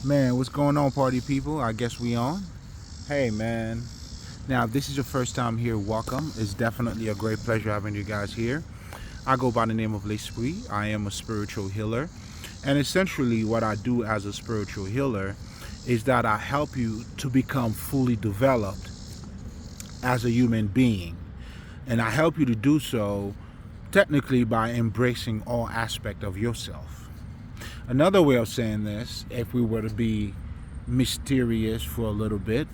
Man, what's going on, party people? I guess we on. Hey, man. Now, if this is your first time here, welcome. It's definitely a great pleasure having you guys here. I go by the name of L'Esprit. I am a spiritual healer. And essentially, what I do as a spiritual healer is that I help you to become fully developed as a human being. And I help you to do so technically by embracing all aspects of yourself. Another way of saying this, if we were to be mysterious for a little bit,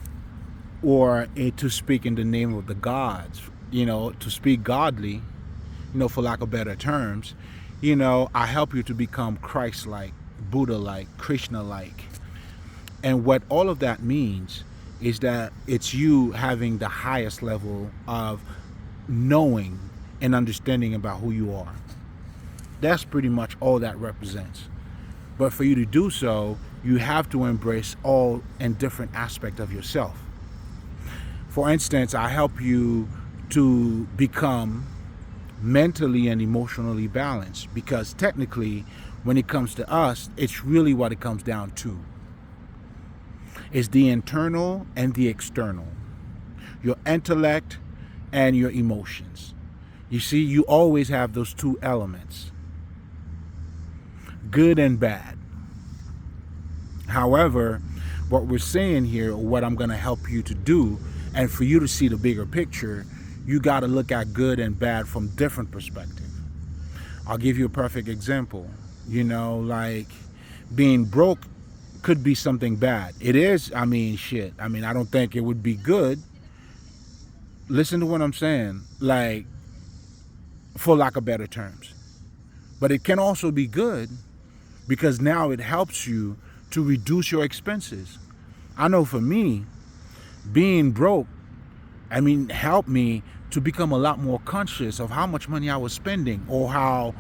or to speak in the name of the gods, to speak godly, for lack of better terms, I help you to become Christ-like, Buddha-like, Krishna-like. And what all of that means is that it's you having the highest level of knowing and understanding about who you are. That's pretty much all that represents. But for you to do so, you have to embrace all and different aspects of yourself. For instance, I help you to become mentally and emotionally balanced, because technically, when it comes to us, it's really what it comes down to. It's the internal and the external, your intellect and your emotions. You see, you always have those two elements, good and bad. However, what we're saying here, or what I'm going to help you to do, and for you to see the bigger picture, you got to look at good and bad from different perspectives. I'll give you a perfect example. Like being broke could be something bad. It is, I don't think it would be good. Listen to what I'm saying, like, for lack of better terms. But it can also be good because now it helps you to reduce your expenses. I know for me, being broke, helped me to become a lot more conscious of how much money I was spending, or how,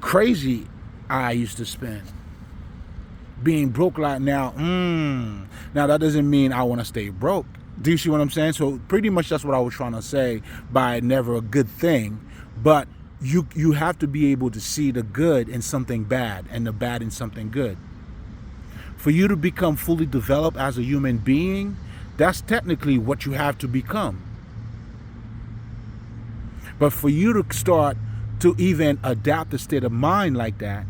crazy I used to spend. Being broke like now, now that doesn't mean I want to stay broke. Do you see what I'm saying? So pretty much that's what I was trying to say by never a good thing, but you have to be able to see the good in something bad and the bad in something good. For you to become fully developed as a human being, that's technically what you have to become. But for you to start to even adapt a state of mind like that,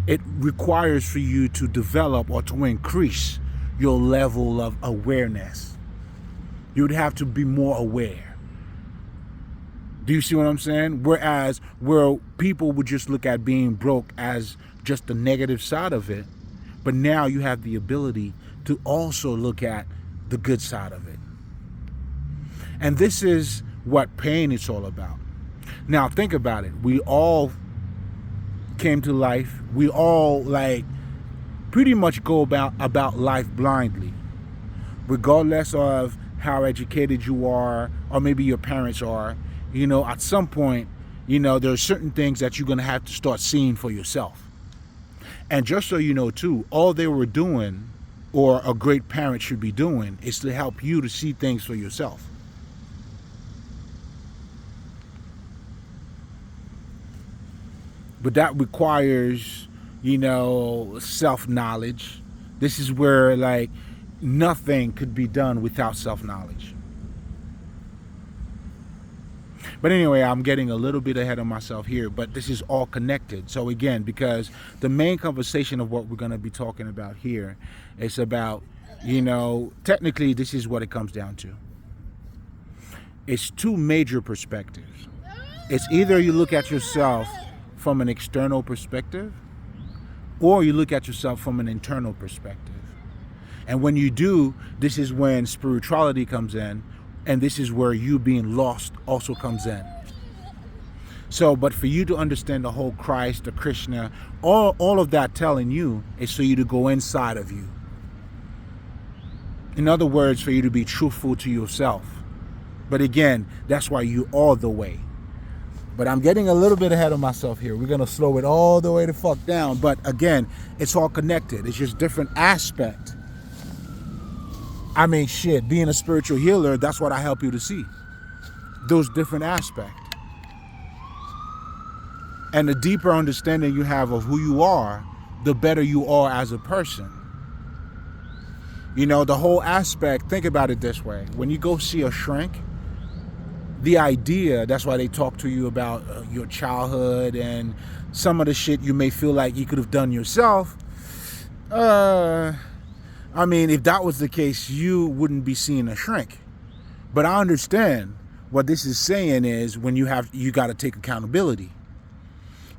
it requires for you to develop or to increase your level of awareness. You'd have to be more aware. Do you see what I'm saying? Whereas where people would just look at being broke as just the negative side of it, but now you have the ability to also look at the good side of it. And this is what pain is all about. Now think about it. We all came to life. We all pretty much go about life blindly, regardless of how educated you are, or maybe your parents are. At some point, there are certain things that you're going to have to start seeing for yourself. And just so you know too, all they were doing, or a great parent should be doing, is to help you to see things for yourself. But that requires, self-knowledge. This is where nothing could be done without self-knowledge. But anyway, I'm getting a little bit ahead of myself here, but this is all connected. So again, because the main conversation of what we're going to be talking about here is about, technically this is what it comes down to. It's two major perspectives. It's either you look at yourself from an external perspective, or you look at yourself from an internal perspective. And when you do, this is when spirituality comes in, and this is where you being lost also comes in. So, but for you to understand the whole Christ, the Krishna, all of that telling you is for you to go inside of you. In other words, for you to be truthful to yourself. But again, that's why you are the way. But I'm getting a little bit ahead of myself here. We're going to slow it all the way the fuck down. But again, it's all connected. It's just different aspect. Being a spiritual healer, that's what I help you to see. Those different aspects. And the deeper understanding you have of who you are, the better you are as a person. You know, the whole aspect, think about it this way. When you go see a shrink, the idea, that's why they talk to you about your childhood and some of the shit you may feel like you could have done yourself. I mean, if that was the case, you wouldn't be seeing a shrink. But I understand what this is saying is when you got to take accountability.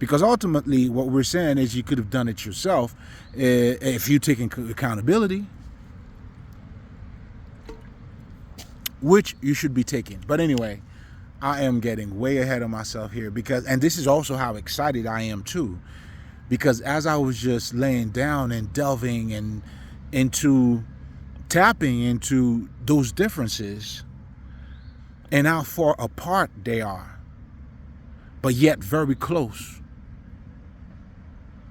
Because ultimately, what we're saying is you could have done it yourself if you take accountability, which you should be taking. But anyway, I am getting way ahead of myself here and this is also how excited I am too. Because as I was just laying down and delving and tapping into those differences and how far apart they are, but yet very close.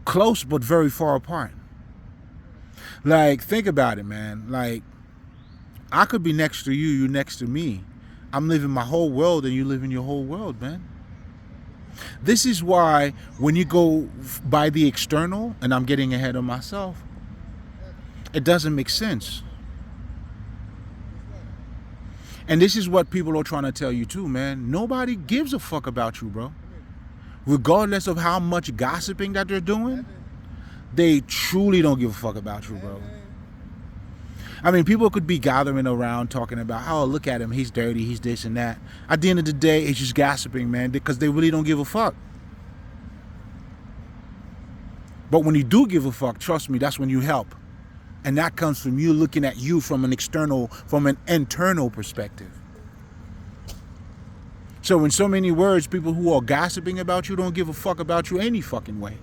Close, but very far apart. Like, think about it, man. Like, I could be next to you, you next to me. I'm living my whole world and you live in your whole world, man. This is why when you go by the external, and I'm getting ahead of myself, it doesn't make sense. And this is what people are trying to tell you too, man. Nobody gives a fuck about you, bro. Regardless of how much gossiping that they're doing, they truly don't give a fuck about you, bro. I mean, people could be gathering around talking about, oh, look at him, he's dirty, he's this and that. At the end of the day, it's just gossiping, man, because they really don't give a fuck. But when you do give a fuck, trust me, that's when you help. And that comes from you looking at you from an internal perspective. So in so many words, people who are gossiping about you don't give a fuck about you any fucking way.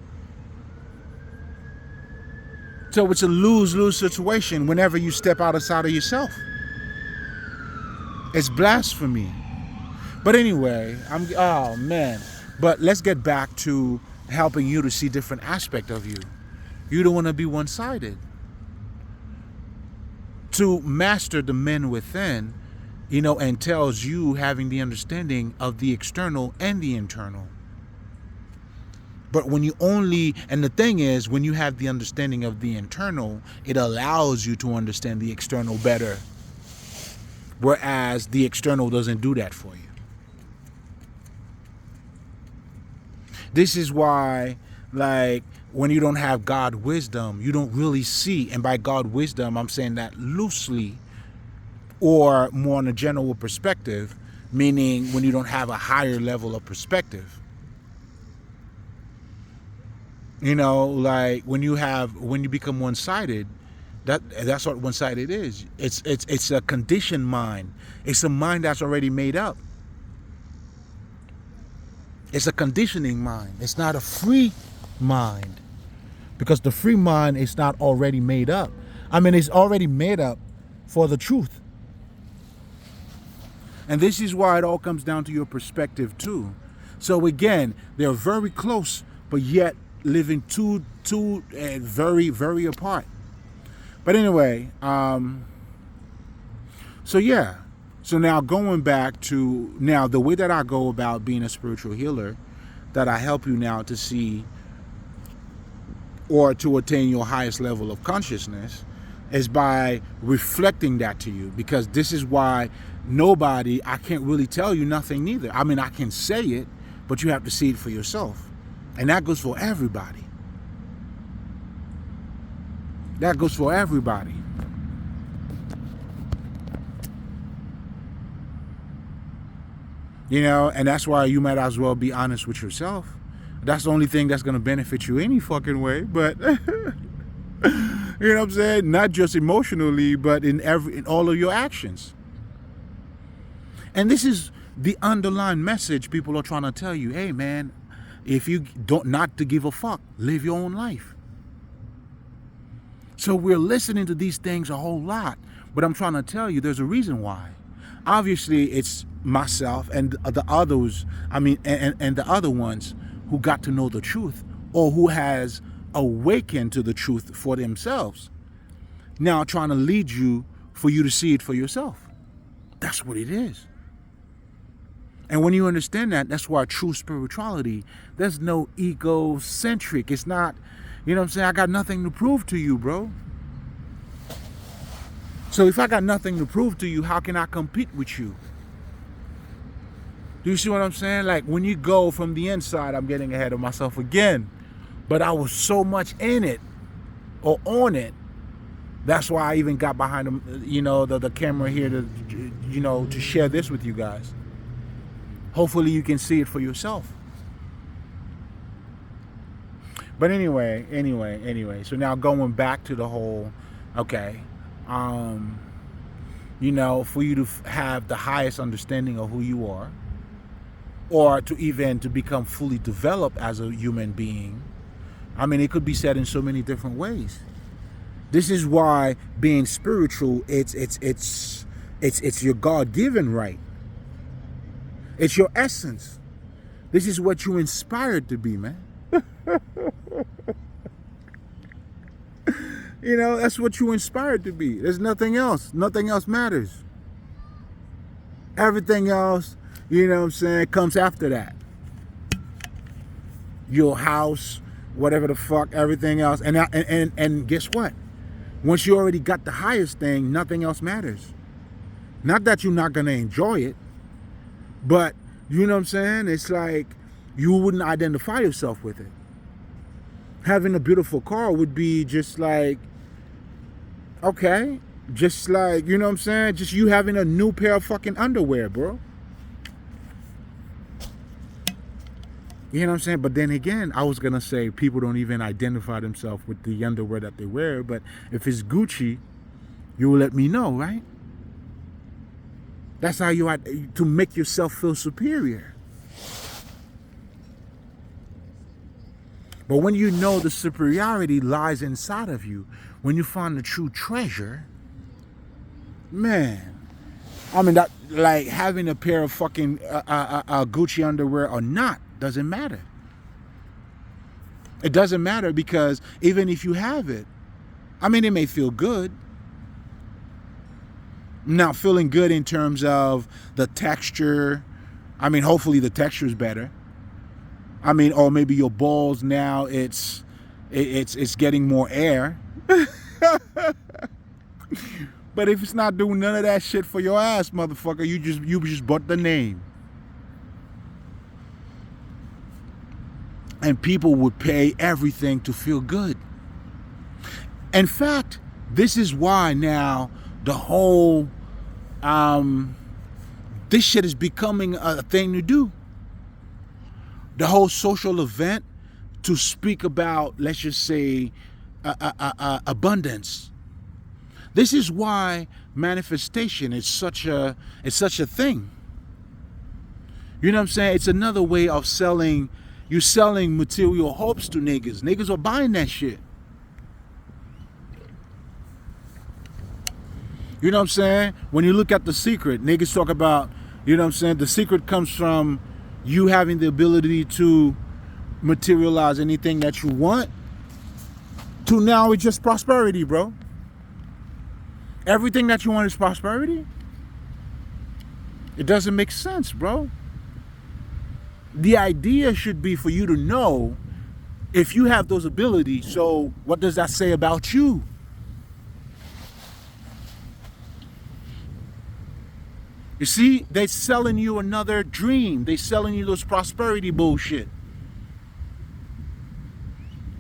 So it's a lose-lose situation whenever you step outside of yourself. It's blasphemy. But anyway, oh man. But let's get back to helping you to see different aspects of you. You don't want to be one-sided. To master the men within, entails you having the understanding of the external and the internal. But when the thing is, when you have the understanding of the internal, it allows you to understand the external better. Whereas the external doesn't do that for you. This is why, like, when you don't have God wisdom, you don't really see. And by God wisdom, I'm saying that loosely or more on a general perspective, meaning when you don't have a higher level of perspective. Like when you become one-sided, that's what one-sided is. It's a conditioned mind. It's a mind that's already made up. It's a conditioning mind. It's not a free mind. Because the free mind is not already made up. I mean, it's already made up for the truth. And this is why it all comes down to your perspective too. So again, they're very close, but yet living two very, very apart. But anyway, so yeah. So now going back to the way that I go about being a spiritual healer, that I help you now to see or to attain your highest level of consciousness, is by reflecting that to you. Because this is why I can't really tell you nothing neither. I mean, I can say it, but you have to see it for yourself. And that goes for everybody. That goes for everybody. And that's why you might as well be honest with yourself. That's the only thing that's going to benefit you any fucking way. But, you know what I'm saying? Not just emotionally, but in all of your actions. And this is the underlying message people are trying to tell you. Hey, man, if you don't, not to give a fuck, live your own life. So we're listening to these things a whole lot. But I'm trying to tell you there's a reason why. Obviously, it's myself and the others, and the other ones who got to know the truth or who has awakened to the truth for themselves. Now trying to lead you for you to see it for yourself. That's what it is. And when you understand that, that's why true spirituality, there's no egocentric. It's not, you know what I'm saying? I got nothing to prove to you, bro. So if I got nothing to prove to you, how can I compete with you? Do you see what I'm saying? Like when you go from the inside, I'm getting ahead of myself again. But I was so much in it or on it. That's why I even got behind the camera here to, to share this with you guys. Hopefully you can see it for yourself. But anyway. So now going back to the whole, okay, for you to have the highest understanding of who you are, or to become fully developed as a human being. I mean, it could be said in so many different ways. This is why being spiritual, it's your God-given right. It's your essence. This is what you're inspired to be, man. That's what you're inspired to be. There's nothing else. Nothing else matters. Everything else, comes after that. Your house, whatever the fuck, everything else. And guess what? Once you already got the highest thing, nothing else matters. Not that you're not going to enjoy it, but you know what I'm saying? It's like you wouldn't identify yourself with it. Having a beautiful car would be just like, okay, just like, you know what I'm saying? Just you having a new pair of fucking underwear, bro. You know what I'm saying? But then again, I was going to say people don't even identify themselves with the underwear that they wear. But if it's Gucci, you will let me know, right? That's how you to make yourself feel superior. But when you know the superiority lies inside of you, when you find the true treasure, man, I mean, that, like having a pair of fucking Gucci underwear or not, doesn't matter. It doesn't matter because even if you have it, I mean, it may feel good. Now, feeling good in terms of the texture, I mean, hopefully the texture is better. I mean, or maybe your balls now, it's getting more air. But if it's not doing none of that shit for your ass, motherfucker, you just bought the name. And people would pay everything to feel good. In fact, this is why now the whole, this shit is becoming a thing to do. The whole social event to speak about, let's just say, abundance. This is why manifestation is such a thing. You know what I'm saying? It's another way of selling. You selling material hopes to niggas. Niggas are buying that shit. You know what I'm saying? When you look at The Secret, niggas talk about, you know what I'm saying? The secret comes from you having the ability to materialize anything that you want. To now it's just prosperity, bro. Everything that you want is prosperity. It doesn't make sense, bro. The idea should be for you to know if you have those abilities, so what does that say about you? You see, they're selling you another dream. They're selling you those prosperity bullshit.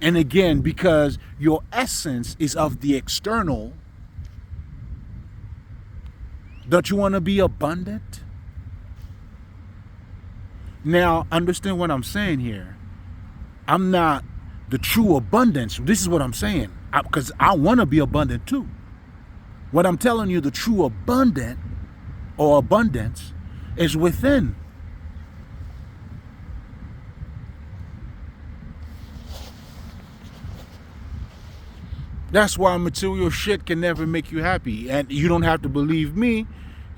And again, because your essence is of the external, don't you want to be abundant? Now, understand what I'm saying here. I'm not the true abundance. This is what I'm saying. Because I want to be abundant too. What I'm telling you, the true abundant or abundance is within. That's why material shit can never make you happy. And you don't have to believe me,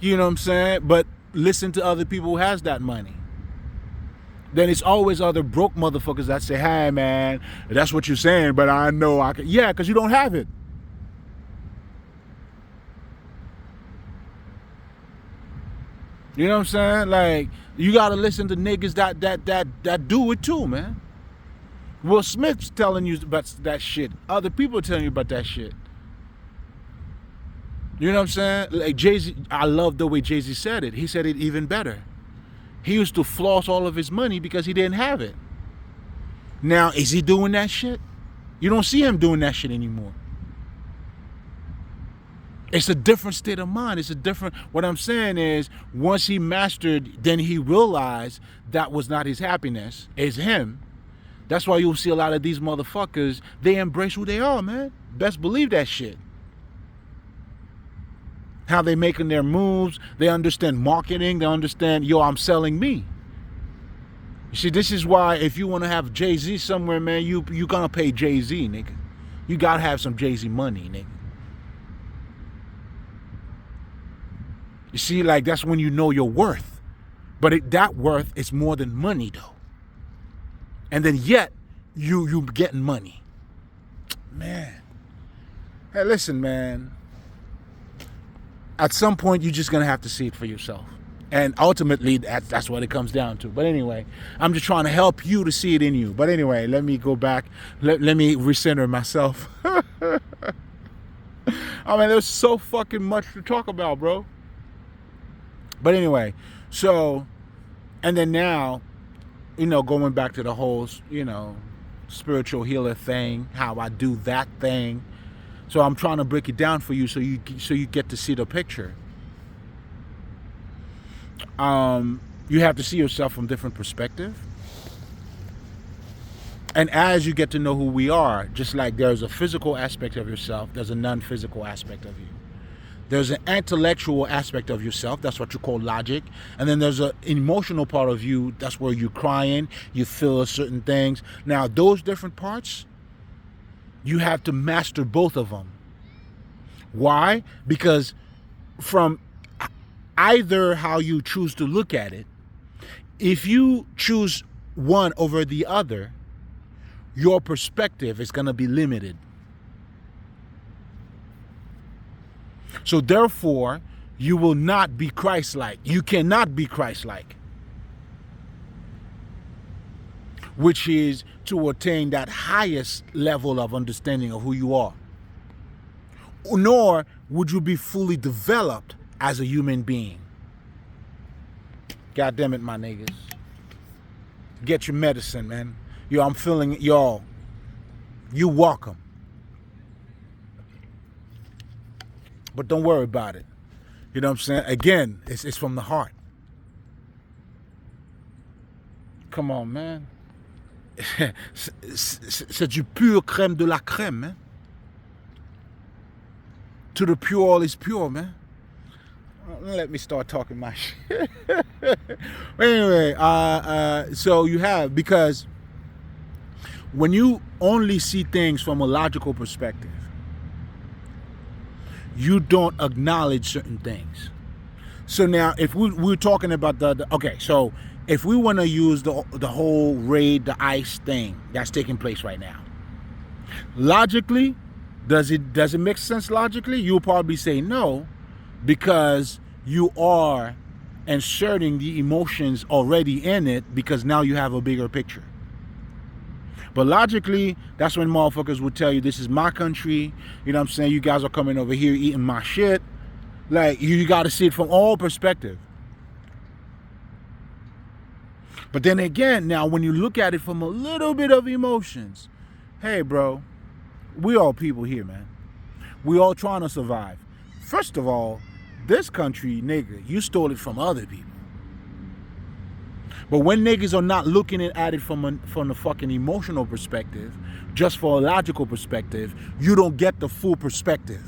you know what I'm saying? But listen to other people who has that money. Then it's always other broke motherfuckers that say, hey man, that's what you're saying, but I know I can. Yeah, because you don't have it. You know what I'm saying? Like, you gotta listen to niggas that do it too, man. Will Smith's telling you about that shit. Other people are telling you about that shit. You know what I'm saying? Like Jay-Z, I love the way Jay-Z said it. He said it even better. He used to floss all of his money because he didn't have it. Now, is he doing that shit? You don't see him doing that shit anymore. It's a different state of mind. It's a different, what I'm saying is, once he mastered, then he realized that was not his happiness, it's him. That's why you'll see a lot of these motherfuckers, they embrace who they are, man. Best believe that shit. How they making their moves, they understand marketing, they understand, yo, I'm selling me. You see, this is why if you want to have Jay-Z somewhere, man, you gonna pay Jay-Z, nigga. You gotta have some Jay-Z money, nigga. You see, like, that's when you know your worth. But that worth is more than money, though. And then yet, you getting money. Man. Hey, listen, man. At some point, you're just going to have to see it for yourself. And ultimately, that's what it comes down to. But anyway, I'm just trying to help you to see it in you. But anyway, let me go back. Let me recenter myself. I mean, there's so fucking much to talk about, bro. But anyway, so, and then now, you know, going back to the whole, you know, spiritual healer thing, how I do that thing. So I'm trying to break it down for you so you get to see the picture. You have to see yourself from different perspective. And as you get to know who we are, just like there's a physical aspect of yourself, there's a non-physical aspect of you. There's an intellectual aspect of yourself, that's what you call logic. And then there's an emotional part of you, that's where you're crying, you feel certain things. Now, those different parts, you have to master both of them. Why? Because from either how you choose to look at it, if you choose one over the other, your perspective is going to be limited. So therefore, you will not be Christ-like. You cannot be Christ-like. Which is to attain that highest level of understanding of who you are. Nor would you be fully developed as a human being. God damn it, my niggas. Get your medicine, man. Yo, I'm feeling it. Y'all, you welcome. But don't worry about it. You know what I'm saying? Again, it's from the heart. Come on, man. C'est du pure crème de la crème, man. To the pure, all is pure, man. Let me start talking my shit. Anyway, so you have, because when you only see things from a logical perspective, you don't acknowledge certain things. So now, if we're talking about okay, so if we want to use the whole raid, the ICE thing that's taking place right now, logically, does it make sense logically? You'll probably say no, because you are inserting the emotions already in it, because now you have a bigger picture. But logically, that's when motherfuckers would tell you, this is my country. You know what I'm saying? You guys are coming over here eating my shit. Like, you got to see it from all perspectives. But then again, now when you look at it from a little bit of emotions, hey, bro, we all people here, man. We all trying to survive. First of all, this country, nigga, you stole it from other people. But when niggas are not looking at it from the fucking emotional perspective, just for a logical perspective, you don't get the full perspective.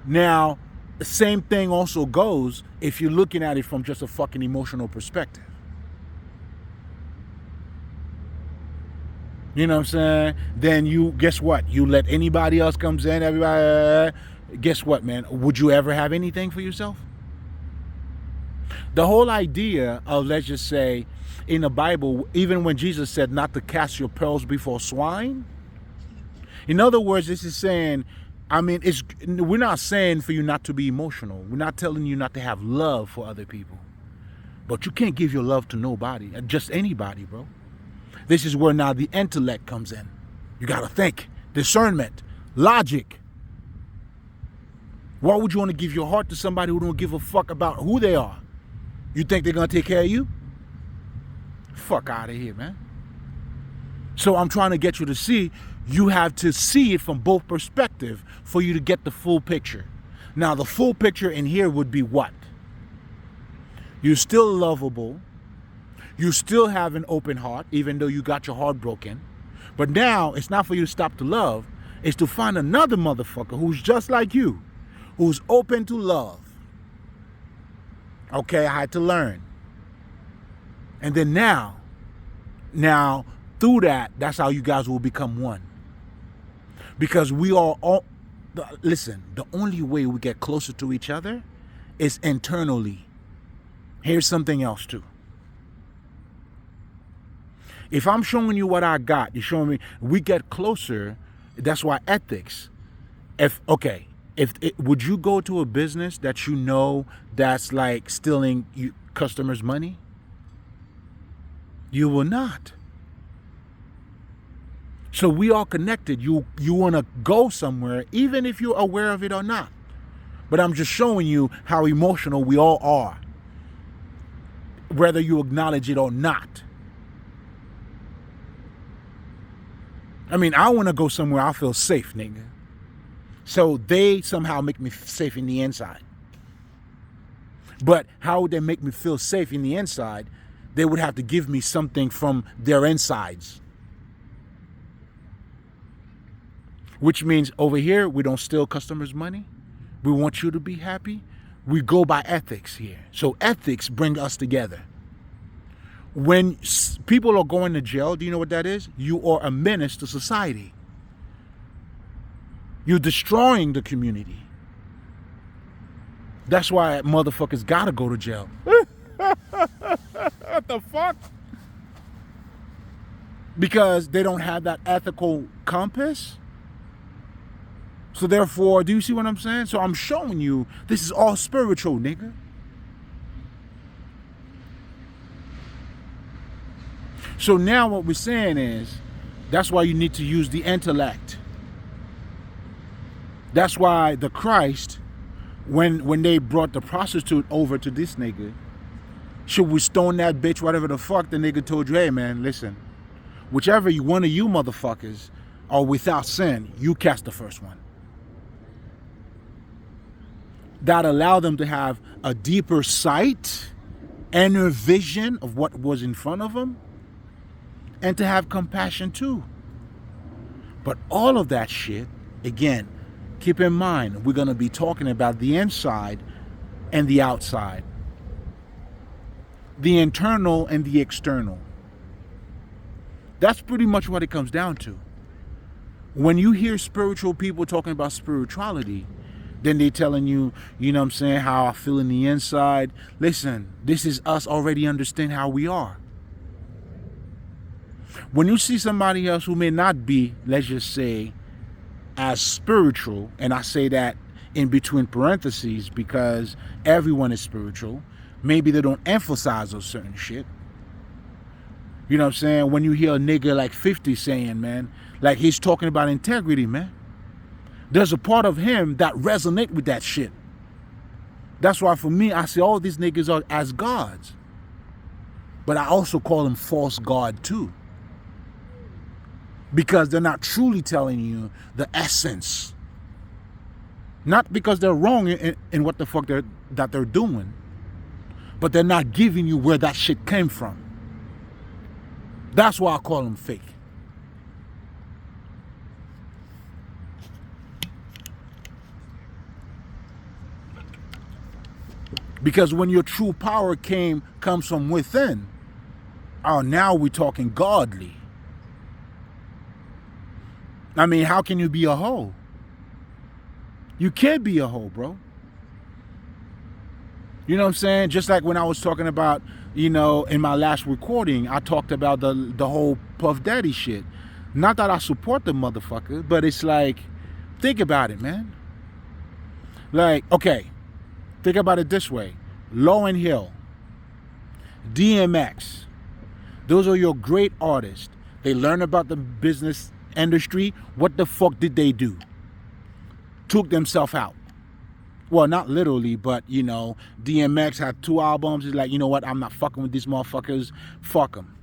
Now, the same thing also goes if you're looking at it from just a fucking emotional perspective. You know what I'm saying? Then you, guess what? You let anybody else comes in, everybody, guess what, man? Would you ever have anything for yourself? The whole idea of, let's just say, in the Bible, even when Jesus said not to cast your pearls before swine, in other words, this is saying, I mean, we're not saying for you not to be emotional. We're not telling you not to have love for other people. But you can't give your love to nobody, just anybody, bro. This is where now the intellect comes in. You got to think, discernment, logic. Why would you want to give your heart to somebody who don't give a fuck about who they are? You think they're going to take care of you? Fuck out of here, man. So I'm trying to get you to see, you have to see it from both perspectives for you to get the full picture. Now, the full picture in here would be what? You're still lovable. You still have an open heart, even though you got your heart broken. But now, it's not for you to stop to love. It's to find another motherfucker who's just like you, who's open to love. Okay, I had to learn. And then now, through that, that's how you guys will become one. Because we are all, listen, the only way we get closer to each other is internally. Here's something else too. If I'm showing you what I got, you're showing me, we get closer. That's why ethics. Would you go to a business that you know that's like stealing customers' money? You will not. So we are connected. You want to go somewhere, even if you're aware of it or not. But I'm just showing you how emotional we all are, whether you acknowledge it or not. I mean, I want to go somewhere I feel safe, nigga. So they somehow make me safe in the inside. But how would they make me feel safe in the inside? They would have to give me something from their insides. Which means over here, we don't steal customers' money. We want you to be happy. We go by ethics here. So ethics bring us together. When people are going to jail, do you know what that is? You are a menace to society. You're destroying the community. That's why motherfuckers gotta go to jail. What the fuck? Because they don't have that ethical compass. So therefore, do you see what I'm saying? So I'm showing you this is all spiritual, nigga. So now what we're saying is, that's why you need to use the intellect. That's why the Christ, when they brought the prostitute over to this nigga, should we stone that bitch, whatever the fuck, the nigga told you, hey man, listen, whichever one of you motherfuckers are without sin, you cast the first one. That allowed them to have a deeper sight, inner vision of what was in front of them, and to have compassion too. But all of that shit, again, keep in mind, we're going to be talking about the inside and the outside. The internal and the external. That's pretty much what it comes down to. When you hear spiritual people talking about spirituality, then they're telling you, you know what I'm saying, how I feel in the inside. Listen, this is us already understand how we are. When you see somebody else who may not be, let's just say, as spiritual, and I say that in between parentheses because everyone is spiritual, maybe they don't emphasize on certain shit. You know what I'm saying? When you hear a nigga like 50 saying, man, like he's talking about integrity, man. There's a part of him that resonate with that shit. That's why for me, I say all these niggas are as gods. But I also call them false god too. Because they're not truly telling you the essence. Not because they're wrong in what the fuck that they're doing. But they're not giving you where that shit came from. That's why I call them fake. Because when your true power comes from within, oh, now we're talking godly. I mean, how can you be a hoe? You can't be a hoe, bro. You know what I'm saying? Just like when I was talking about, you know, in my last recording, I talked about the whole Puff Daddy shit. Not that I support the motherfucker, but it's like, think about it, man. Like, okay, think about it this way. Lauryn Hill, DMX, those are your great artists. They learn about the business industry. What the fuck did they do? Took themselves out. Well, not literally, but, you know, DMX had 2 albums. He's like, you know what? I'm not fucking with these motherfuckers. Fuck them.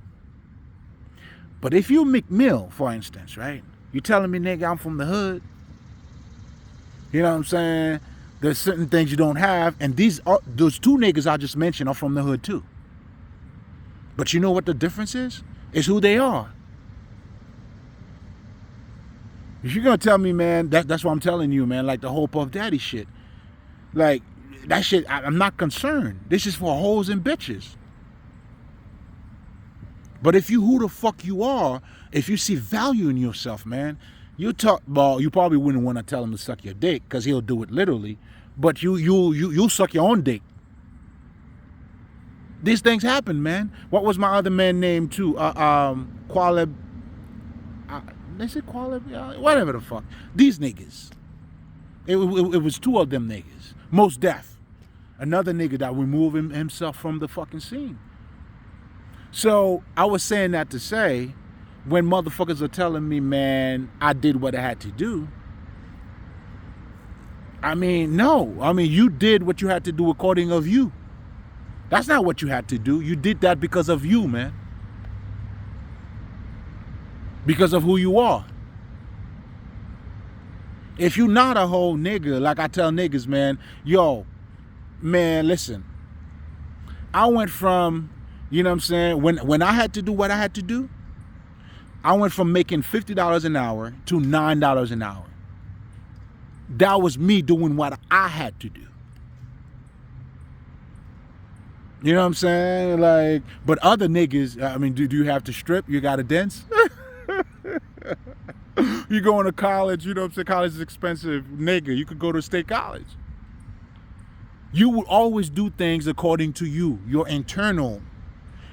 But if you Meek Mill, for instance, right? You telling me, nigga, I'm from the hood. You know what I'm saying? There's certain things you don't have. And those 2 niggas I just mentioned are from the hood too. But you know what the difference is? It's who they are. If you're going to tell me, man, that's what I'm telling you, man. Like the whole Puff Daddy shit. Like, that shit, I'm not concerned. This is for hoes and bitches. But if you who the fuck you are, if you see value in yourself, man, you probably wouldn't want to tell him to suck your dick because he'll do it literally. But you'll suck your own dick. These things happen, man. What was my other man name too? Qualib. They said Qualib. Whatever the fuck. These niggas. It was 2 of them niggas. Most Def. Another nigga that removed himself from the fucking scene. So I was saying that to say, when motherfuckers are telling me, man, I did what I had to do. I mean, no. I mean, you did what you had to do according of you. That's not what you had to do. You did that because of you, man. Because of who you are. If you not a whole nigga, like I tell niggas, man, yo, man, listen. I went from, you know what I'm saying, when I had to do what I had to do, I went from making $50 an hour to $9 an hour. That was me doing what I had to do. You know what I'm saying? Like, but other niggas, I mean, do you have to strip? You got to dance? You going to college, you know what I'm saying? College is expensive. Nigga, you could go to state college. You would always do things according to you, your internal.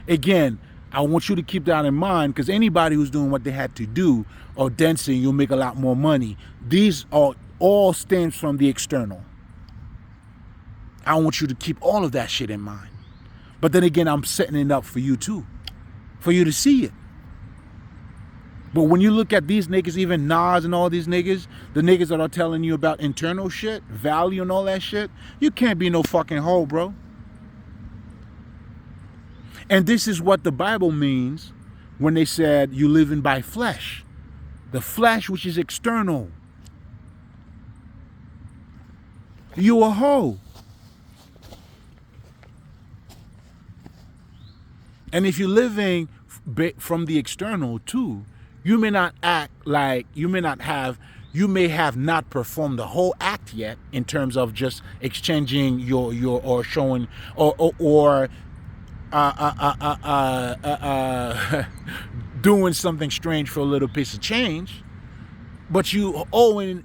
Again, I want you to keep that in mind because anybody who's doing what they had to do or dancing, you'll make a lot more money. These are all stems from the external. I want you to keep all of that shit in mind. But then again, I'm setting it up for you too, for you to see it. But when you look at these niggas, even Nas and all these niggas, the niggas that are telling you about internal shit, value and all that shit, you can't be no fucking hoe, bro. And this is what the Bible means when they said you living by flesh. The flesh which is external. You a hoe. And if you're living from the external too, you may not act like, you may have not performed the whole act yet in terms of just exchanging your or showing or doing something strange for a little piece of change, but you owe in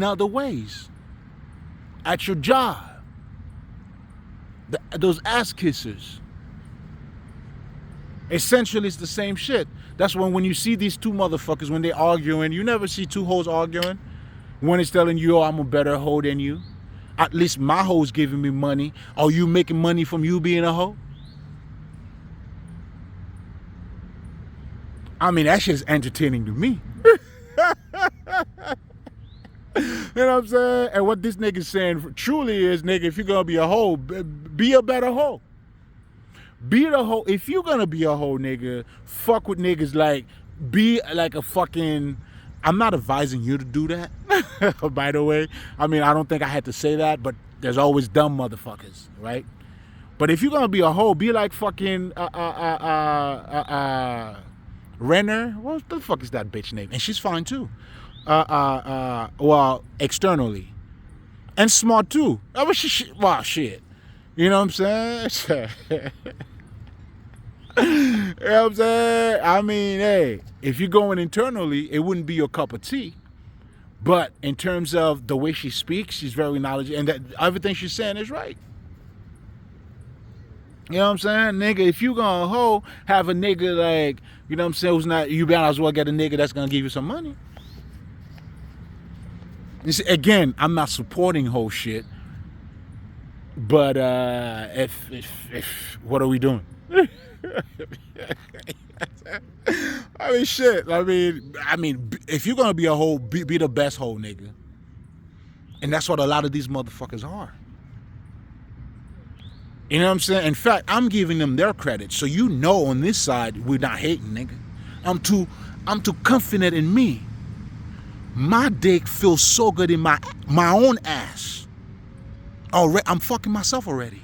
other ways. At your job, those ass kissers. Essentially, it's the same shit. That's when you see these 2 motherfuckers, when they arguing, you never see 2 hoes arguing. One is telling you, oh, I'm a better hoe than you. At least my hoe's giving me money. Are you making money from you being a hoe? I mean, that shit's entertaining to me. You know what I'm saying? And what this nigga's saying truly is, nigga, if you're going to be a hoe, be a better hoe. Be the hoe. If you're gonna be a hoe, nigga, fuck with niggas like, be like a fucking, I'm not advising you to do that, by the way. I mean, I don't think I had to say that, but there's always dumb motherfuckers, right? But if you're gonna be a hoe, be like fucking Renner. What the fuck is that bitch name? And she's fine too. Well, externally. And smart too. Well, shit. You know what I'm saying? You know what I'm saying? I mean, hey, if you're going internally, it wouldn't be your cup of tea. But in terms of the way she speaks, she's very knowledgeable, and that everything she's saying is right. You know what I'm saying? Nigga, if you gonna hoe, have a nigga like, you know what I'm saying, who's not, you might as well get a nigga that's gonna give you some money. You see, again, I'm not supporting whole shit, but if what are we doing? I mean, shit. I mean, if you're gonna be a hoe, be the best hoe, nigga. And that's what a lot of these motherfuckers are. You know what I'm saying? In fact, I'm giving them their credit, so you know on this side we're not hating, nigga. I'm too confident in me. My dick feels so good in my own ass. Already, I'm fucking myself already.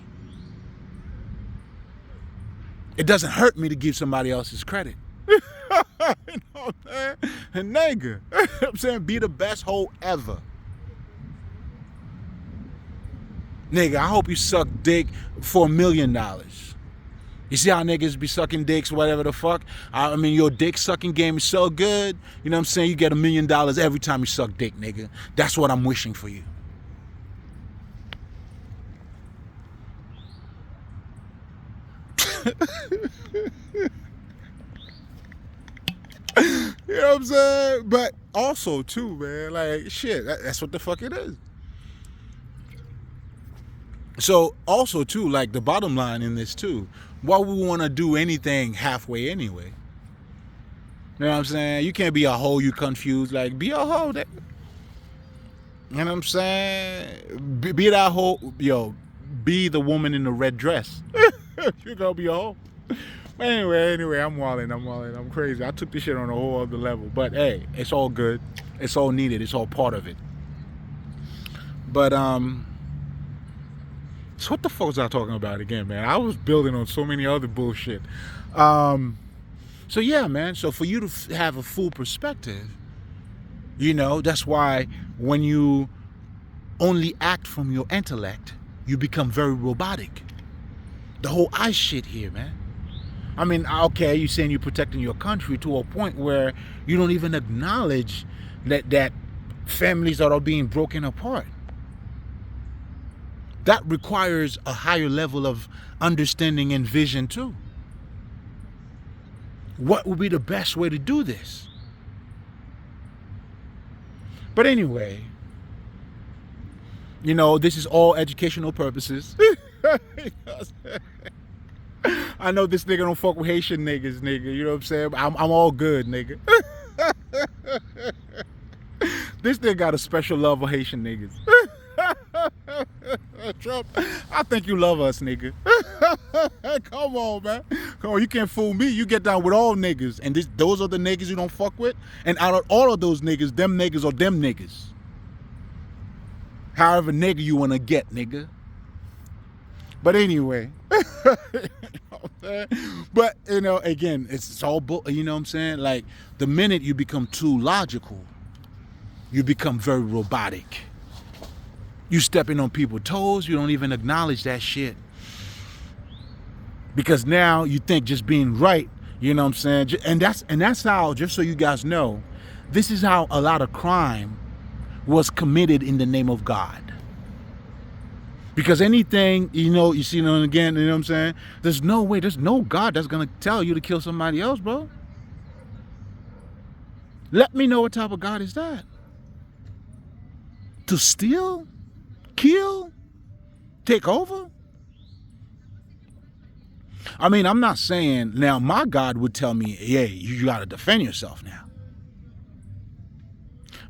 It doesn't hurt me to give somebody else's credit. You know what I'm saying? And nigga, I'm saying, be the best hoe ever. Nigga, I hope you suck dick for $1 million. You see how niggas be sucking dicks, whatever the fuck? I mean, your dick sucking game is so good. You know what I'm saying? You get $1 million every time you suck dick, nigga. That's what I'm wishing for you. You know what I'm saying? But also too, man, like shit, that's what the fuck it is. So also too, like the bottom line in this too, why we want to do anything halfway anyway? You know what I'm saying? You can't be a hoe, you confused. Like, be a hoe. You know what I'm saying? Be that hoe, yo. Be the woman in the red dress. You're gonna be a hoe. Anyway, I'm wilding. I'm crazy. I took this shit on a whole other level. But hey, it's all good. It's all needed. It's all part of it. But so what the fuck was I talking about again, man? I was building on so many other bullshit. So yeah, man. So for you to have a full perspective, you know, that's why when you only act from your intellect, you become very robotic. The whole I shit here, man. I mean, okay, you're saying you're protecting your country to a point where you don't even acknowledge that families are being broken apart. That requires a higher level of understanding and vision too. What would be the best way to do this? But anyway, you know, this is all educational purposes. I know this nigga don't fuck with Haitian niggas, nigga. You know what I'm saying? I'm all good, nigga. This nigga got a special love for Haitian niggas. Trump, I think you love us, nigga. Come on, man. Come on, you can't fool me. You get down with all niggas. And those are the niggas you don't fuck with. And out of all of those niggas, them niggas are them niggas. However nigga you want to get, nigga. But anyway. But, you know, again, it's all, you know what I'm saying? Like, the minute you become too logical, you become very robotic. You stepping on people's toes, you don't even acknowledge that shit. Because now you think just being right, you know what I'm saying? And that's how, just so you guys know, this is how a lot of crime was committed in the name of God. Because anything, you know, you see, again, you know what I'm saying? There's no way, there's no God that's going to tell you to kill somebody else, bro. Let me know what type of God is that. To steal? Kill? Take over? I mean, I'm not saying, now my God would tell me, yeah, you got to defend yourself now.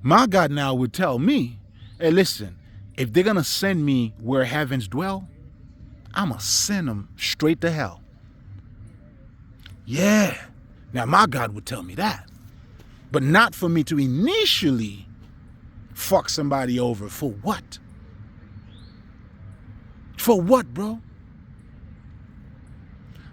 My God now would tell me, hey, listen, if they're going to send me where heavens dwell, I'm going to send them straight to hell. Yeah. Now, my God would tell me that. But not for me to initially fuck somebody over. For what? For what, bro?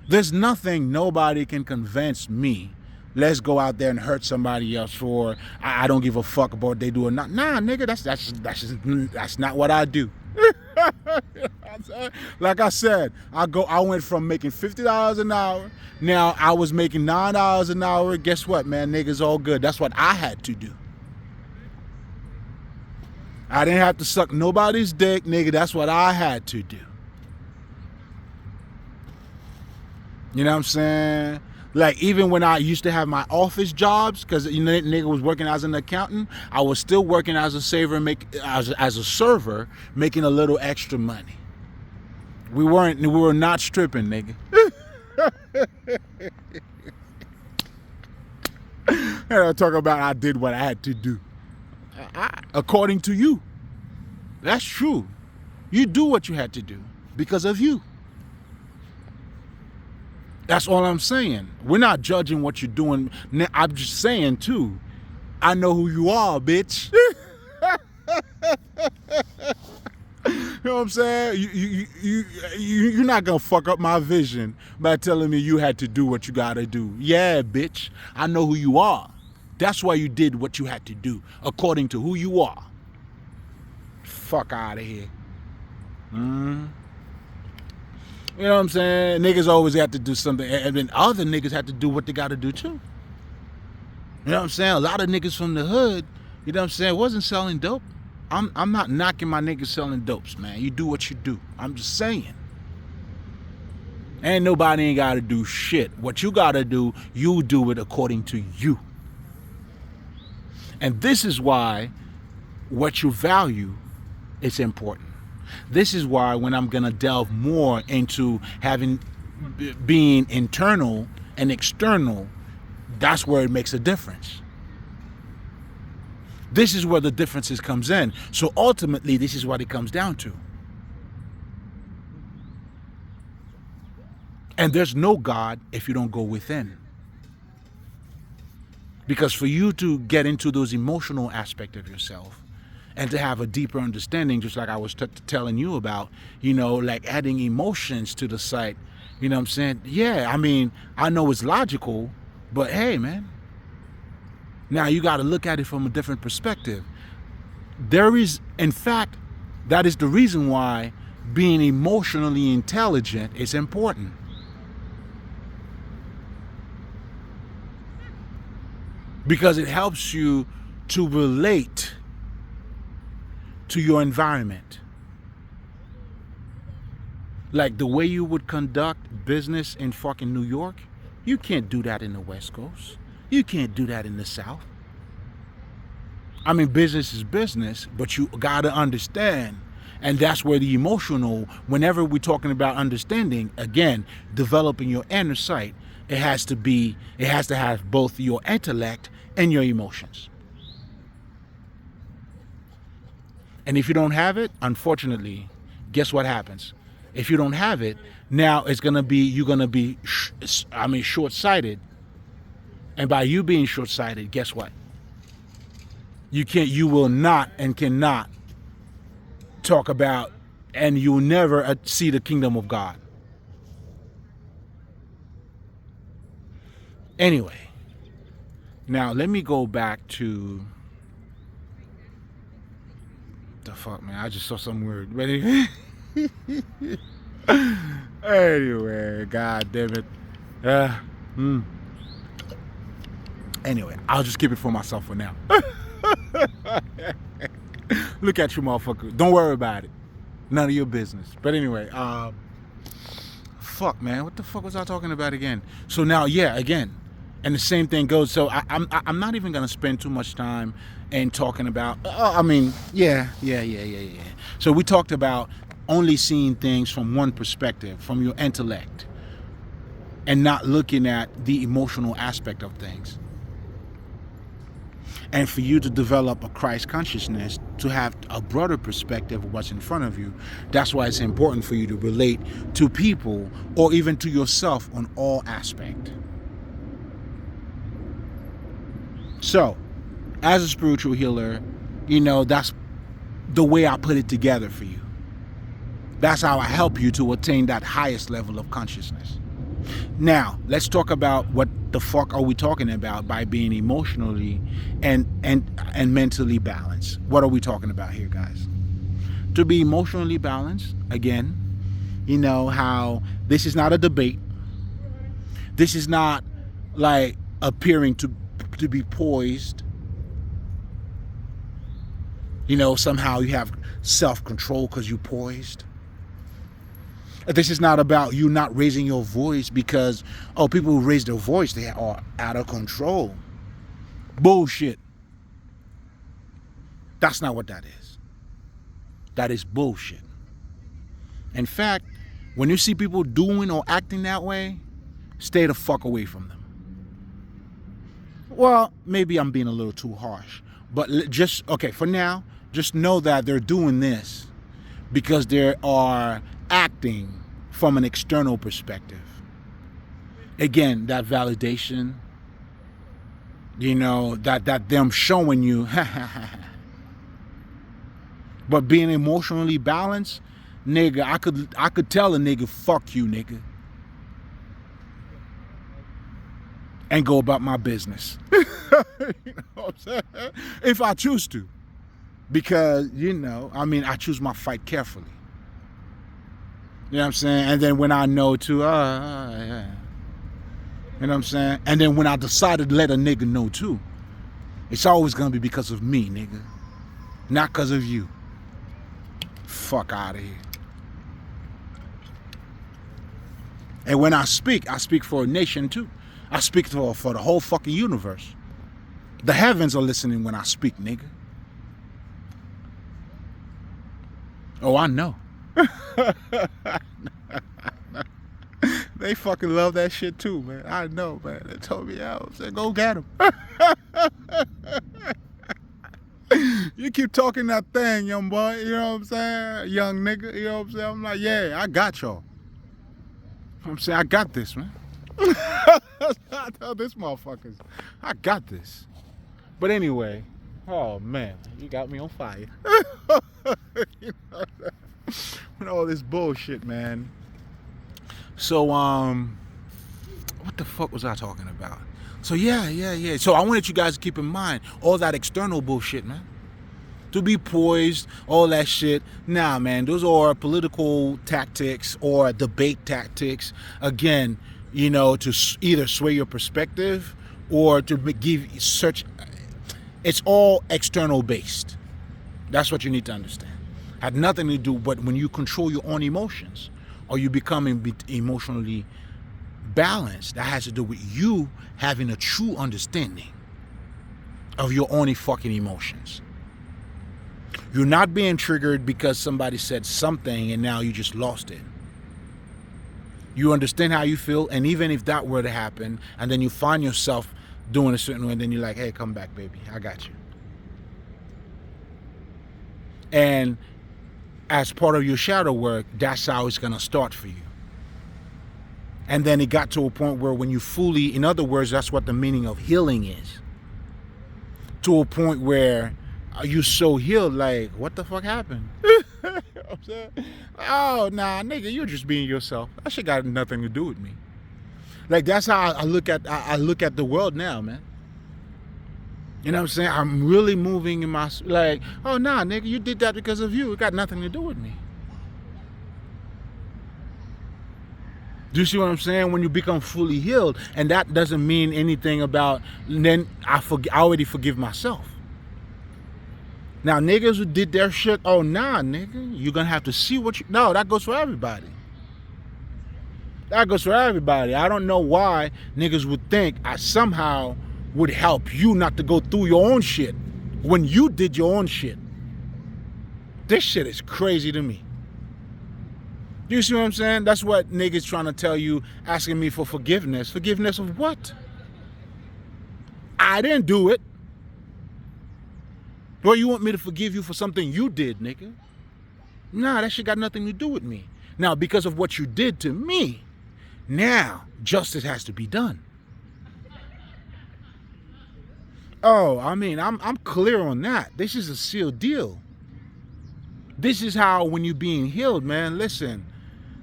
There's nothing nobody can convince me. Let's go out there and hurt somebody else for, I don't give a fuck about what they do or not. Nah, nigga, that's not what I do. Like I said, I went from making $50 an hour. Now I was making $9 an hour. Guess what, man? Niggas all good. That's what I had to do. I didn't have to suck nobody's dick, nigga. That's what I had to do. You know what I'm saying? Like, even when I used to have my office jobs, because nigga was working as an accountant, I was still working as a saver, as a server, making a little extra money. We were not stripping, nigga. And I talk about I did what I had to do. According to you. That's true. You do what you had to do because of you. That's all I'm saying. We're not judging what you're doing. I'm just saying, too, I know who you are, bitch. You know what I'm saying? You're not going to fuck up my vision by telling me you had to do what you got to do. Yeah, bitch. I know who you are. That's why you did what you had to do, according to who you are. Fuck out of here. You know what I'm saying? Niggas always have to do something, and then other niggas have to do what they got to do too. You know what I'm saying? A lot of niggas from the hood, you know what I'm saying, wasn't selling dope. I'm not knocking my niggas selling dopes, man. You do what you do. I'm just saying. Ain't nobody ain't got to do shit. What you got to do, you do it according to you. And this is why what you value is important. This is why when I'm going to delve more into being internal and external, that's where it makes a difference. This is where the differences comes in. So ultimately, this is what it comes down to. And there's no God if you don't go within. Because for you to get into those emotional aspects of yourself, and to have a deeper understanding, just like I was telling you about, you know, like adding emotions to the site, you know what I'm saying? Yeah, I mean, I know it's logical, but hey, man. Now you got to look at it from a different perspective. There is, in fact, that is the reason why being emotionally intelligent is important. Because it helps you to relate to your environment. Like the way you would conduct business in fucking New York, you can't do that in the West Coast. You can't do that in the South. I mean, business is business, but you gotta understand. And that's where the emotional, whenever we're talking about understanding, again, developing your inner sight, it has to have both your intellect and your emotions. And if you don't have it, unfortunately, guess what happens? If you don't have it, now you're gonna be short-sighted. And by you being short-sighted, guess what? You will not and cannot talk about, and you'll never see the kingdom of God. Anyway, now let me go back to the fuck, man. I just saw some word. Anyway, god damn it. Anyway, I'll just keep it for myself for now. Look at you, motherfucker. Don't worry about it. None of your business. But anyway, fuck, man. What the fuck was I talking about again? So now, yeah, again. And the same thing goes. So I'm not even going to spend too much time in talking about, yeah. So we talked about only seeing things from one perspective, from your intellect, and not looking at the emotional aspect of things. And for you to develop a Christ consciousness, to have a broader perspective of what's in front of you, that's why it's important for you to relate to people or even to yourself on all aspects. So, as a spiritual healer, you know, that's the way I put it together for you. That's how I help you to attain that highest level of consciousness. Now, let's talk about what the fuck are we talking about by being emotionally and mentally balanced. What are we talking about here, guys? To be emotionally balanced, again, you know how this is not a debate. This is not like appearing to be poised. You know, somehow you have self-control because you're poised. This is not about you not raising your voice because, oh, people who raise their voice, they are out of control. Bullshit. That's not what that is. That is bullshit. In fact, when you see people doing or acting that way, stay the fuck away from them. Well, maybe I'm being a little too harsh, but just, okay, for now, just know that they're doing this because they are acting from an external perspective. Again, that validation, you know, that them showing you, but being emotionally balanced, nigga, I could tell a nigga, fuck you, nigga, and go about my business. You know what I'm saying? If I choose to. Because, you know, I mean, I choose my fight carefully. You know what I'm saying? And then when I know to, yeah. You know what I'm saying? And then when I decided to let a nigga know too, it's always gonna be because of me, nigga. Not because of you. Fuck out of here. And when I speak for a nation too. I speak for the whole fucking universe. The heavens are listening when I speak, nigga. Oh, I know. They fucking love that shit too, man. I know, man. They told me out. I said, go get him. You keep talking that thing, young boy. You know what I'm saying? Young nigga. You know what I'm saying? I'm like, yeah, I got y'all. I'm saying, I got this, man. I tell this motherfuckers, I got this. But anyway, oh man, you got me on fire. You know, with all this bullshit, man. So what the fuck was I talking about? So yeah. So I wanted you guys to keep in mind all that external bullshit, man. To be poised, all that shit. Nah, man, those are political tactics or debate tactics. Again, you know, to either sway your perspective or to give search. It's all external based. That's what you need to understand. Had nothing to do, but when you control your own emotions or you become emotionally balanced, that has to do with you having a true understanding of your own fucking emotions. You're not being triggered because somebody said something and now you just lost it. You understand how you feel, and even if that were to happen, and then you find yourself doing a certain way, and then you're like, hey, come back, baby. I got you. And as part of your shadow work, that's how it's going to start for you. And then it got to a point where when you fully, in other words, that's what the meaning of healing is. To a point where you so healed, like, what the fuck happened? You know what I'm saying? Oh, nah, nigga, you're just being yourself. That shit got nothing to do with me. Like, that's how I look at the world now, man. You know what I'm saying? I'm really moving in my, like, oh, nah, nigga, you did that because of you. It got nothing to do with me. Do you see what I'm saying? When you become fully healed, and that doesn't mean anything about, then I already forgive myself. Now, niggas who did their shit, oh, nah, nigga, you're going to have to see what you... No, that goes for everybody. That goes for everybody. I don't know why niggas would think I somehow would help you not to go through your own shit when you did your own shit. This shit is crazy to me. You see what I'm saying? That's what niggas trying to tell you, asking me for forgiveness. Forgiveness of what? I didn't do it. Well, you want me to forgive you for something you did, nigga? Nah, that shit got nothing to do with me. Now, because of what you did to me, now justice has to be done. Oh, I mean, I'm clear on that. This is a sealed deal. This is how, when you're being healed, man, listen.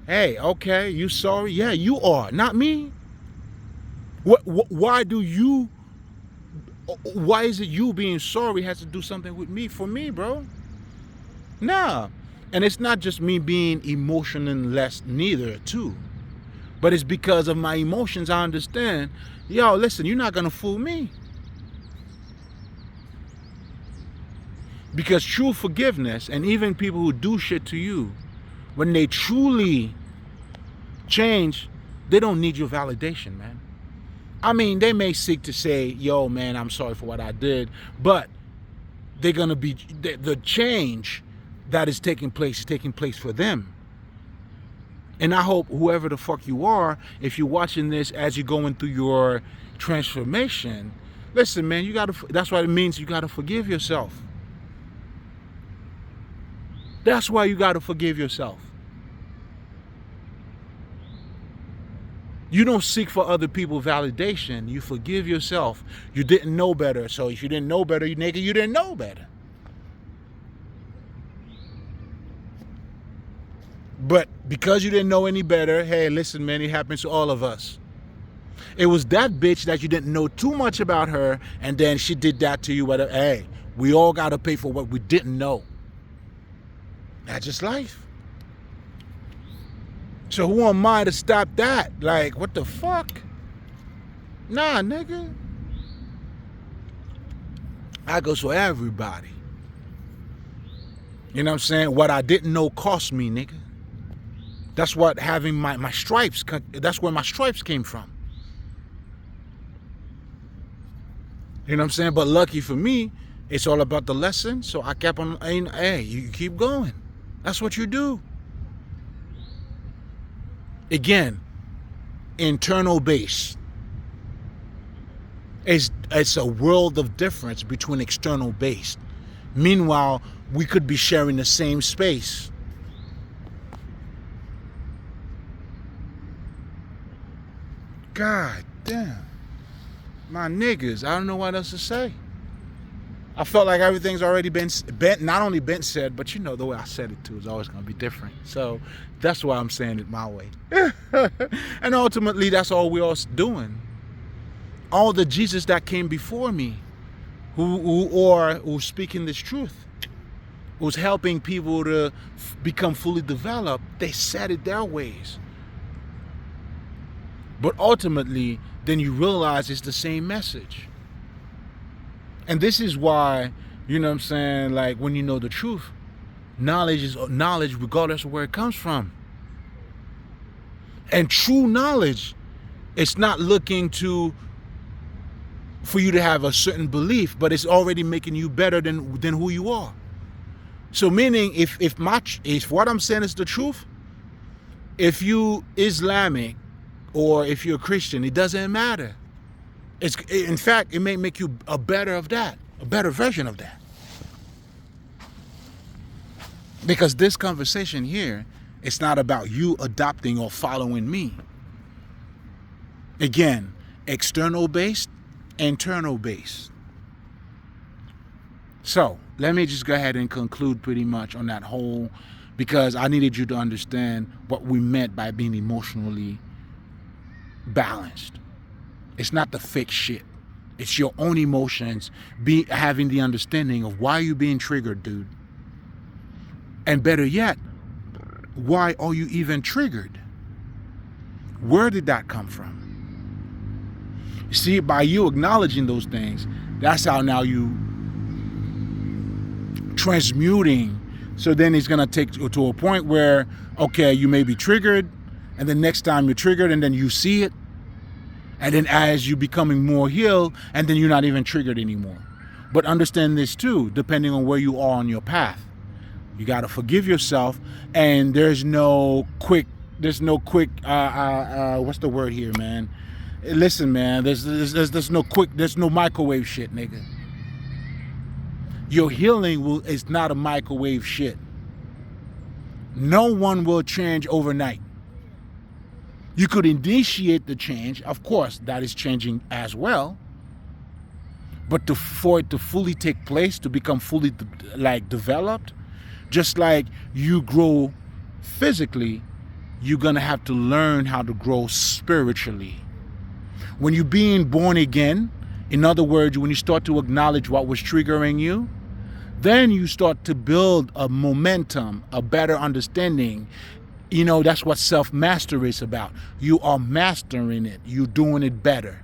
Hey, okay, you sorry? Yeah, you are, not me. Why is it you being sorry has to do something with me, for me, bro? Nah. And it's not just me being emotionless neither, too. But it's because of my emotions, I understand. Yo, listen, you're not going to fool me. Because true forgiveness, and even people who do shit to you, when they truly change, they don't need your validation, man. I mean, they may seek to say, yo, man, I'm sorry for what I did, but they're going to be, the change that is taking place for them. And I hope whoever the fuck you are, if you're watching this as you're going through your transformation, listen, man, that's what it means. You got to forgive yourself. That's why you got to forgive yourself. You don't seek for other people's validation. You forgive yourself. You didn't know better. So if you didn't know better, you didn't know better. But because you didn't know any better, hey, listen, man, it happens to all of us. It was that bitch that you didn't know too much about her, and then she did that to you. Hey, we all got to pay for what we didn't know. That's just life. So who am I to stop that? Like, what the fuck? Nah, nigga. I go for everybody. You know what I'm saying? What I didn't know cost me, nigga. That's what having my stripes, that's where my stripes came from. You know what I'm saying? But lucky for me, it's all about the lesson. So I kept on, hey, you keep going. That's what you do. Again, internal base. It's a world of difference between external base. Meanwhile, we could be sharing the same space. God damn. My niggas, I don't know what else to say. I felt like everything's already been not only been said, but you know, the way I said it too is always going to be different. So that's why I'm saying it my way. And ultimately, that's all we're all doing. All the Jesus that came before me, who's speaking this truth, who's helping people to become fully developed, they said it their ways. But ultimately, then you realize it's the same message. And this is why, you know what I'm saying, like when you know the truth, knowledge is knowledge regardless of where it comes from. And true knowledge, it's not looking for you to have a certain belief, but it's already making you better than who you are. So meaning if what I'm saying is the truth, if you Islamic or if you're a Christian, it doesn't matter. In fact, it may make you a better version of that. Because this conversation here, it's not about you adopting or following me. Again, external based, internal based. So let me just go ahead and conclude pretty much on that whole, because I needed you to understand what we meant by being emotionally balanced. It's not the fake shit. It's your own emotions, having the understanding of why you're being triggered, dude. And better yet, why are you even triggered? Where did that come from? You see, by you acknowledging those things, that's how now you transmuting. So then it's going to take to a point where, okay, you may be triggered, and the next time you're triggered, and then you see it, and then as you becoming more healed, and then you're not even triggered anymore. But understand this too, depending on where you are on your path. You got to forgive yourself, and there's no quick, what's the word here, man? Listen, man, there's no microwave shit, nigga. Your healing is not a microwave shit. No one will change overnight. You could initiate the change. Of course, that is changing as well. But for it to fully take place, to become fully developed, just like you grow physically, you're going to have to learn how to grow spiritually. When you're being born again, in other words, when you start to acknowledge what was triggering you, then you start to build a momentum, a better understanding. You know, that's what self-mastery is about. You are mastering it. You're doing it better.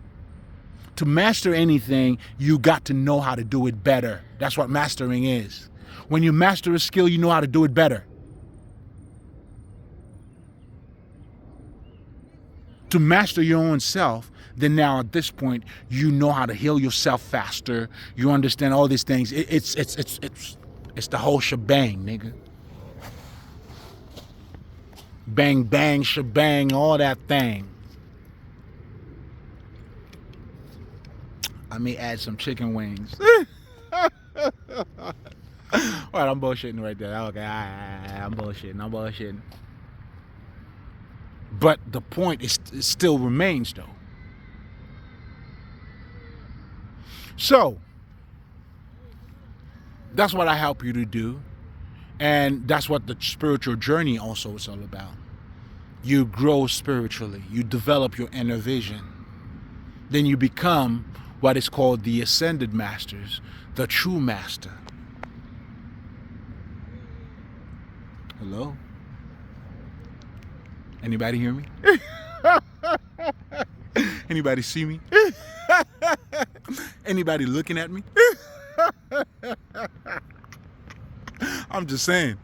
To master anything, you got to know how to do it better. That's what mastering is. When you master a skill, you know how to do it better. to master your own self, then now at this point, you know how to heal yourself faster. You understand all these things. It's the whole shebang, nigga. Bang, bang, shebang, all that thing. I may add some chicken wings. All right, I'm bullshitting right there. Okay, I'm bullshitting. But the point is, it still remains, though. So, that's what I help you to do. And that's what the spiritual journey also is all about. You grow spiritually. You develop your inner vision. Then you become what is called the ascended masters, the true master. Hello? Anybody hear me? Anybody see me? Anybody looking at me? I'm just saying.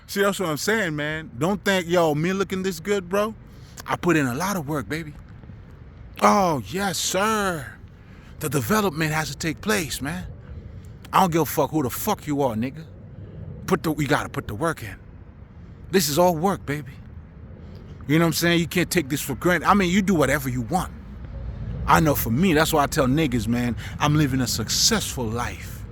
See, that's what I'm saying, man. Don't think, yo, me looking this good, bro. I put in a lot of work, baby. Oh, yes, sir. The development has to take place, man. I don't give a fuck who the fuck you are, nigga. You gotta put the work in. This is all work, baby. You know what I'm saying? You can't take this for granted. I mean, you do whatever you want. I know for me, that's why I tell niggas, man, I'm living a successful life.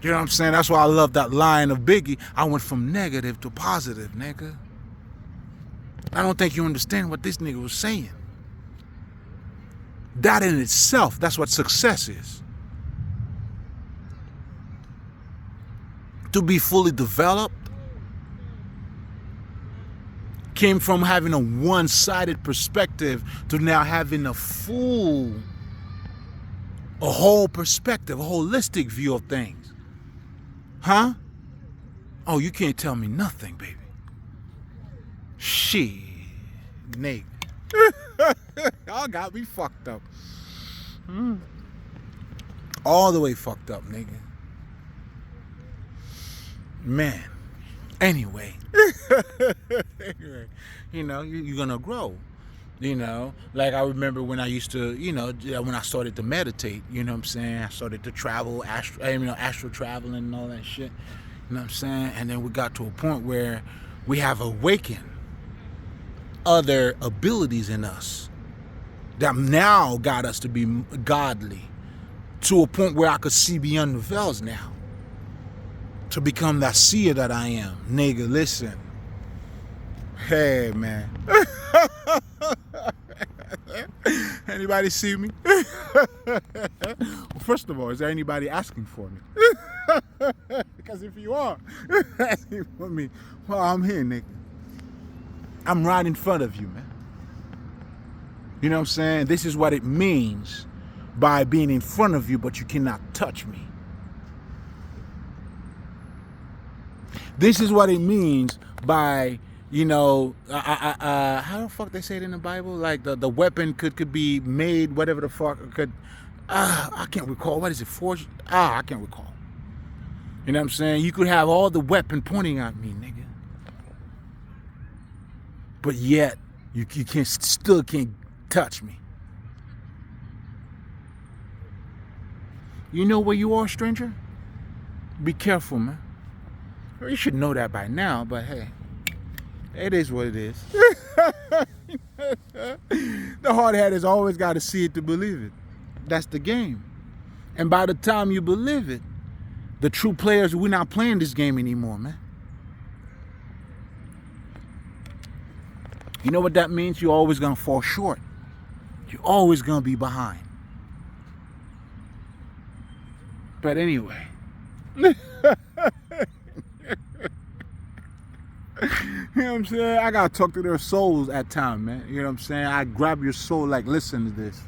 You know what I'm saying? That's why I love that line of Biggie. I went from negative to positive, nigga. I don't think you understand what this nigga was saying. That in itself, that's what success is. To be fully developed came from having a one-sided perspective to now having a whole perspective, a holistic view of things. Huh? Oh, you can't tell me nothing, baby. Shit, nigga. Y'all got me fucked up. All the way fucked up, nigga. Man. Anyway. You know, you're gonna grow. You know, like I remember when I used to, you know, when I started to meditate, you know what I'm saying? I started to travel, astral traveling and all that shit. You know what I'm saying? And then we got to a point where we have awakened other abilities in us that now got us to be godly, to a point where I could see beyond the veils now, to become that seer that I am. Nigga, listen. Hey, man. Anybody see me? Well, first of all, is there anybody asking for me? Because if you are asking for me, well, I'm here, nigga. I'm right in front of you, man. You know what I'm saying? This is what it means by being in front of you, but you cannot touch me. This is what it means by, you know, how the fuck they say it in the Bible? Like the weapon could be made, whatever the fuck could. I can't recall. What is it? Forged? I can't recall. You know what I'm saying? You could have all the weapon pointing at me, nigga. But yet, you still can't touch me. You know where you are, stranger? Be careful, man. You should know that by now, but hey, it is what it is. The hard head has always got to see it to believe it. That's the game. And by the time you believe it, the true players, we're not playing this game anymore, man. You know what that means? You're always going to fall short. You're always going to be behind. But anyway. You know what I'm saying? I gotta talk to their souls at times, man. You know what I'm saying? I grab your soul like, listen to this.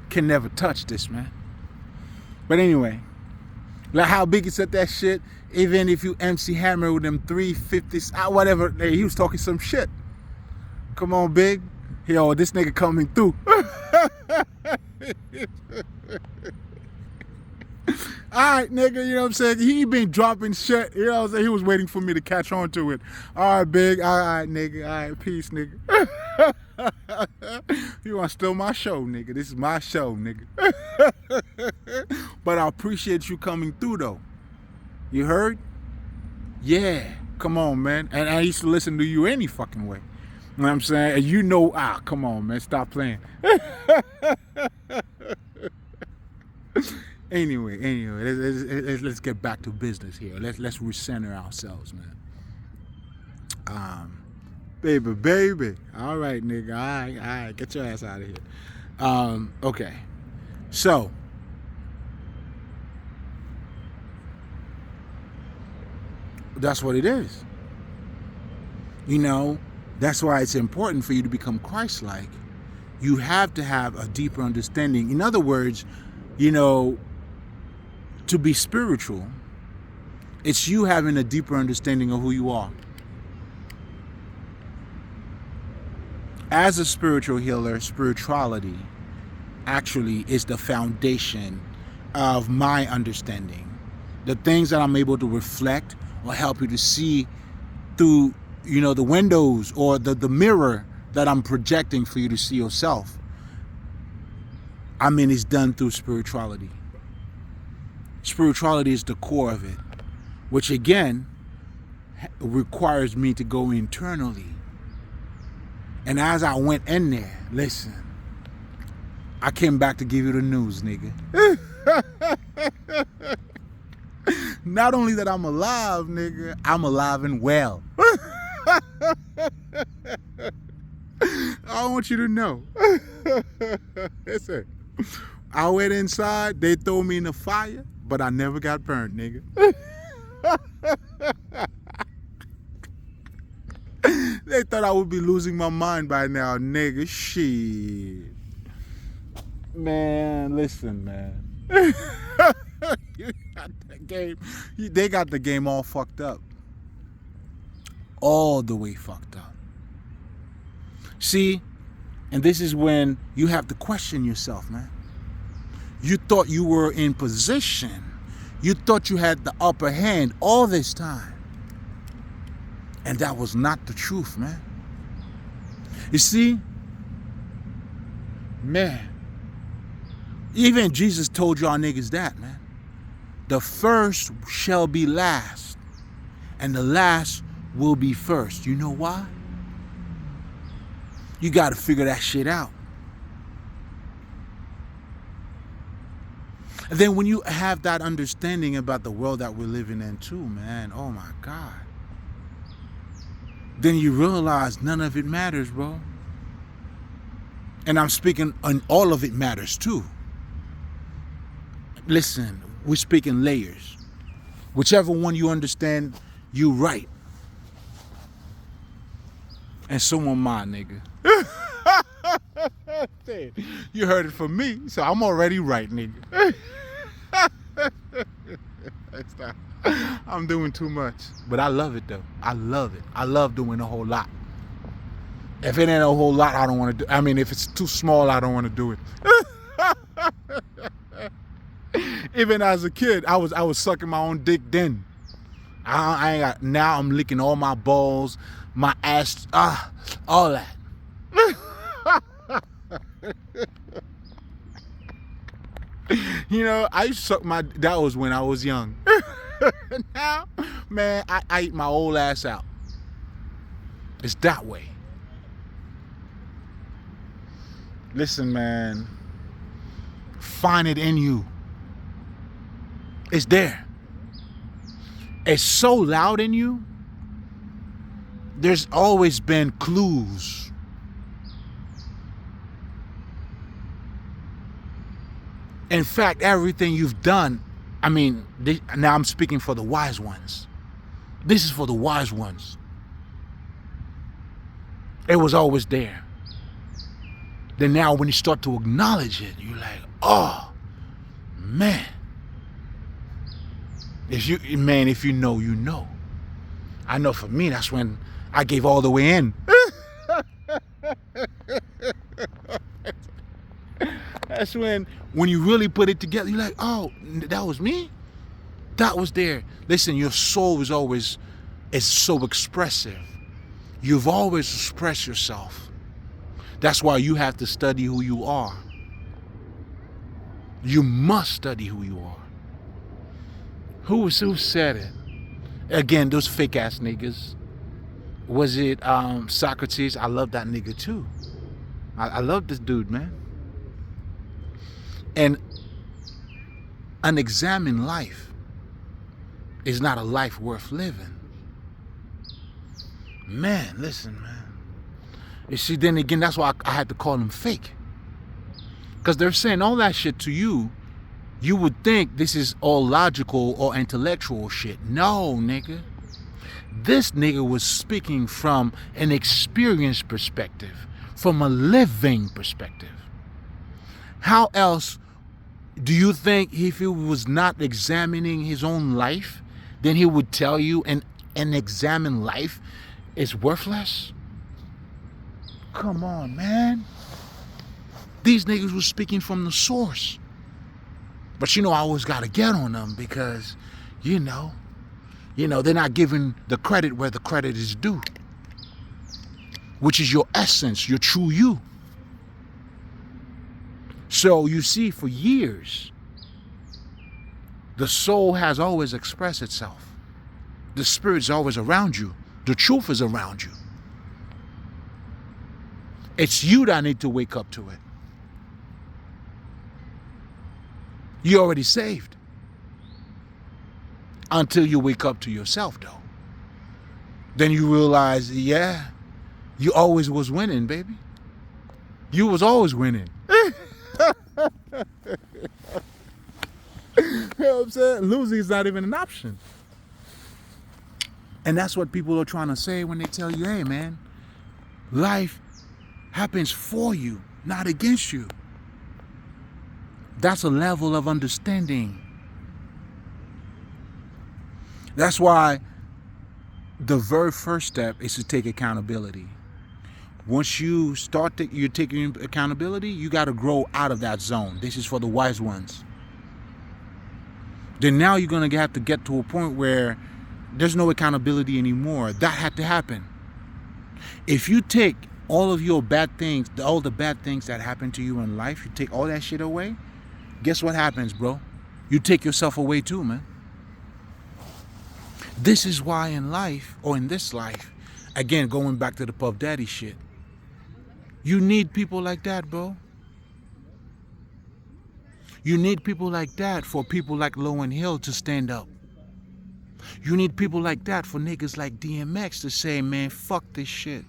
Can never touch this, man. But anyway, like how Biggie said that shit, even if you MC Hammer with them 350s, whatever, he was talking some shit. Come on, Big. Yo, this nigga coming through. All right, nigga, you know what I'm saying? He been dropping shit, you know what I'm saying? He was waiting for me to catch on to it. All right, big. All right, nigga. All right, peace, nigga. You want to steal my show, nigga. This is my show, nigga. But I appreciate you coming through, though. You heard? Yeah. Come on, man. And I used to listen to you any fucking way. You know what I'm saying? And you know, come on, man. Stop playing. Anyway, let's get back to business here. Let's recenter ourselves, man. Baby. All right, nigga. All right. Get your ass out of here. Okay. So, that's what it is. You know, that's why it's important for you to become Christ-like. You have to have a deeper understanding. In other words, you know, to be spiritual, it's you having a deeper understanding of who you are. As a spiritual healer, spirituality actually is the foundation of my understanding. The things that I'm able to reflect will help you to see through, you know, the windows or the mirror that I'm projecting for you to see yourself. I mean, it's done through spirituality. Spirituality is the core of it, which again requires me to go internally. And as I went in there, listen, I came back to give you the news, nigga. Not only that I'm alive, nigga, I'm alive and well. I want you to know. Listen, I went inside, they threw me in the fire, but I never got burned, nigga. They thought I would be losing my mind by now, nigga. Shit. Man, listen, man. You got the game. They got the game all fucked up. All the way fucked up. See, and this is when you have to question yourself, man. You thought you were in position. You thought you had the upper hand all this time. And that was not the truth, man. You see, man, even Jesus told y'all niggas that, man. The first shall be last, and the last will be first. You know why? You got to figure that shit out. And then when you have that understanding about the world that we're living in too, man, oh my God. Then you realize none of it matters, bro. And I'm speaking on all of it matters too. Listen, we're speaking layers. Whichever one you understand, you right. And so am I, nigga. You heard it from me, so I'm already right, nigga. I'm doing too much, but I love it though. I love it. I love doing a whole lot. If it ain't a whole lot, I don't want to do. I mean, if it's too small, I don't want to do it. Even as a kid, I was sucking my own dick then. I ain't got. Now I'm licking all my balls, my ass, all that. You know, I used to suck my. That was when I was young. Now, man, I eat my old ass out. It's that way. Listen, man. Find it in you. It's there. It's so loud in you. There's always been clues. In fact, everything you've done, I mean, now I'm speaking for the wise ones. This is for the wise ones. It was always there. Then now when you start to acknowledge it, you're like, oh, man. If you know, you know. I know for me, that's when I gave all the way in. That's when you really put it together, you're like, oh, that was me? That was there. Listen, your soul is so expressive. You've always expressed yourself. That's why you have to study who you are. You must study who you are. Who said it? Again, those fake ass niggas. Was it Socrates? I love that nigga too. I love this dude, man. And an examined life is not a life worth living. Man, listen, man. You see, then again, that's why I had to call them fake. Because they're saying all that shit to you. You would think this is all logical or intellectual shit. No, nigga. This nigga was speaking from an experienced perspective, from a living perspective. How else do you think if he was not examining his own life, then he would tell you an examined life is worthless? Come on, man. These niggas were speaking from the source. But I always got to get on them because, they're not giving the credit where the credit is due, which is your essence, your true you. So you see, for years, the soul has always expressed itself. The spirit's always around you. The truth is around you. It's you that need to wake up to it. You're already saved. Until you wake up to yourself, though. Then you realize, yeah, you always was winning, baby. You was always winning. You know what I'm saying? Losing is not even an option. And that's what people are trying to say when they tell you, hey, man, life happens for you, not against you. That's a level of understanding. That's why the very first step is to take accountability. Once you start you're taking accountability, you got to grow out of that zone. This is for the wise ones. Then now you're going to have to get to a point where there's no accountability anymore. That had to happen. If you take all of your bad things, all the bad things that happen to you in life, you take all that shit away, guess what happens, bro? You take yourself away too, man. This is why in life, or in this life, again, going back to the Puff Daddy shit, you need people like that, bro. You need people like that for people like Lauryn Hill to stand up. You need people like that for niggas like DMX to say, man, fuck this shit.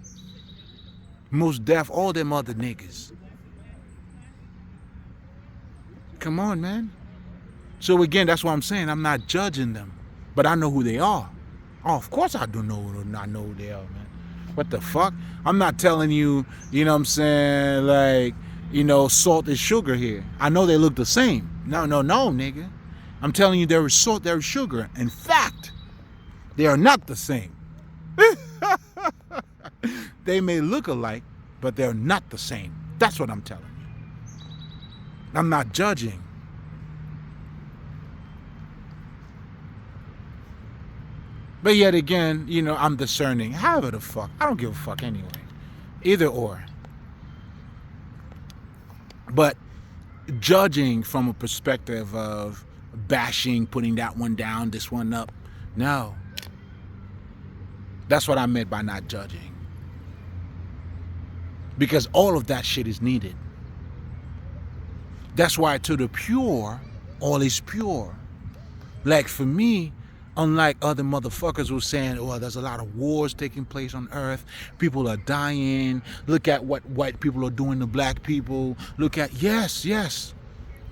Most Def, all them other niggas. Come on, man. So again, that's what I'm saying. I'm not judging them, but I know who they are. Oh, of course I do know who they are, man. What the fuck? I'm not telling you, you know what I'm saying, like, salt is sugar here. I know they look the same. No, nigga. I'm telling you there is salt, there is sugar. In fact, they are not the same. They may look alike, but they're not the same. That's what I'm telling you. I'm not judging. But yet again, I'm discerning. However the fuck. I don't give a fuck anyway. Either or. But judging from a perspective of bashing, putting that one down, this one up. No. That's what I meant by not judging. Because all of that shit is needed. That's why to the pure, all is pure. Like for me, unlike other motherfuckers who are saying, oh, there's a lot of wars taking place on earth. People are dying. Look at what white people are doing to black people. Look at, yes.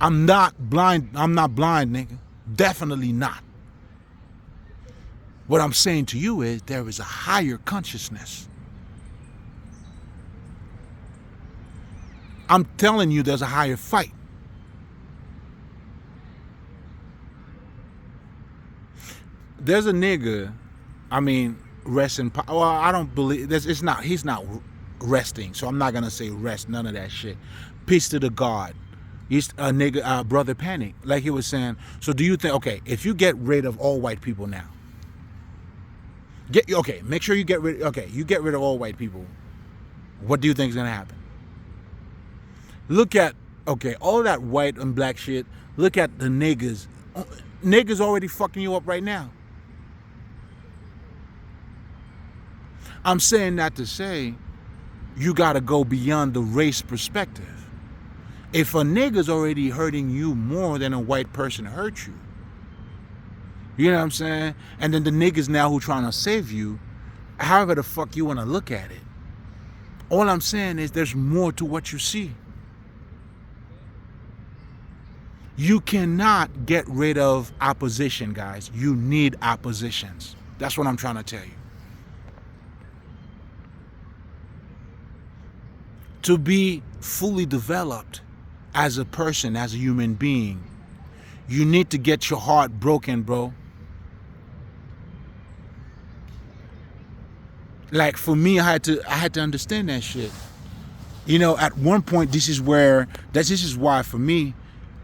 I'm not blind, nigga. Definitely not. What I'm saying to you is there is a higher consciousness. I'm telling you there's a higher fight. There's a nigga, rest in power. Well, I don't believe, he's not resting, so I'm not going to say rest, none of that shit. Peace to the God. A nigga, brother panic. Like he was saying, so do you think, okay, if you get rid of all white people now, make sure you get rid of all white people, what do you think is going to happen? Look at, all that white and black shit, look at the niggas. Niggas already fucking you up right now. I'm saying that to say, you got to go beyond the race perspective. If a nigga's already hurting you more than a white person hurt you, you know what I'm saying? And then the niggas now who trying to save you, however the fuck you want to look at it. All I'm saying is there's more to what you see. You cannot get rid of opposition, guys. You need oppositions. That's what I'm trying to tell you. To be fully developed as a person, as a human being, you need to get your heart broken, bro. Like for me, I had to understand that shit. You know, at one point, this is why for me,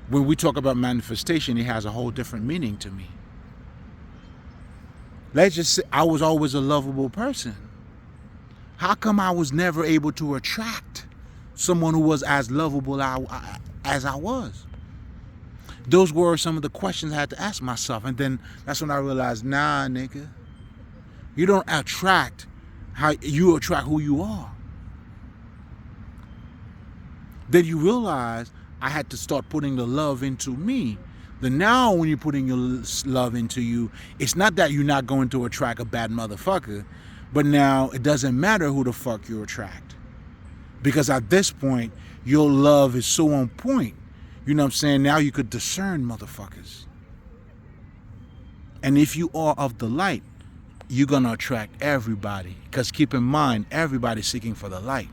when we talk about manifestation, it has a whole different meaning to me. Let's just say I was always a lovable person. How come I was never able to attract someone who was as lovable as I was? Those were some of the questions I had to ask myself. And then that's when I realized, nah, nigga, you don't attract you attract who you are. Then you realize I had to start putting the love into me. Then now when you're putting your love into you, it's not that you're not going to attract a bad motherfucker, but now it doesn't matter who the fuck you attract. Because at this point, your love is so on point. You know what I'm saying? Now you could discern motherfuckers. And if you are of the light, you're going to attract everybody. Because keep in mind, everybody's seeking for the light.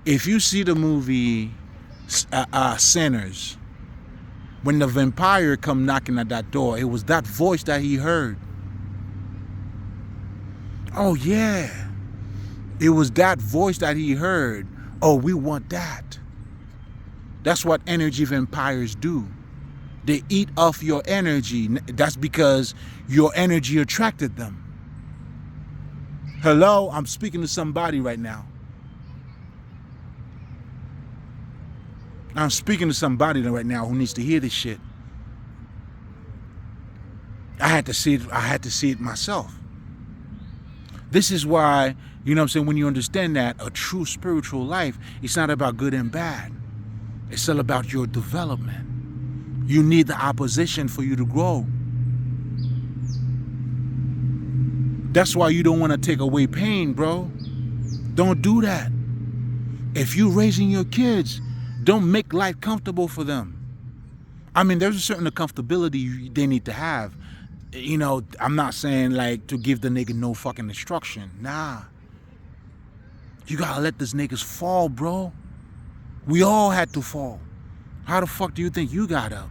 If you see the movie Sinners, when the vampire come knocking at that door, it was that voice that he heard. Oh yeah, it was that voice that he heard. Oh, we want that. That's what energy vampires do. They eat off your energy. That's because your energy attracted them. Hello, I'm speaking to somebody right now. I'm speaking to somebody right now who needs to hear this shit. I had to see it myself. This is why, you know what I'm saying, when you understand that a true spiritual life, it's not about good and bad. It's all about your development. You need the opposition for you to grow. That's why you don't want to take away pain, bro. Don't do that. If you're raising your kids, don't make life comfortable for them. I mean, there's a certain comfortability they need to have. You know, I'm not saying like to give the nigga no fucking instruction. Nah. You gotta let these niggas fall, bro. We all had to fall. How the fuck do you think you got up?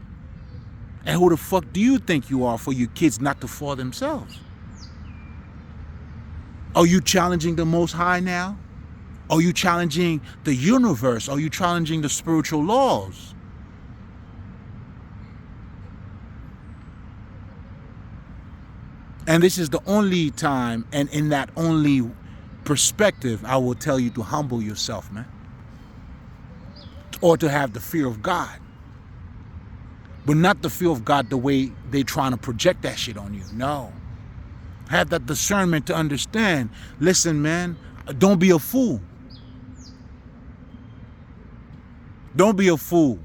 And who the fuck do you think you are for your kids not to fall themselves? Are you challenging the Most High now? Are you challenging the universe? Are you challenging the spiritual laws? And this is the only time, and in that only perspective, I will tell you to humble yourself, man. Or to have the fear of God. But not the fear of God the way they trying to project that shit on you. No. Have that discernment to understand. Listen, man, don't be a fool. Don't be a fool.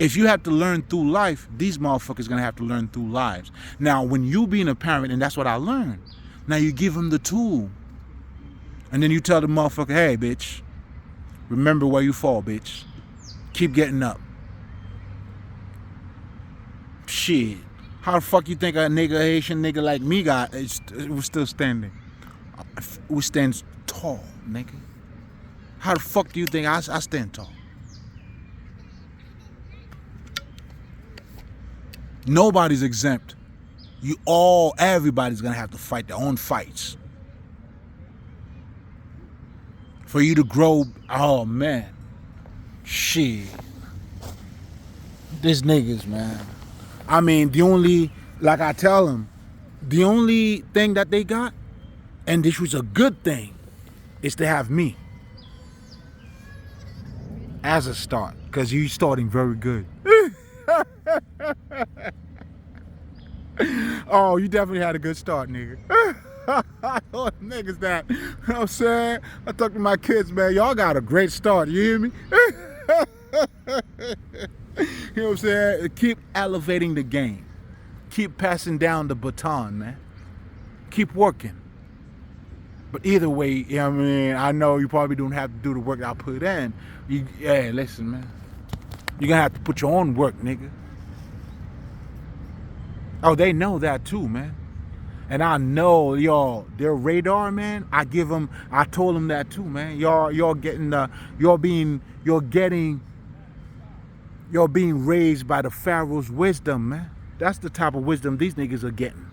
If you have to learn through life, these motherfuckers gonna have to learn through lives. Now, when you being a parent, and that's what I learned, now you give them the tool. And then you tell the motherfucker, hey, bitch, remember where you fall, bitch. Keep getting up. Shit. How the fuck you think a Haitian nigga like me was still standing? We stand tall, nigga. How the fuck do you think I stand tall? Nobody's exempt. Everybody's gonna have to fight their own fights. For you to grow, oh man. Shit. These niggas, man. I mean, like I tell them, the only thing that they got, and this was a good thing, is to have me as a start. Because you're starting very good. Oh, you definitely had a good start, nigga. I told niggas that. You know what I'm saying? I talk to my kids, man, y'all got a great start, you hear me? You know what I'm saying? Keep elevating the game. Keep passing down the baton, man. Keep working. But either way, you know what I mean? I know you probably don't have to do the work I put in. Hey, listen, man. You're going to have to put your own work, nigga. Oh, they know that too, man. And I know, y'all, their radar, man, I told them that too, man. Y'all being raised by the Pharaoh's wisdom, man. That's the type of wisdom these niggas are getting.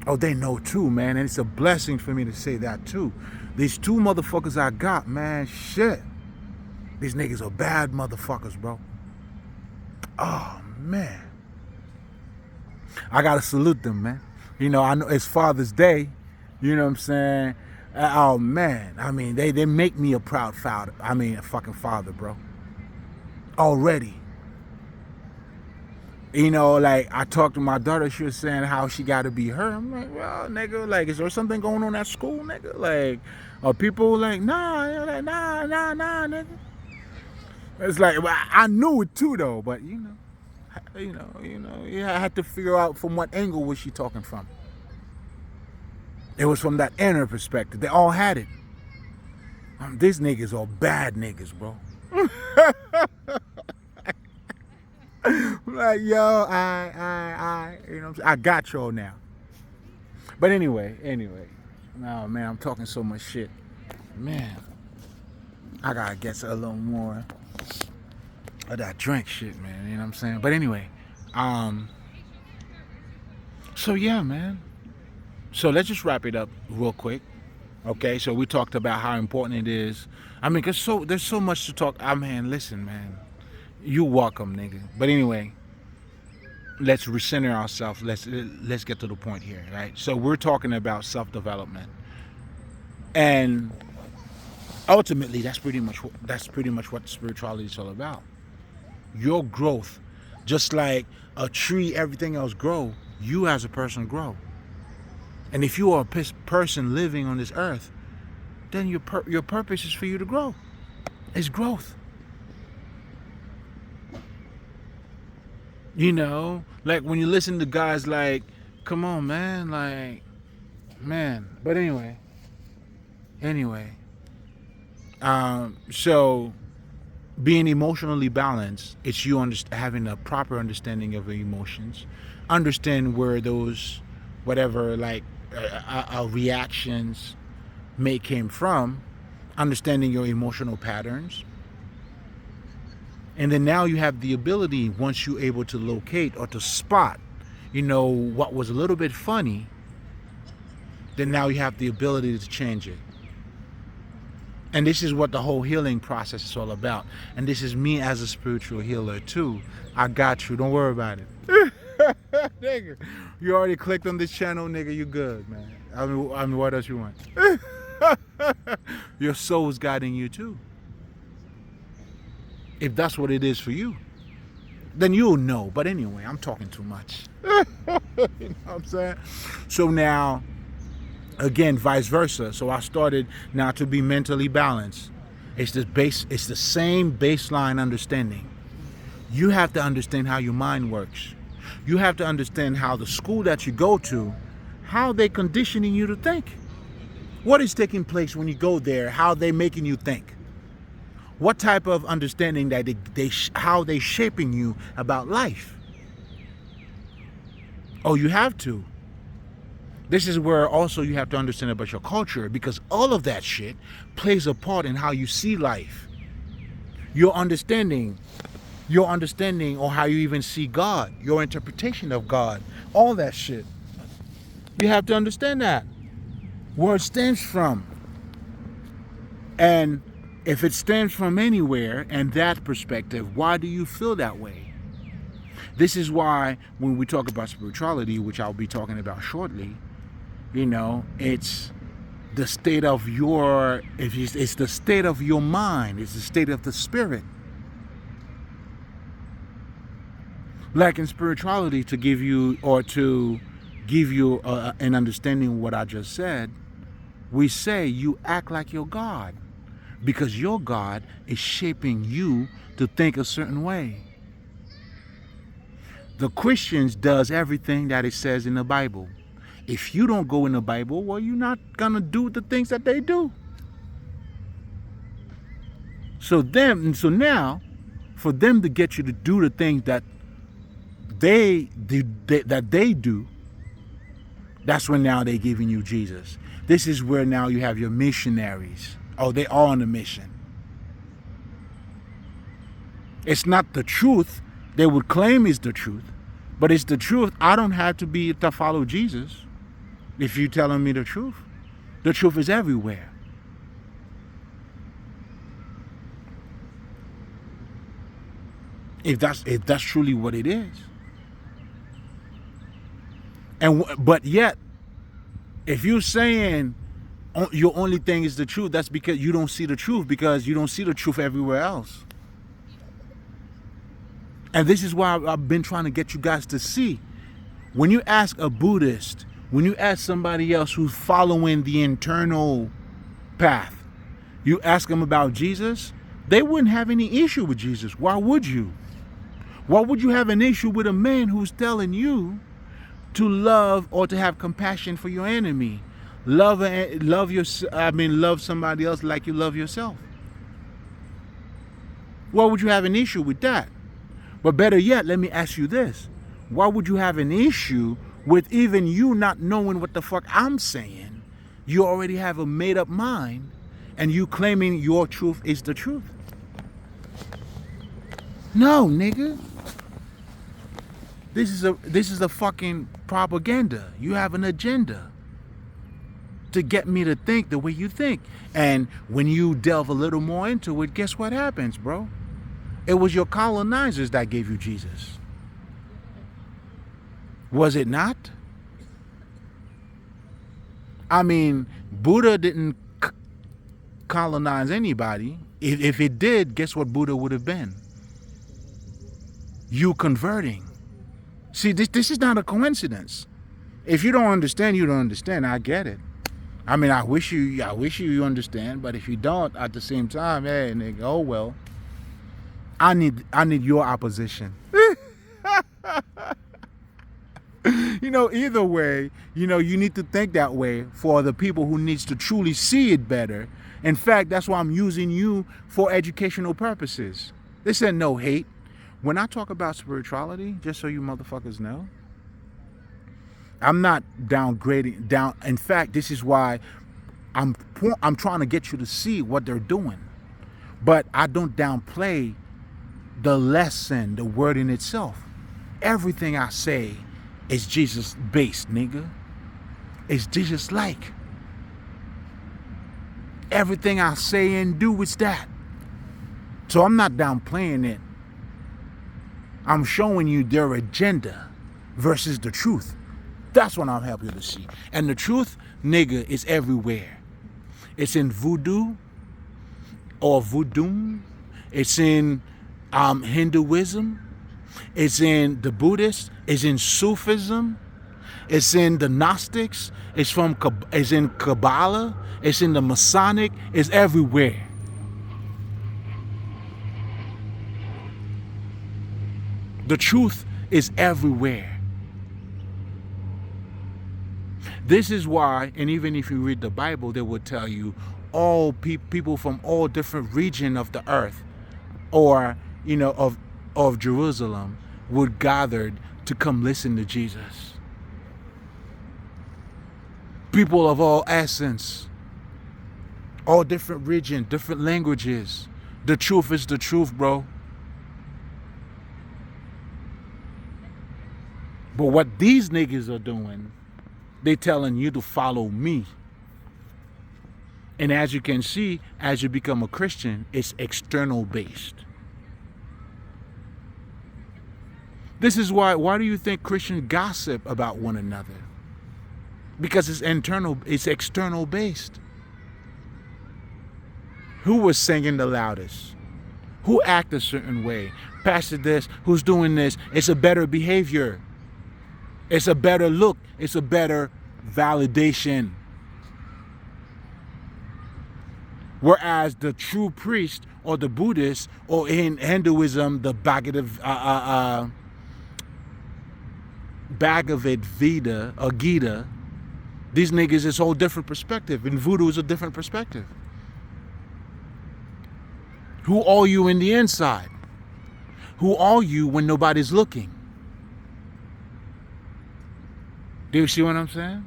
Oh, they know too, man. And it's a blessing for me to say that too. These two motherfuckers I got, man, shit. These niggas are bad motherfuckers, bro. Oh, man. I gotta salute them, man. You know, I know it's Father's Day. You know what I'm saying? Oh, man. I mean, they make me a proud father. I mean, a fucking father, bro. Already. You know, like, I talked to my daughter, she was saying how she got to be her. I'm like, well, nigga, like, is there something going on at school, nigga? Like, are people like, nah, nigga? It's like, well, I knew it too, though, but, you had to figure out from what angle was she talking from. It was from that inner perspective. They all had it. These niggas are bad niggas, bro. Like, yo, you know, I got y'all now. But anyway, no, man, I'm talking so much shit, man. I gotta get a little more of that drink shit, man. You know what I'm saying? But anyway, so yeah, man. So let's just wrap it up real quick. Okay, so we talked about how important it is. I mean, cause there's so much to talk. Man, listen, man. You welcome, nigga. But anyway, let's recenter ourselves. Let's get to the point here, right? So we're talking about self-development, and ultimately, that's pretty much what spirituality is all about. Your growth, just like a tree, everything else grow. You as a person grow, and if you are a person living on this earth, then your purpose is for you to grow. It's growth. You know, like when you listen to guys like, come on, man, like, man. But anyway. So being emotionally balanced, it's you having a proper understanding of your emotions, understand where those, whatever, like, reactions may came from, understanding your emotional patterns. And then now you have the ability, once you're able to locate or to spot, you know, what was a little bit funny, then now you have the ability to change it. And this is what the whole healing process is all about. And this is me as a spiritual healer too. I got you. Don't worry about it. Nigga, you already clicked on this channel, nigga. You good, man. I mean, what else you want? Your soul's guiding you too. If that's what it is for you, then you'll know. But anyway, I'm talking too much. You know what I'm saying? So now, again, vice versa. So I started now to be mentally balanced. It's the same baseline understanding. You have to understand how your mind works. You have to understand how the school that you go to, how they conditioning you to think. What is taking place when you go there? How they making you think? What type of understanding that how they shaping you about life? Oh, you have to. This is where also you have to understand about your culture, because all of that shit plays a part in how you see life. Your understanding or how you even see God, your interpretation of God, all that shit. You have to understand that. Where it stems from. And if it stems from anywhere and that perspective, why do you feel that way? This is why when we talk about spirituality, which I'll be talking about shortly, it's the state of it's the state of your mind, it's the state of the spirit. Like in spirituality, to give you an understanding of what I just said, we say you act like your God because your God is shaping you to think a certain way. The Christians does everything that it says in the Bible. If you don't go in the Bible, well, you're not gonna do the things that they do. So now, for them to get you to do the things that they do, that's when now they're giving you Jesus. This is where now you have your missionaries. Oh, they are on a mission. It's not the truth they would claim is the truth, but it's the truth. I don't have to follow Jesus if you're telling me the truth. The truth is everywhere. If that's truly what it is. But yet, if you're saying your only thing is the truth, that's because you don't see the truth, because you don't see the truth everywhere else. And this is why I've been trying to get you guys to see. When you ask a Buddhist, when you ask somebody else who's following the internal path, you ask them about Jesus, they wouldn't have any issue with Jesus. Why would you? Why would you have an issue with a man who's telling you to love or to have compassion for your enemy? Love somebody else like you love yourself. Why would you have an issue with that? But better yet, let me ask you this. Why would you have an issue with even you not knowing what the fuck I'm saying? You already have a made up mind and you claiming your truth is the truth. No, nigga. This is a fucking propaganda. You have an agenda to get me to think the way you think. And when you delve a little more into it, guess what happens, bro? It was your colonizers that gave you Jesus. Was it not? I mean, Buddha didn't colonize anybody. If it did, guess what Buddha would have been? You converting. See, this is not a coincidence. If you don't understand, you don't understand. I get it. I mean, I wish you understand, but if you don't, at the same time, hey, nigga, oh well. I need your opposition. Either way, you need to think that way for the people who needs to truly see it better. In fact, that's why I'm using you for educational purposes. This ain't no hate. When I talk about spirituality, just so you motherfuckers know, I'm not downgrading. In fact, this is why I'm trying to get you to see what they're doing. But I don't downplay the lesson, the word in itself. Everything I say is Jesus based, nigga. It's Jesus like. Everything I say and do is that. So I'm not downplaying it. I'm showing you their agenda versus the truth. That's what I'm helping you to see. And the truth, nigga, is everywhere. It's in voodoo or voodoo. It's in Hinduism. It's in the Buddhists. It's in Sufism. It's in the Gnostics. It's in Kabbalah. It's in the Masonic. It's everywhere. The truth is everywhere. This is why, and even if you read the Bible, they will tell you all people from all different regions of the earth, or of Jerusalem, would gathered to come listen to Jesus. People of all essence, all different regions, different languages. The truth is the truth, bro. But what these niggas are doing, they telling you to follow me. And as you can see, as you become a Christian, it's external based. This is why do you think Christians gossip about one another? Because it's external based. Who was singing the loudest? Who act a certain way? Pastor this, who's doing this? It's a better behavior. It's a better look. It's a better validation. Whereas the true priest or the Buddhist or in Hinduism, the Bhagavad Gita or Gita, these niggas is a whole different perspective. And voodoo is a different perspective. Who are you in the inside? Who are you when nobody's looking? Do you see what I'm saying?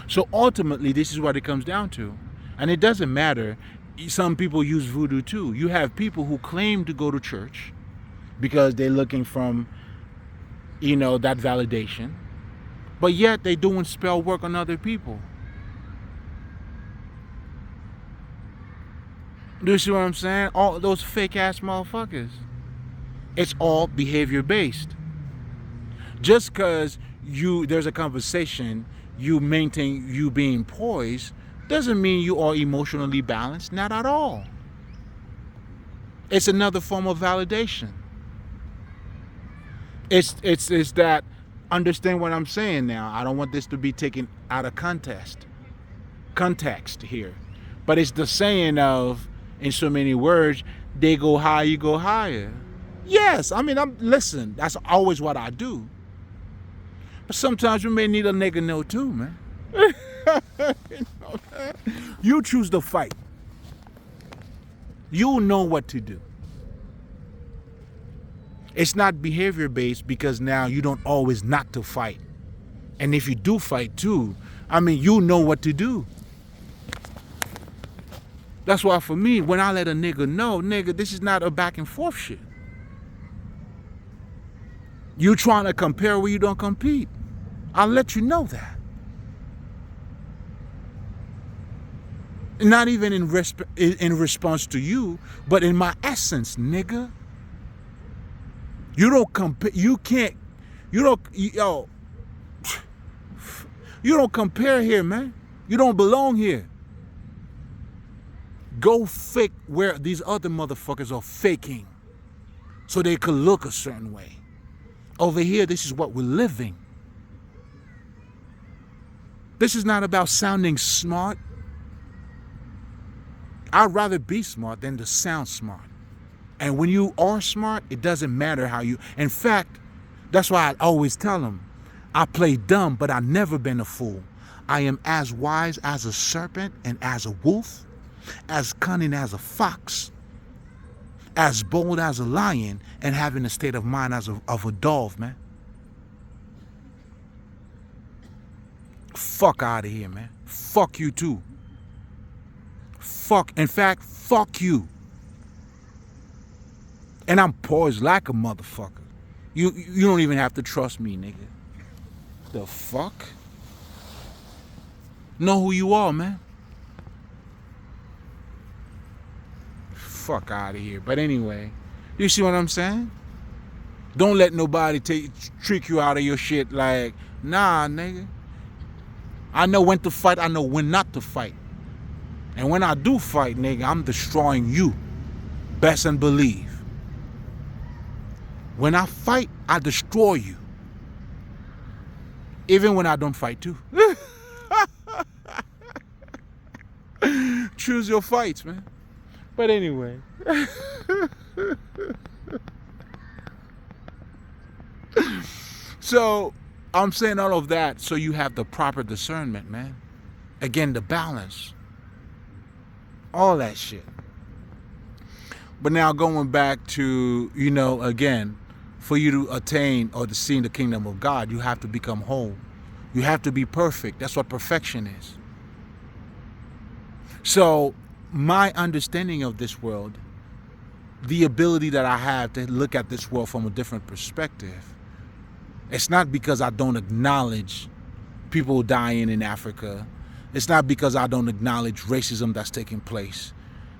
So ultimately, this is what it comes down to. And it doesn't matter. Some people use voodoo too. You have people who claim to go to church because they're looking from, that validation. But yet they're doing spell work on other people. Do you see what I'm saying? All those fake ass motherfuckers. It's all behavior based. Just because there's a conversation, you maintain you being poised, doesn't mean you are emotionally balanced. Not at all. It's another form of validation. It's that, understand what I'm saying now. I don't want this to be taken out of context here. But it's the saying of, in so many words, they go high, you go higher. Yes, listen, that's always what I do. But sometimes you may need a nigga know too, man. You choose to fight. You know what to do. It's not behavior based because now you don't always not to fight. And if you do fight too, you know what to do. That's why for me, when I let a nigga know, nigga, this is not a back and forth shit. You trying to compare where you don't compete. I'll let you know that. Not even in response to you, but in my essence, nigga. You don't compare. You don't compare here, man. You don't belong here. Go fake where these other motherfuckers are faking so they could look a certain way. Over here, this is what we're living. This is not about sounding smart. I'd rather be smart than to sound smart. And when you are smart, it doesn't matter how you... In fact, that's why I always tell them, I play dumb, but I've never been a fool. I am as wise as a serpent and as a wolf, as cunning as a fox, as bold as a lion, and having a state of mind of a dove, man. Fuck out of here, man. Fuck you too. In fact, fuck you. And I'm poised like a motherfucker. You don't even have to trust me, nigga. The fuck? Know who you are, man. Fuck out of here. But anyway, you see what I'm saying? Don't let nobody trick you out of your shit like, nah, nigga. I know when to fight, I know when not to fight. And when I do fight, nigga, I'm destroying you. Best and believe. When I fight, I destroy you. Even when I don't fight too. Choose your fights, man. But anyway. So, I'm saying all of that so you have the proper discernment, man. Again, the balance. All that shit. But now going back to, again, for you to attain or to see the kingdom of God, you have to become whole. You have to be perfect. That's what perfection is. So my understanding of this world, the ability that I have to look at this world from a different perspective, it's not because I don't acknowledge people dying in Africa, It's not because I don't acknowledge racism that's taking place.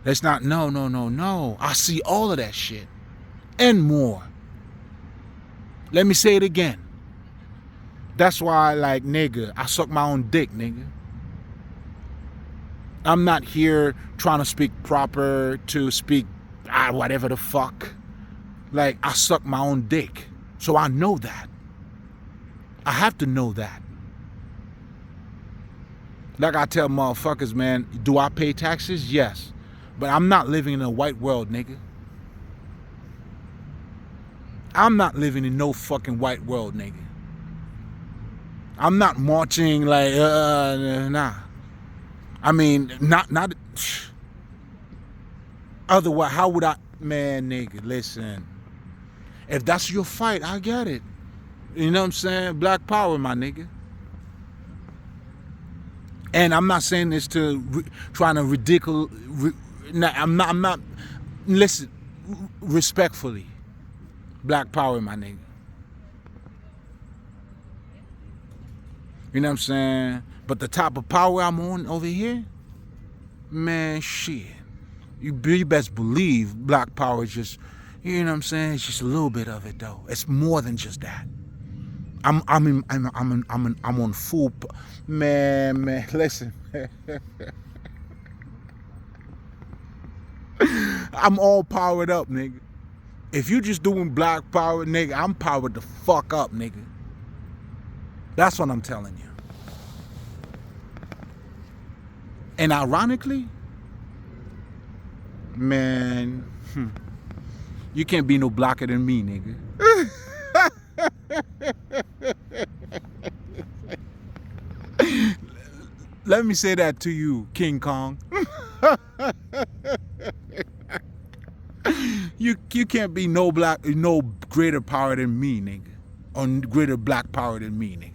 It's not, no. I see all of that shit and more. Let me say it again. That's why, like, nigga, I suck my own dick, nigga. I'm not here trying to speak proper to speak whatever the fuck. Like, I suck my own dick. So I know that. I have to know that. Like I tell motherfuckers, man, do I pay taxes? Yes. But I'm not living in a white world, nigga. I'm not living in no fucking white world, nigga. I'm not marching like, nah. I mean, not. Otherwise, how would I? Man, nigga, listen. If that's your fight, I get it. You know what I'm saying? Black power, my nigga. And I'm not saying this to trying to ridicule. I'm not. Listen, respectfully. Black power, my nigga. You know what I'm saying? But the type of power I'm on over here, man, shit. You best believe black power is just, you know what I'm saying? It's just a little bit of it though. It's more than just that. I'm on full. Man, listen. I'm all powered up, nigga. If you just doing black power, nigga, I'm powered the fuck up, nigga. That's what I'm telling you. And ironically, man, you can't be no blacker than me, nigga. Let me say that to you, King Kong. You can't be no greater power than me, nigga. Or greater black power than me, nigga.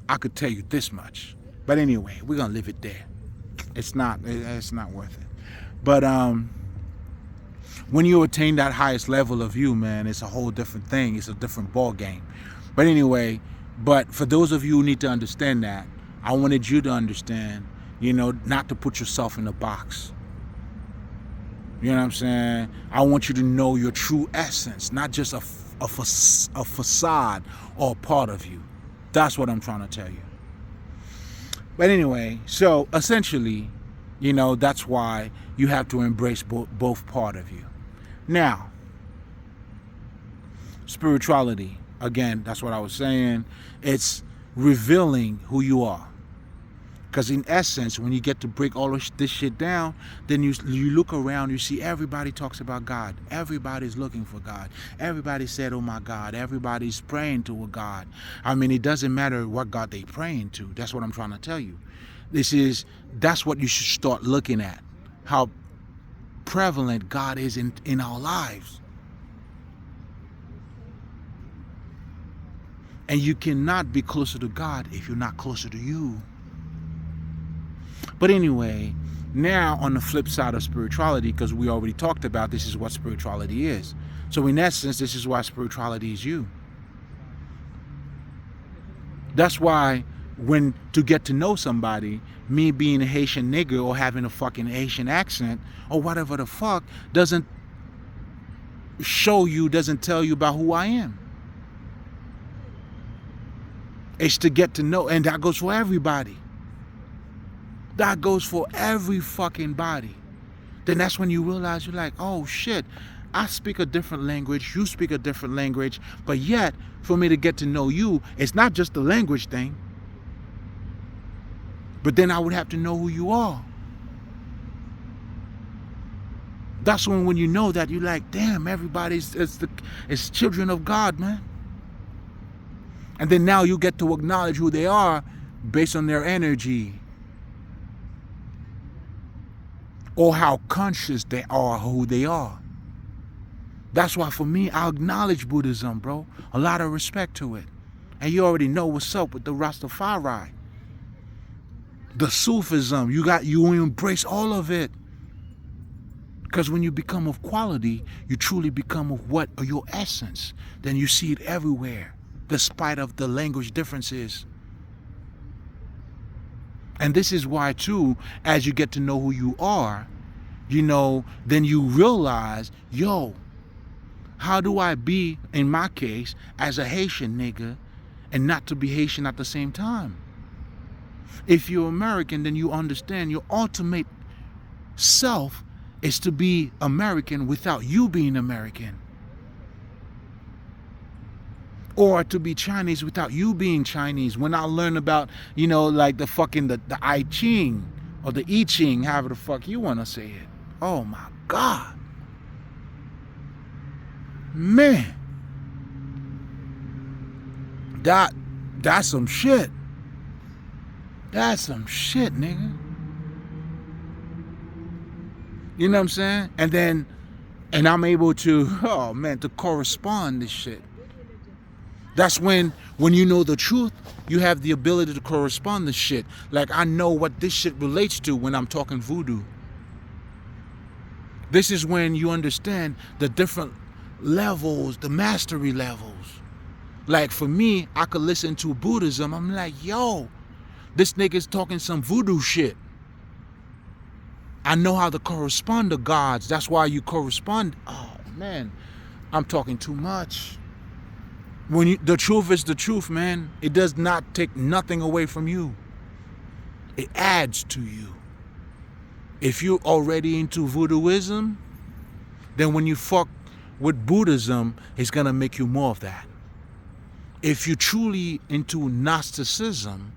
I could tell you this much. But anyway, we're gonna leave it there. It's not worth it. But when you attain that highest level of you, man, it's a whole different thing. It's a different ball game. But anyway, for those of you who need to understand that, I wanted you to understand, you know, not to put yourself in a box. You know what I'm saying? I want you to know your true essence, not just a facade or a part of you. That's what I'm trying to tell you. But anyway, so essentially, you know, that's why you have to embrace both part of you. Now, spirituality, again, that's what I was saying. It's revealing who you are. Because in essence, when you get to break all of this shit down, then you look around, you see everybody talks about God. Everybody's looking for God. Everybody said, oh my God. Everybody's praying to a God. I mean, it doesn't matter what God they praying to. That's what I'm trying to tell you. That's what you should start looking at. How prevalent God is in our lives. And you cannot be closer to God if you're not closer to you. But anyway, now on the flip side of spirituality, because we already talked about this is what spirituality is. So in essence, this is why spirituality is you. That's why to get to know somebody, me being a Haitian nigger or having a fucking Haitian accent or whatever the fuck doesn't tell you about who I am. It's to get to know, and that goes for everybody. That goes for every fucking body. Then that's when you realize you're like, oh shit, I speak a different language, you speak a different language, but yet for me to get to know you, it's not just the language thing. But then I would have to know who you are. That's when you know that you're like, damn, everybody's it's children of God, man. And then now you get to acknowledge who they are based on their energy. Or how conscious they are who they are. That's why for me, I acknowledge Buddhism, bro. A lot of respect to it. And you already know what's up with the Rastafari. The Sufism, you embrace all of it. Because when you become of quality, you truly become of what? Or your essence. Then you see it everywhere, despite of the language differences. And this is why, too, as you get to know who you are, you know, then you realize, yo, how do I be, in my case, as a Haitian nigga and not to be Haitian at the same time? If you're American, then you understand your ultimate self is to be American without you being American. Or to be Chinese without you being Chinese. When I learn about, you know, like the fucking, the I Ching or the I Ching, however the fuck you want to say it. Oh my God. Man. That's some shit. That's some shit, nigga. You know what I'm saying? And I'm able to, oh man, to correspond this shit. That's when you know the truth, you have the ability to correspond this shit. Like, I know what this shit relates to when I'm talking voodoo. This is when you understand the different levels, the mastery levels. Like for me, I could listen to Buddhism. I'm like, yo, this nigga's talking some voodoo shit. I know how to correspond to gods. That's why you correspond. Oh man, I'm talking too much. The truth is the truth, man. It does not take nothing away from you. It adds to you. If you're already into voodooism, then when you fuck with Buddhism, it's gonna make you more of that. If you're truly into Gnosticism,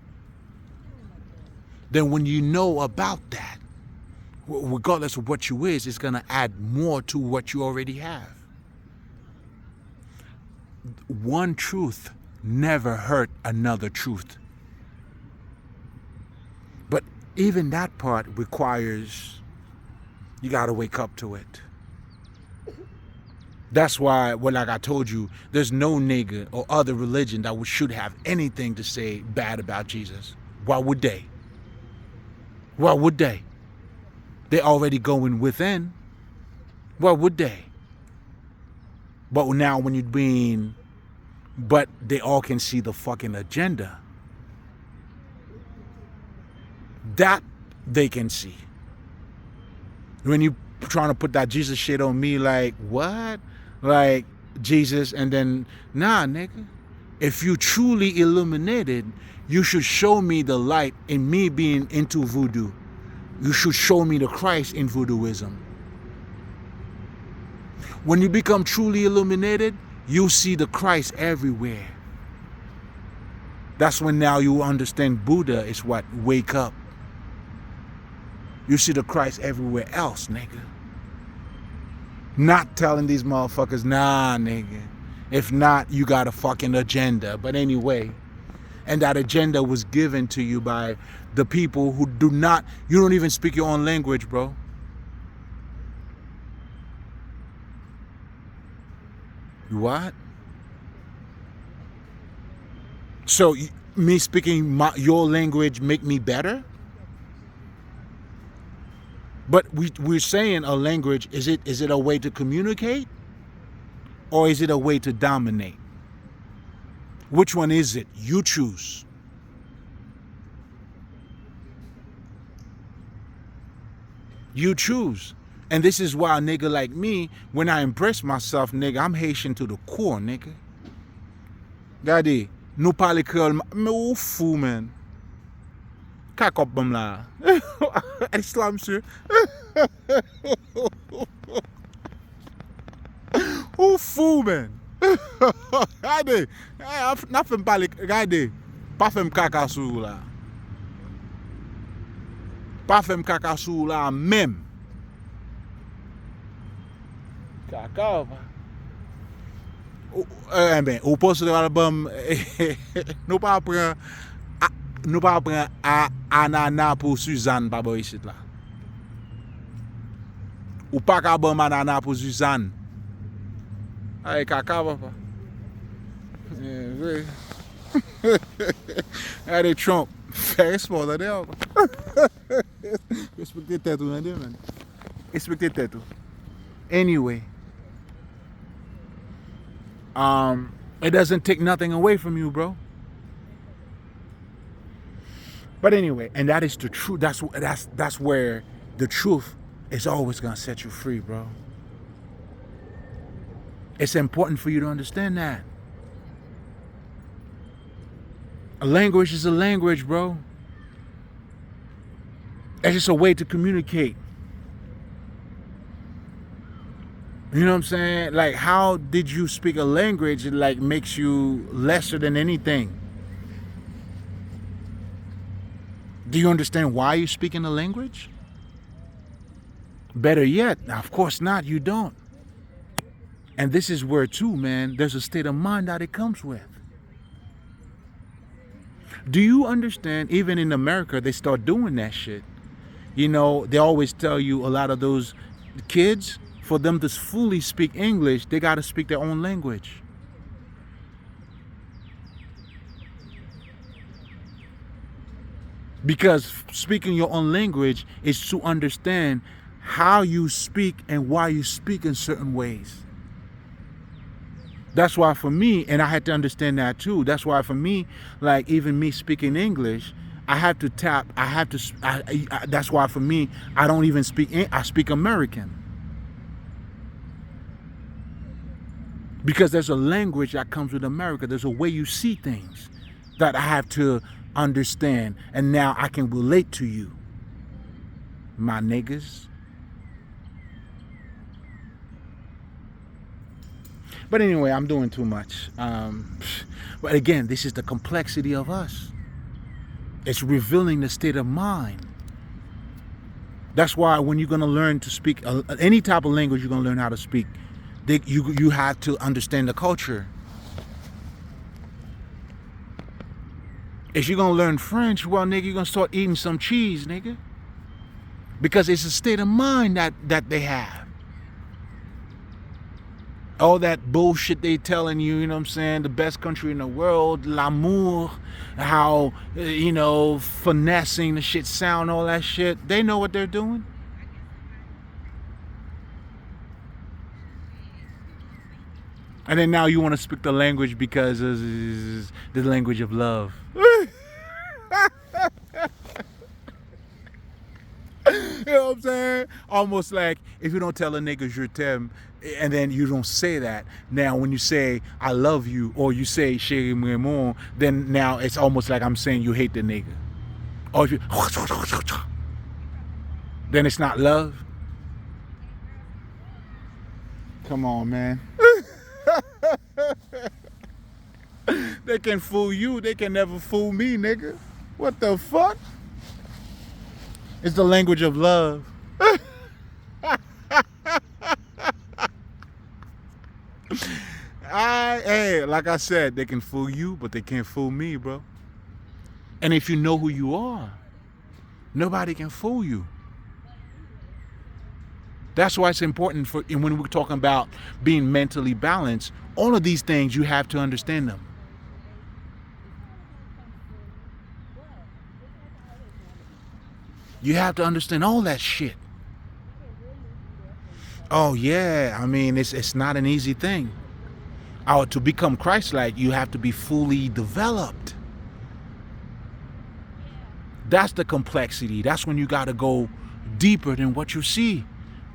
then when you know about that, regardless of what you is, it's gonna add more to what you already have. One truth never hurt another truth. But even that part requires, you gotta wake up to it. That's why, well, like I told you, there's no nigga or other religion that should have anything to say bad about Jesus. Why would they? Why would they? They're already going within. Why would they? But now when you're being, but they all can see the fucking agenda. That they can see. When you trying to put that Jesus shit on me, like, what? Like, Jesus, and then, nah, nigga. If you truly illuminated, you should show me the light in me being into voodoo. You should show me the Christ in voodooism. When you become truly illuminated, you see the Christ everywhere. That's when now you understand Buddha is what? Wake up. You see the Christ everywhere else, nigga. Not telling these motherfuckers, nah, nigga. If not, you got a fucking agenda. But anyway, and that agenda was given to you by the people who do not, you don't even speak your own language, bro. You what? So me speaking your language make me better? But we're saying a language, is it a way to communicate? Or is it a way to dominate? Which one is it? You choose. You choose. And this is why a nigga like me, when I embrace myself, nigga, I'm Haitian to the core, nigga. Gade, nou pale kreol, me ou fou, man. Kakop bam la. Islam, sir. Ou fou, man. Gade, na fem pale, gade, pa fem kaka sou la. Pa fem kaka sou la, mem. Kaka, pa. Ou poste de album, nou pa pren anana pou Suzanne pa boy sit la. Ou pa ka bom anana pou Suzanne. Ay, kaka pa. Ay, Trump. Fè responde de yo. Respekte tetou nan de, man. Respekte tetou. Anyway. It doesn't take nothing away from you, bro. But anyway, and that is the truth. That's where the truth is always gonna set you free, bro. It's important for you to understand that. A language is a language, bro. It's just a way to communicate. You know what I'm saying? Like, how did you speak a language that like makes you lesser than anything? Do you understand why you're speaking a language? Better yet, of course not, you don't. And this is where too, man, there's a state of mind that it comes with. Do you understand, even in America, they start doing that shit? You know, they always tell you, a lot of those kids, for them to fully speak English, they got to speak their own language. Because speaking your own language is to understand how you speak and why you speak in certain ways. That's why for me, and I had to understand that too, that's why for me, like even me speaking English, I have to that's why for me, I don't even speak, I speak American. Because there's a language that comes with America. There's a way you see things that I have to understand. And now I can relate to you, my niggas. But anyway, I'm doing too much. But again, this is the complexity of us. It's revealing the state of mind. That's why when you're going to learn to speak any type of language, you're going to learn how to speak. You have to understand the culture. If you're going to learn French, well, nigga, you're going to start eating some cheese, nigga. Because it's a state of mind that they have. All that bullshit they telling you, you know what I'm saying? The best country in the world, l'amour, how, you know, finessing the shit sound, all that shit. They know what they're doing. And then now you want to speak the language because it's the language of love. You know what I'm saying? Almost like if you don't tell a nigga je t'aime, and then you don't say that. Now when you say I love you, or you say chérie mon, then now it's almost like I'm saying you hate the nigga. Or if you, then it's not love. Come on, man. They can fool you, they can never fool me, nigga. What the fuck? It's the language of love. Hey, like I said, they can fool you, but they can't fool me, bro. And if you know who you are, nobody can fool you. That's why it's important for when we're talking about being mentally balanced, all of these things, you have to understand them. You have to understand all that shit. Oh yeah, I mean, it's not an easy thing. To become Christ-like, you have to be fully developed. That's the complexity. That's when you got to go deeper than what you see.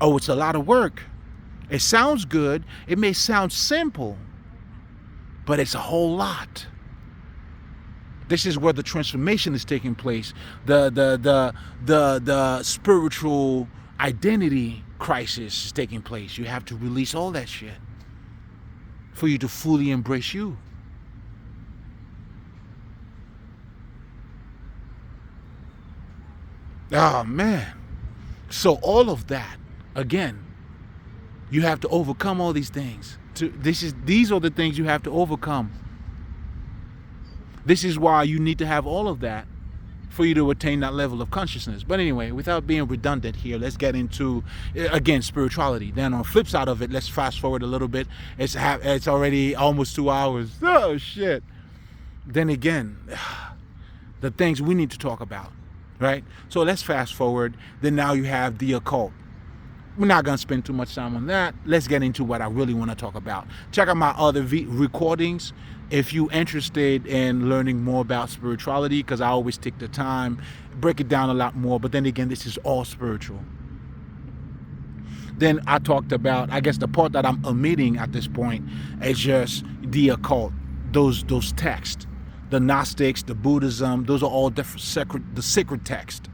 Oh, it's a lot of work. It sounds good. It may sound simple, but it's a whole lot. This is where the transformation is taking place. The spiritual identity crisis is taking place. You have to release all that shit for you to fully embrace you. Oh man. So all of that, again, you have to overcome all these things. These are the things you have to overcome. This is why you need to have all of that for you to attain that level of consciousness. But anyway, without being redundant here, let's get into, again, spirituality. Then on the flip side of it, let's fast forward a little bit. It's already almost 2 hours. Oh, shit. Then again, the things we need to talk about, right? So let's fast forward. Then now you have the occult. we're not going to spend too much time on that. Let's get into what I really want to talk about. Check out my other recordings if you're interested in learning more about spirituality, because I always take the time, break it down a lot more. But then again, this is all spiritual. Then I talked about, I guess the part that I'm omitting at this point is just the occult, those texts, the Gnostics, the Buddhism, those are all different, the sacred text.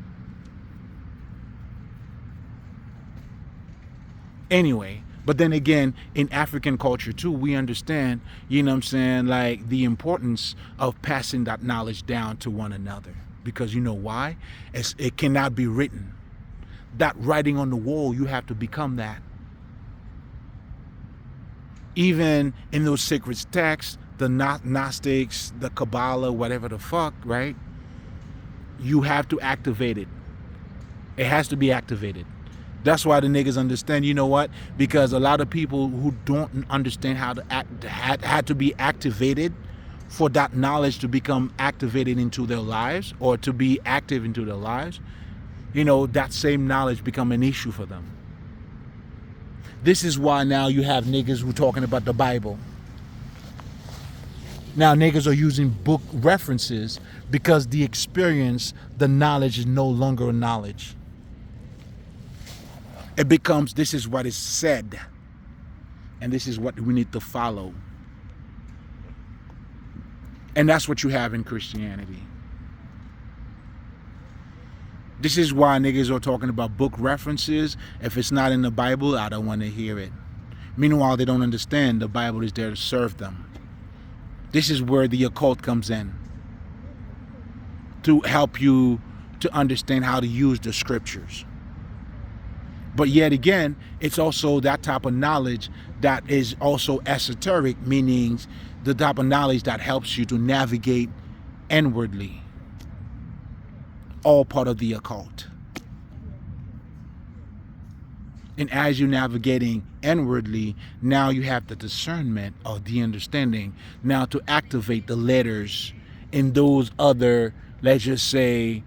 Anyway, but then again, in African culture too, we understand, you know what I'm saying, like the importance of passing that knowledge down to one another. Because you know why? It cannot be written. That writing on the wall, you have to become that. Even in those sacred texts, the Gnostics, the Kabbalah, whatever the fuck, right? You have to activate it. It has to be activated. That's why the niggas understand, you know what? Because a lot of people who don't understand how to act had to be activated for that knowledge to become activated into their lives, or to be active into their lives. You know, that same knowledge become an issue for them. This is why now you have niggas who talking about the Bible. Now niggas are using book references because the experience, the knowledge is no longer a knowledge. It becomes, this is what is said, and this is what we need to follow. And that's what you have in Christianity. This is why niggas are talking about book references. If it's not in the Bible, I don't want to hear it. Meanwhile, they don't understand the Bible is there to serve them. This is where the occult comes in, to help you to understand how to use the scriptures. But yet again, it's also that type of knowledge that is also esoteric, meaning the type of knowledge that helps you to navigate inwardly. All part of the occult. And as you're navigating inwardly, now you have the discernment or the understanding now to activate the letters in those other, let's just say,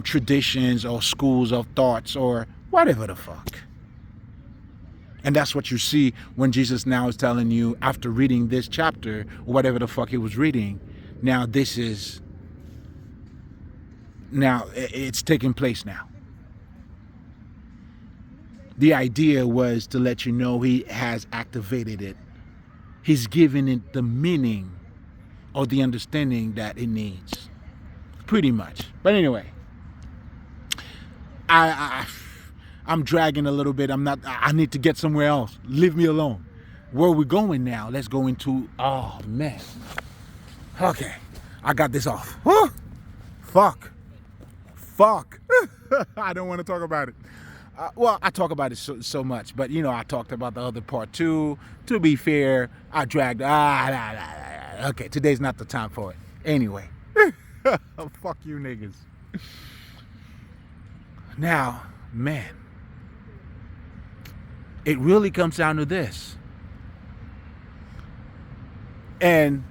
traditions or schools of thoughts or whatever the fuck. And that's what you see when Jesus now is telling you, after reading this chapter, or whatever the fuck he was reading, now this is, now it's taking place now. The idea was to let you know he has activated it. He's given it the meaning or the understanding that it needs. Pretty much. But anyway, I'm dragging a little bit. I need to get somewhere else. Leave me alone. Where are we going now? Let's go into, oh man. Okay, I got this off. Whew. Fuck. I don't want to talk about it. Well, I talk about it so much, but you know, I talked about the other part too. To be fair, I dragged, okay, today's not the time for it. Anyway, fuck you niggas. Now, man, it really comes down to this. And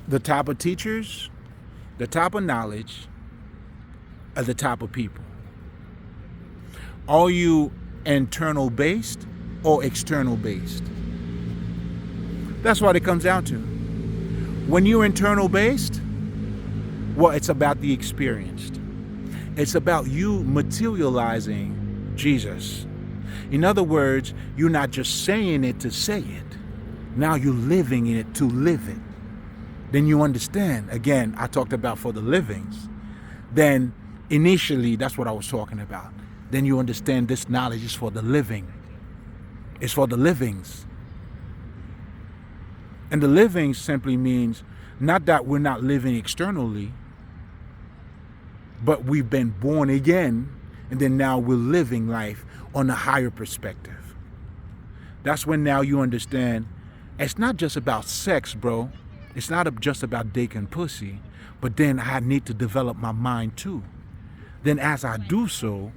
the type of teachers, the type of knowledge, are the type of people. Are you internal based or external based? That's what it comes down to. When you're internal based, well, it's about the experienced. It's about you materializing Jesus. In other words, you're not just saying it to say it. Now you're living it to live it. Then you understand. Again, I talked about for the livings. Then initially, that's what I was talking about. Then you understand this knowledge is for the living. It's for the livings. And the living simply means not that we're not living externally, but we've been born again, and then now we're living life on a higher perspective. That's when now you understand it's not just about sex, bro. It's not just about dick and pussy, but then I need to develop my mind too. Then as I do so,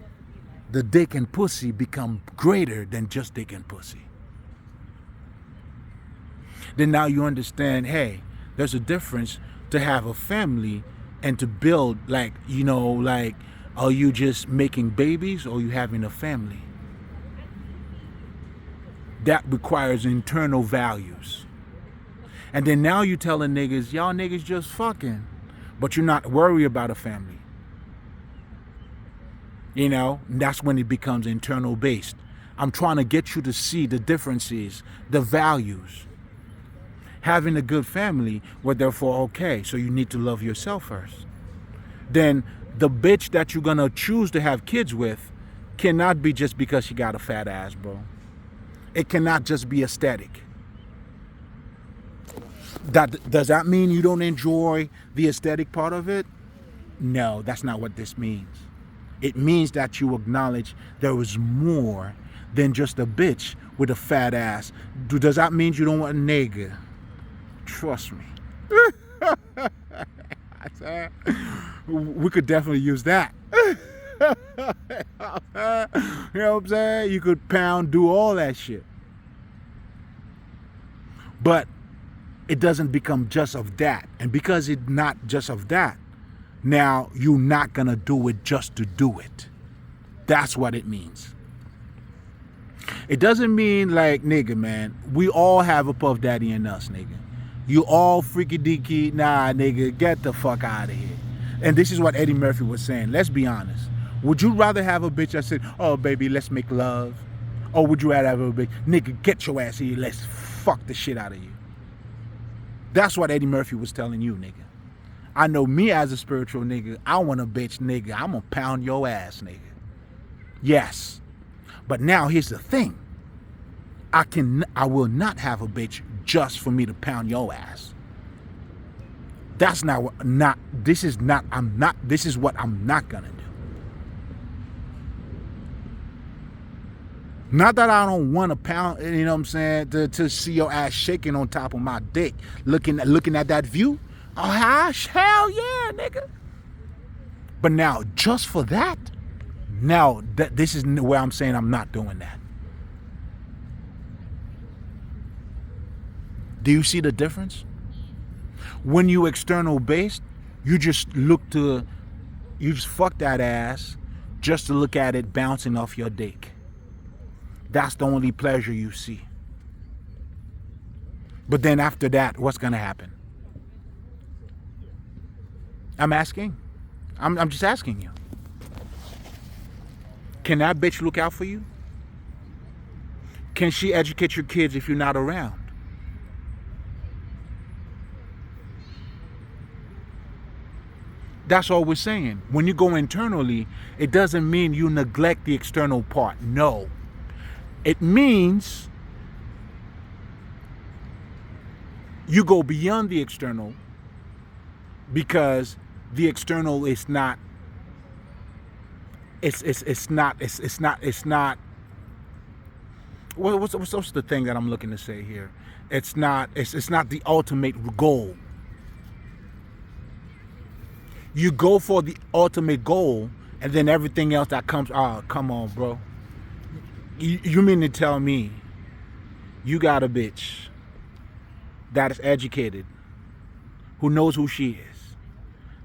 the dick and pussy become greater than just dick and pussy. Then now you understand, hey, there's a difference to have a family and to build, like, you know, like, are you just making babies or are you having a family? that requires internal values. And then now you telling niggas, y'all niggas just fucking, but you're not worried about a family. You know, and that's when it becomes internal based. I'm trying to get you to see the differences, the values. Having a good family, well, therefore, okay, so you need to love yourself first. Then the bitch that you're gonna choose to have kids with cannot be just because she got a fat ass, bro. It cannot just be aesthetic. Does that mean you don't enjoy the aesthetic part of it? No, that's not what this means. It means that you acknowledge there is more than just a bitch with a fat ass. Does that mean you don't want a nigga? Trust me. We could definitely use that. You know what I'm saying? You could pound, do all that shit. But it doesn't become just of that. And because it's not just of that, now you're not gonna do it just to do it. That's what it means. It doesn't mean like, nigga, man, we all have a Puff Daddy in us, nigga. You all freaky deaky, nah, nigga, get the fuck out of here. And this is what Eddie Murphy was saying. Let's be honest. Would you rather have a bitch that said, oh, baby, let's make love? Or would you rather have a bitch, nigga, get your ass here, let's fuck the shit out of you? That's what Eddie Murphy was telling you, nigga. I know me as a spiritual nigga, I want a bitch, nigga. I'm gonna pound your ass, nigga. Yes. But now here's the thing. I will not have a bitch just for me to pound your ass. That's this is what I'm not gonna do. Not that I don't want to pound, you know what I'm saying, to see your ass shaking on top of my dick, looking at that view. Oh, hell yeah, nigga. But now, just for that, now this is where I'm saying I'm not doing that. Do you see the difference? When you external based, you just fuck that ass just to look at it bouncing off your dick. That's the only pleasure you see. But then after that, what's gonna happen? I'm asking. I'm just asking you. Can that bitch look out for you? Can she educate your kids if you're not around? That's all we're saying. When you go internally, it doesn't mean you neglect the external part. No. It means you go beyond the external because the external is not what's the thing that I'm looking to say here? It's not the ultimate goal. You go for the ultimate goal and then everything else that comes, oh, come on, bro. You mean to tell me you got a bitch that is educated, who knows who she is,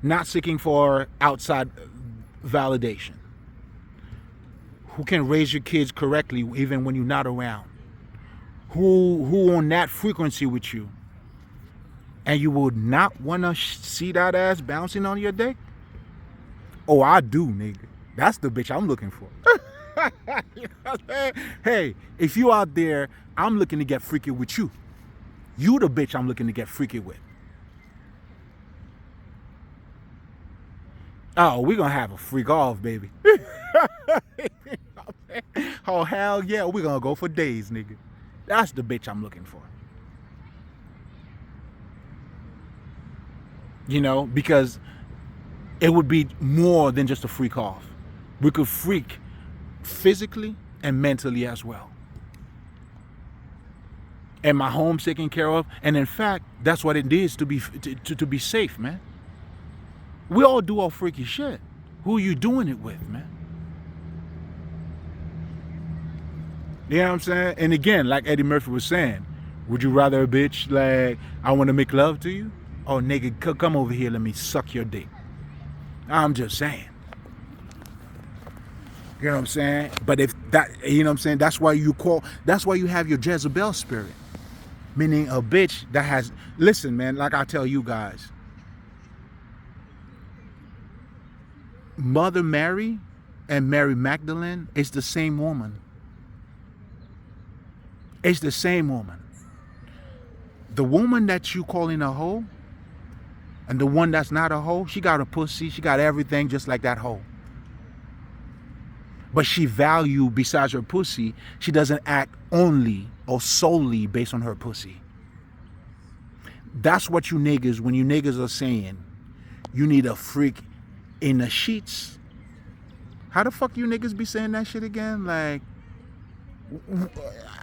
not seeking for outside validation, who can raise your kids correctly even when you're not around, who on that frequency with you, and you would not want to see that ass bouncing on your dick? Oh, I do, nigga. That's the bitch I'm looking for. You know what I'm saying? Hey, if you out there, I'm looking to get freaky with you. You the bitch I'm looking to get freaky with. Oh, we're gonna have a freak off, baby. Oh, hell yeah, we're gonna go for days, nigga. That's the bitch I'm looking for. You know, because it would be more than just a freak off. We could freak physically and mentally as well. And my home's taken care of. And in fact, that's what it is to be safe, man. We all do our freaky shit. Who are you doing it with, man? You know what I'm saying? And again, like Eddie Murphy was saying, would you rather a bitch like, I want to make love to you? Oh, nigga, come over here, let me suck your dick. I'm just saying. You know what I'm saying? But if that, you know what I'm saying, that's why you have your Jezebel spirit. Meaning a bitch that has, listen, man, like I tell you guys, Mother Mary and Mary Magdalene is the same woman. It's the same woman. The woman that you calling a hoe and the one that's not a hoe, she got a pussy, she got everything just like that hoe. But she value, besides her pussy, she doesn't act only or solely based on her pussy. That's what you niggas, when you niggas are saying you need a freak in the sheets. How the fuck you niggas be saying that shit again? Like,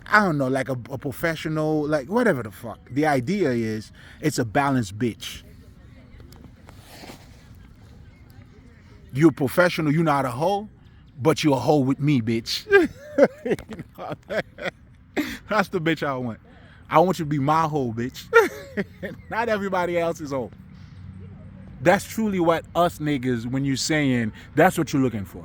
I don't know, like a professional, like whatever the fuck. The idea is it's a balanced bitch. You're a professional, you're not a hoe, but you're a hoe with me, bitch. That's the bitch I want. I want you to be my hoe, bitch. Not everybody else's hoe. That's truly what us niggas, when you're saying, that's what you're looking for.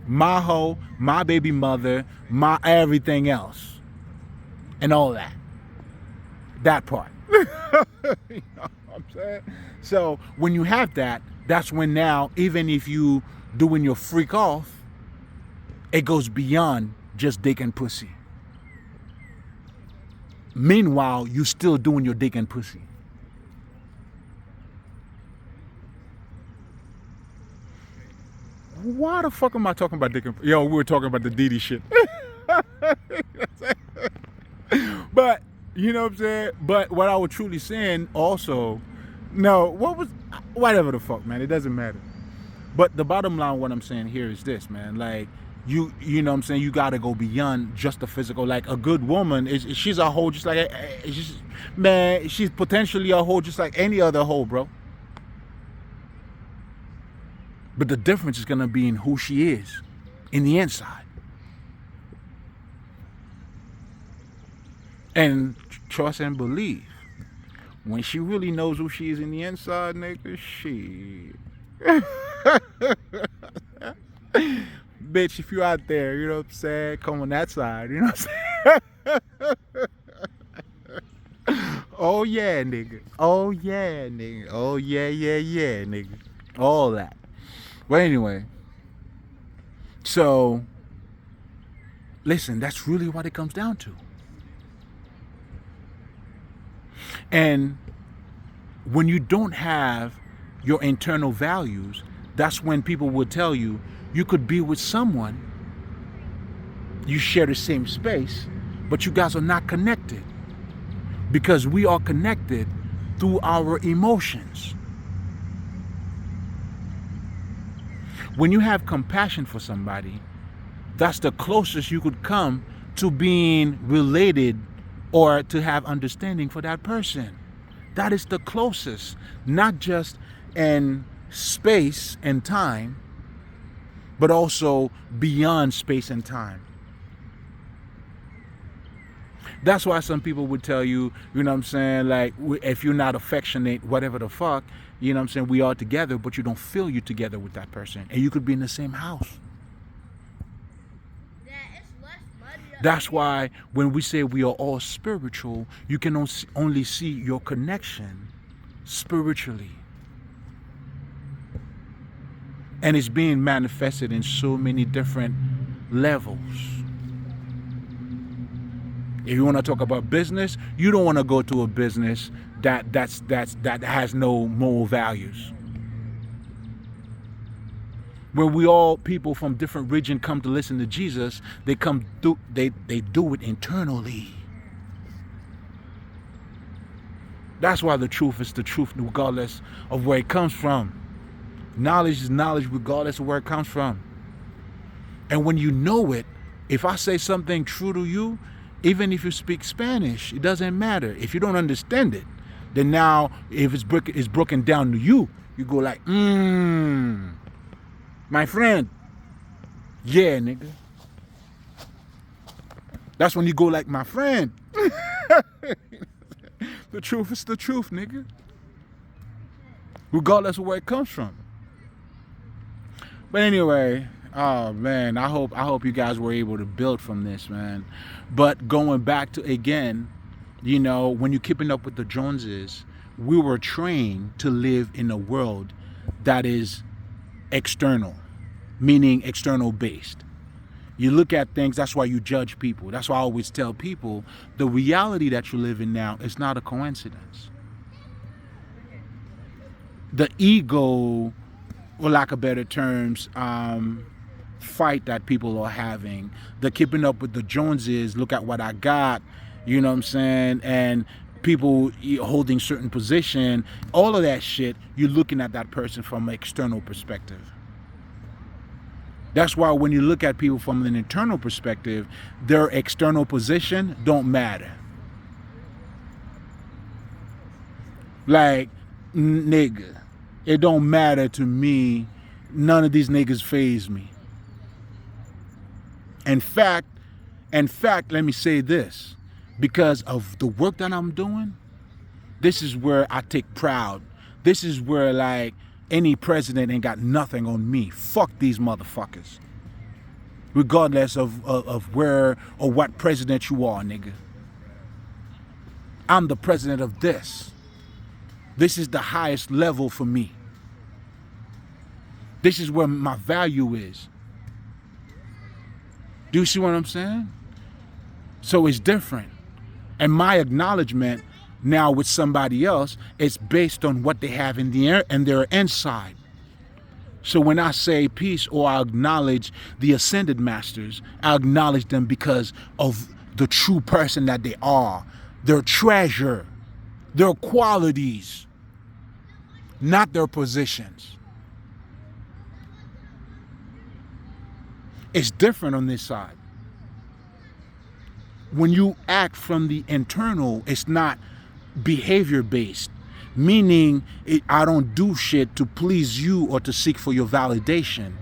My hoe, my baby mother, my everything else. And all that. That part. You know what I'm saying? So when you have that, that's when now, even if you doing your freak off, it goes beyond just dick and pussy. Meanwhile, you still doing your dick and pussy. Why the fuck am I talking about dick and pussy? Yo, we were talking about the Diddy shit. But, you know what I'm saying? But what I was truly saying also, no, whatever the fuck, man, it doesn't matter. But the bottom line, what I'm saying here is this, man, like, you know what I'm saying, you got to go beyond just the physical. Like, a good woman, she's a hoe just like, man, she's potentially a hoe just like any other hoe, bro. But the difference is going to be in who she is, in the inside. And trust and believe, when she really knows who she is in the inside, nigga, shit. Bitch, if you out there, you know what I'm saying, come on that side, you know what I'm saying? Oh yeah, nigga. Oh yeah, nigga. Oh yeah, nigga. All that. But anyway, so listen, that's really what it comes down to. And when you don't have your internal values, that's when people will tell you, you could be with someone, you share the same space, but you guys are not connected. Because we are connected through our emotions. When you have compassion for somebody, that's the closest you could come to being related or to have understanding for that person. That is the closest, not just in space and time, but also beyond space and time. That's why some people would tell you, you know what I'm saying, like, if you're not affectionate, whatever the fuck, you know what I'm saying, we are together, but you don't feel you together with that person. And you could be in the same house. That's why when we say we are all spiritual, you can only see your connection spiritually. And it's being manifested in so many different levels. If you want to talk about business, you don't want to go to a business that has no moral values. When we all people from different regions come to listen to Jesus, they do it internally. That's why the truth is the truth, regardless of where it comes from. Knowledge is knowledge, regardless of where it comes from. And when you know it, if I say something true to you, even if you speak Spanish, it doesn't matter. If you don't understand it, then now if it's broken down to you, you go like, my friend. Yeah, nigga. That's when you go like, my friend. The truth is the truth, nigga. Regardless of where it comes from. But anyway, oh man, I hope you guys were able to build from this, man. But going back to again, when you're keeping up with the Joneses, we were trained to live in a world that is external, meaning external based. You look at things, that's why you judge people. That's why I always tell people the reality that you live in now is not a coincidence. The ego, for lack of better terms, fight that people are having, the keeping up with the Joneses, look at what I got, you know what I'm saying, and people holding certain position, all of that shit, you're looking at that person from an external perspective. That's why when you look at people from an internal perspective, their external position don't matter. Like, nigga, it don't matter to me. None of these niggas faze me. In fact, let me say this. Because of the work that I'm doing, this is where I take pride. This is where, like, any president ain't got nothing on me. Fuck these motherfuckers. Regardless of where or what president you are, nigga. I'm the president of this. This is the highest level for me. This is where my value is. Do you see what I'm saying? So it's different. And my acknowledgement now with somebody else is based on what they have in their inside. So when I say peace or I acknowledge the ascended masters, I acknowledge them because of the true person that they are, their treasure, their qualities, not their positions. It's different on this side. When you act from the internal, it's not behavior based, meaning I don't do shit to please you or to seek for your validation.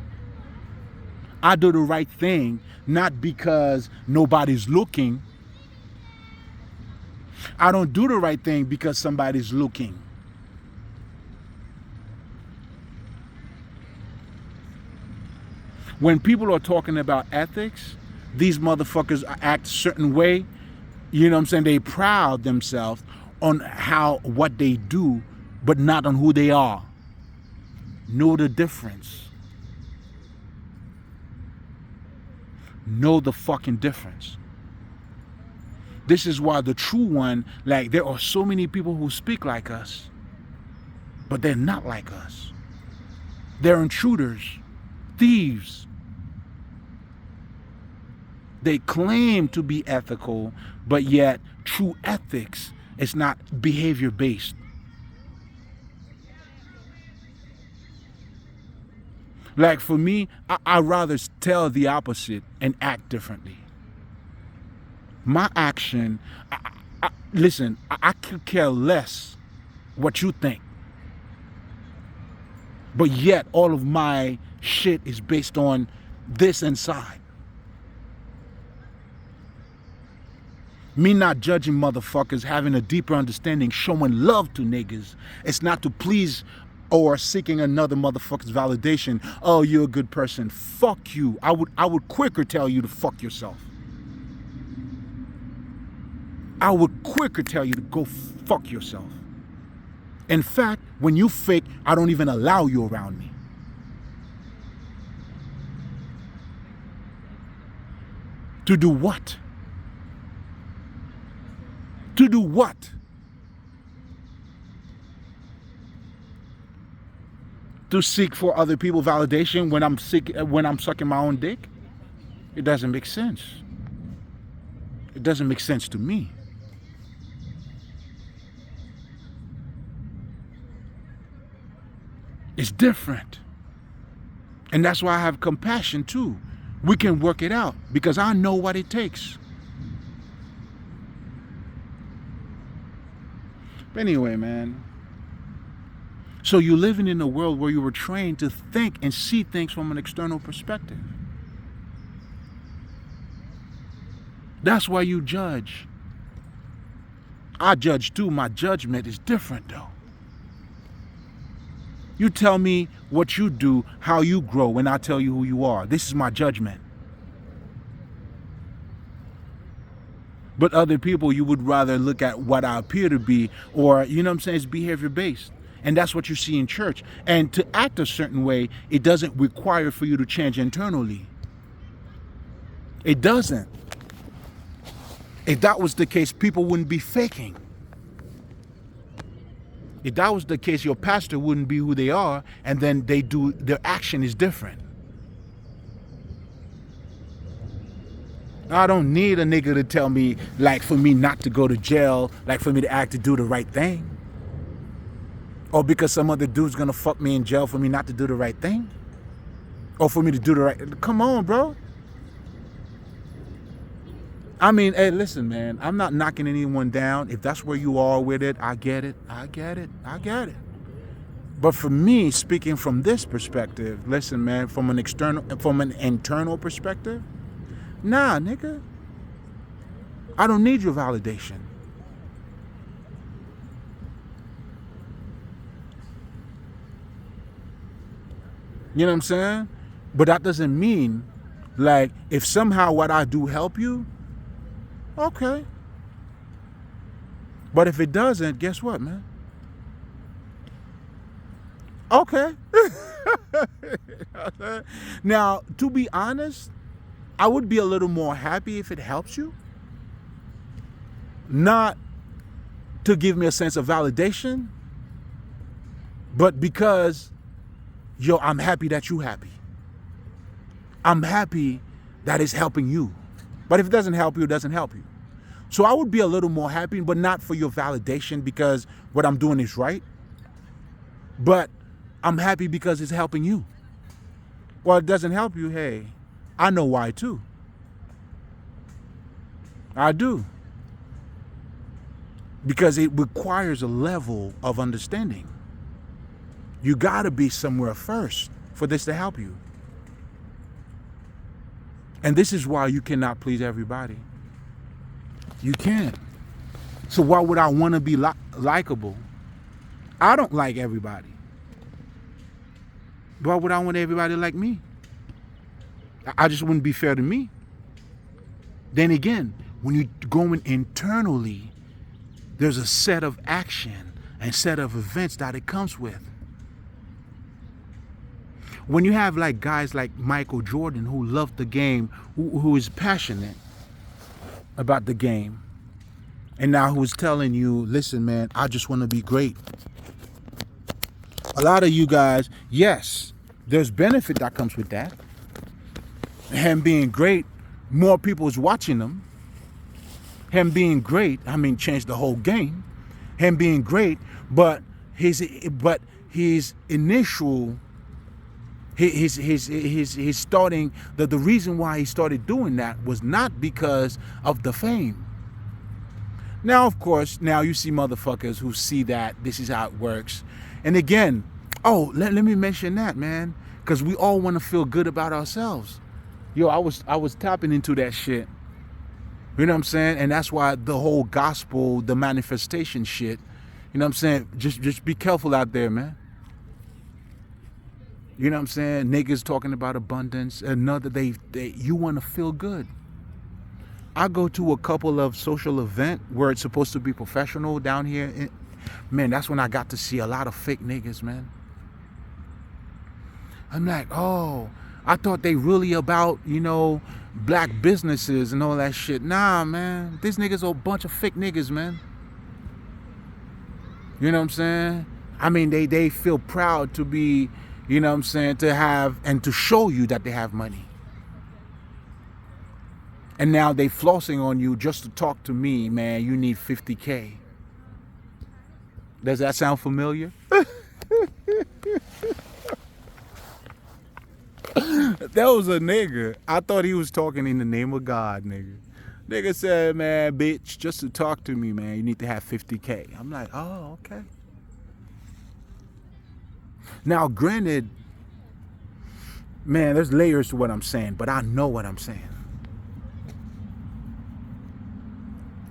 I do the right thing, not because nobody's looking. I don't do the right thing because somebody's looking. When people are talking about ethics, these motherfuckers act a certain way, you know what I'm saying? They proud themselves on what they do, but not on who they are. Know the difference. Know the fucking difference. This is why the true one, like, there are so many people who speak like us, but they're not like us. They're intruders, thieves. They claim to be ethical, but yet true ethics is not behavior based. Like for me, I'd rather tell the opposite and act differently. My action, listen, I could care less what you think. But yet all of my shit is based on this inside. Me not judging motherfuckers, having a deeper understanding, showing love to niggas. It's not to please or seeking another motherfucker's validation. Oh, you're a good person. Fuck you. I would quicker tell you to fuck yourself. I would quicker tell you to go fuck yourself. In fact, when you fake, I don't even allow you around me. To do what? To do what? To seek for other people's validation when I'm sucking my own dick? It doesn't make sense. It doesn't make sense to me. It's different. And that's why I have compassion too. We can work it out because I know what it takes. But anyway, man. So you're living in a world where you were trained to think and see things from an external perspective. That's why you judge. I judge too. My judgment is different though. You tell me what you do, how you grow, and I'll tell you who you are. This is my judgment. But other people, you would rather look at what I appear to be, or, you know what I'm saying, it's behavior based. And that's what you see in church. And to act a certain way, it doesn't require for you to change internally. It doesn't. If that was the case, people wouldn't be faking. If that was the case, your pastor wouldn't be who they are, and then their action is different. I don't need a nigga to tell me, like, for me not to go to jail, like for me to act to do the right thing. Or because some other dude's gonna fuck me in jail for me not to do the right thing. Or for me to do the right, come on, bro. I mean, hey, listen, man, I'm not knocking anyone down. If that's where you are with it, I get it. But for me, speaking from this perspective, listen, man, from an internal perspective, nah, nigga. I don't need your validation. You know what I'm saying? But that doesn't mean, like, if somehow what I do help you, okay. But if it doesn't, guess what, man? Okay. Now, to be honest, I would be a little more happy if it helps you. Not to give me a sense of validation, but because, yo, I'm happy that you're happy. I'm happy that it's helping you. But if it doesn't help you, it doesn't help you. So I would be a little more happy, but not for your validation because what I'm doing is right. But I'm happy because it's helping you. Well, it doesn't help you, hey, I know why too. I do. Because it requires a level of understanding. You gotta be somewhere first for this to help you. And this is why you cannot please everybody. You can't. So why would I want to be likable? I don't like everybody. Why would I want everybody to like me? I just wouldn't be fair to me. Then again, when you're going internally, there's a set of action and set of events that it comes with. When you have like guys like Michael Jordan who love the game, who is passionate about the game, and now who's telling you, listen, man, I just want to be great. A lot of you guys, yes, there's benefit that comes with that. Him being great, more people is watching him. Him being great, I mean, changed the whole game. Him being great, but his initial, his starting, the reason why he started doing that was not because of the fame. Now, of course, now you see motherfuckers who see that this is how it works. And again, oh, let me mention that, man, because we all want to feel good about ourselves. Yo, I was tapping into that shit. You know what I'm saying? And that's why the whole gospel, the manifestation shit, you know what I'm saying? Just be careful out there, man. You know what I'm saying? Niggas talking about abundance. Another, you want to feel good. I go to a couple of social events where it's supposed to be professional down here. Man, that's when I got to see a lot of fake niggas, man. I'm like, oh, I thought they really about, you know, black businesses and all that shit. Nah, man. These niggas are a bunch of fake niggas, man. You know what I'm saying? I mean, they feel proud to be, you know what I'm saying, to have and to show you that they have money. And now they flossing on you just to talk to me, man. You need 50K. Does that sound familiar? That was a nigga. I thought he was talking in the name of God, nigga. Nigga said, man, bitch, just to talk to me, man, you need to have 50K. I'm like, oh, okay. Now, granted, man, there's layers to what I'm saying, but I know what I'm saying.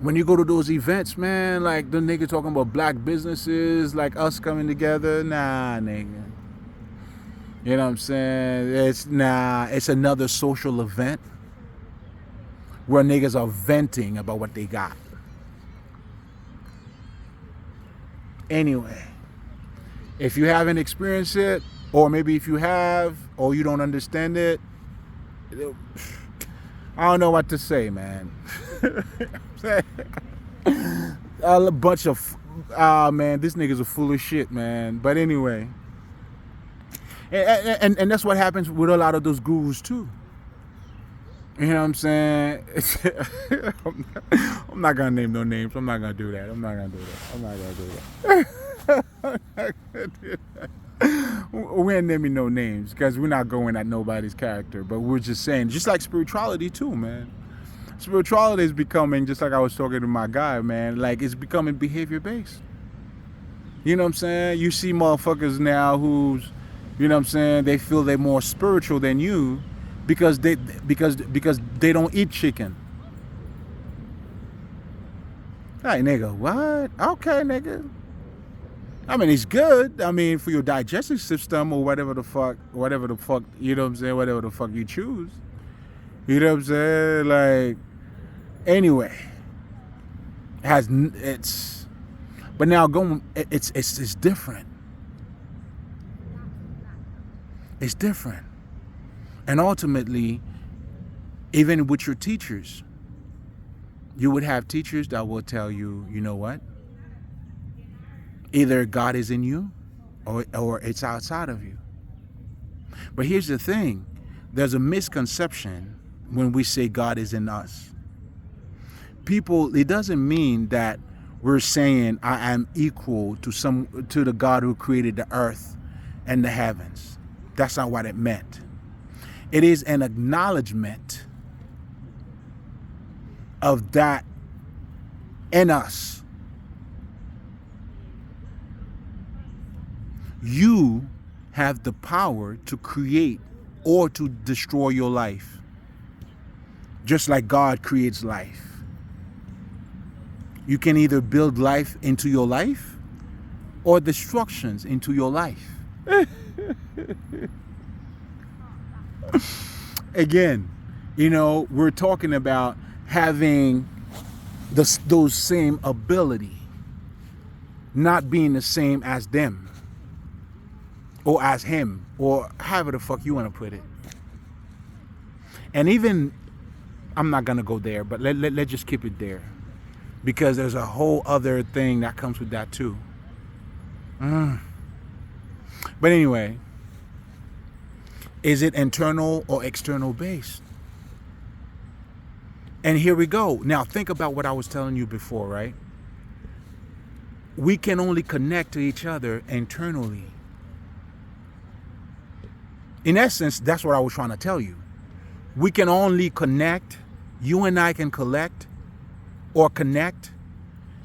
When you go to those events, man, like the nigga talking about black businesses, like us coming together, nah, nigga. You know what I'm saying? It's another social event where niggas are venting about what they got. Anyway, if you haven't experienced it, or maybe if you have, or you don't understand it, I don't know what to say, man. A bunch of, man, this nigga's a full of shit, man. But anyway, and that's what happens with a lot of those gurus too. You know what I'm saying? I'm not gonna name no names. I'm not gonna do that. We ain't naming no names because we're not going at nobody's character. But we're just saying, just like spirituality too, man. Spirituality is becoming, just like I was talking to my guy, man, like it's becoming behavior based. You know what I'm saying? You see motherfuckers now who's, you know what I'm saying, they feel they're more spiritual than you because they don't eat chicken. Hey, nigga, what? Okay, nigga. I mean, it's good. I mean, for your digestive system or whatever the fuck, you know what I'm saying, whatever the fuck you choose. You know what I'm saying? Like, anyway, but now it's different. It's different. And ultimately, even with your teachers, you would have teachers that will tell you, you know what? Either God is in you or it's outside of you. But here's the thing. There's a misconception when we say God is in us. People, it doesn't mean that we're saying I am equal to the God who created the earth and the heavens. That's not what it meant. It is an acknowledgement of that in us. You have the power to create or to destroy your life, just like God creates life. You can either build life into your life or destructions into your life. Again, you know, we're talking about having those same ability, not being the same as them or as him or however the fuck you want to put it. And even, I'm not going to go there, but let's just keep it there because there's a whole other thing that comes with that too. But anyway, is it internal or external based? And here we go. Now think about what I was telling you before, right? We can only connect to each other internally. In essence, that's what I was trying to tell you. We can only connect, you and I can collect or connect.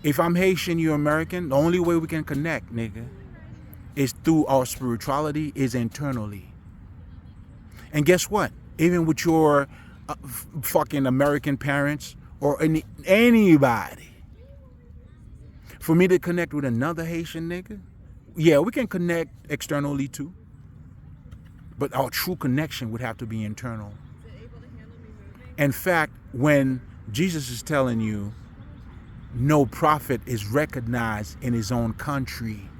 If I'm Haitian, you're American, the only way we can connect, nigga, is through our spirituality, is internally. And guess what? Even with your fucking American parents or anybody, for me to connect with another Haitian nigga, yeah, we can connect externally too. But our true connection would have to be internal. In fact, when Jesus is telling you no prophet is recognized in his own country,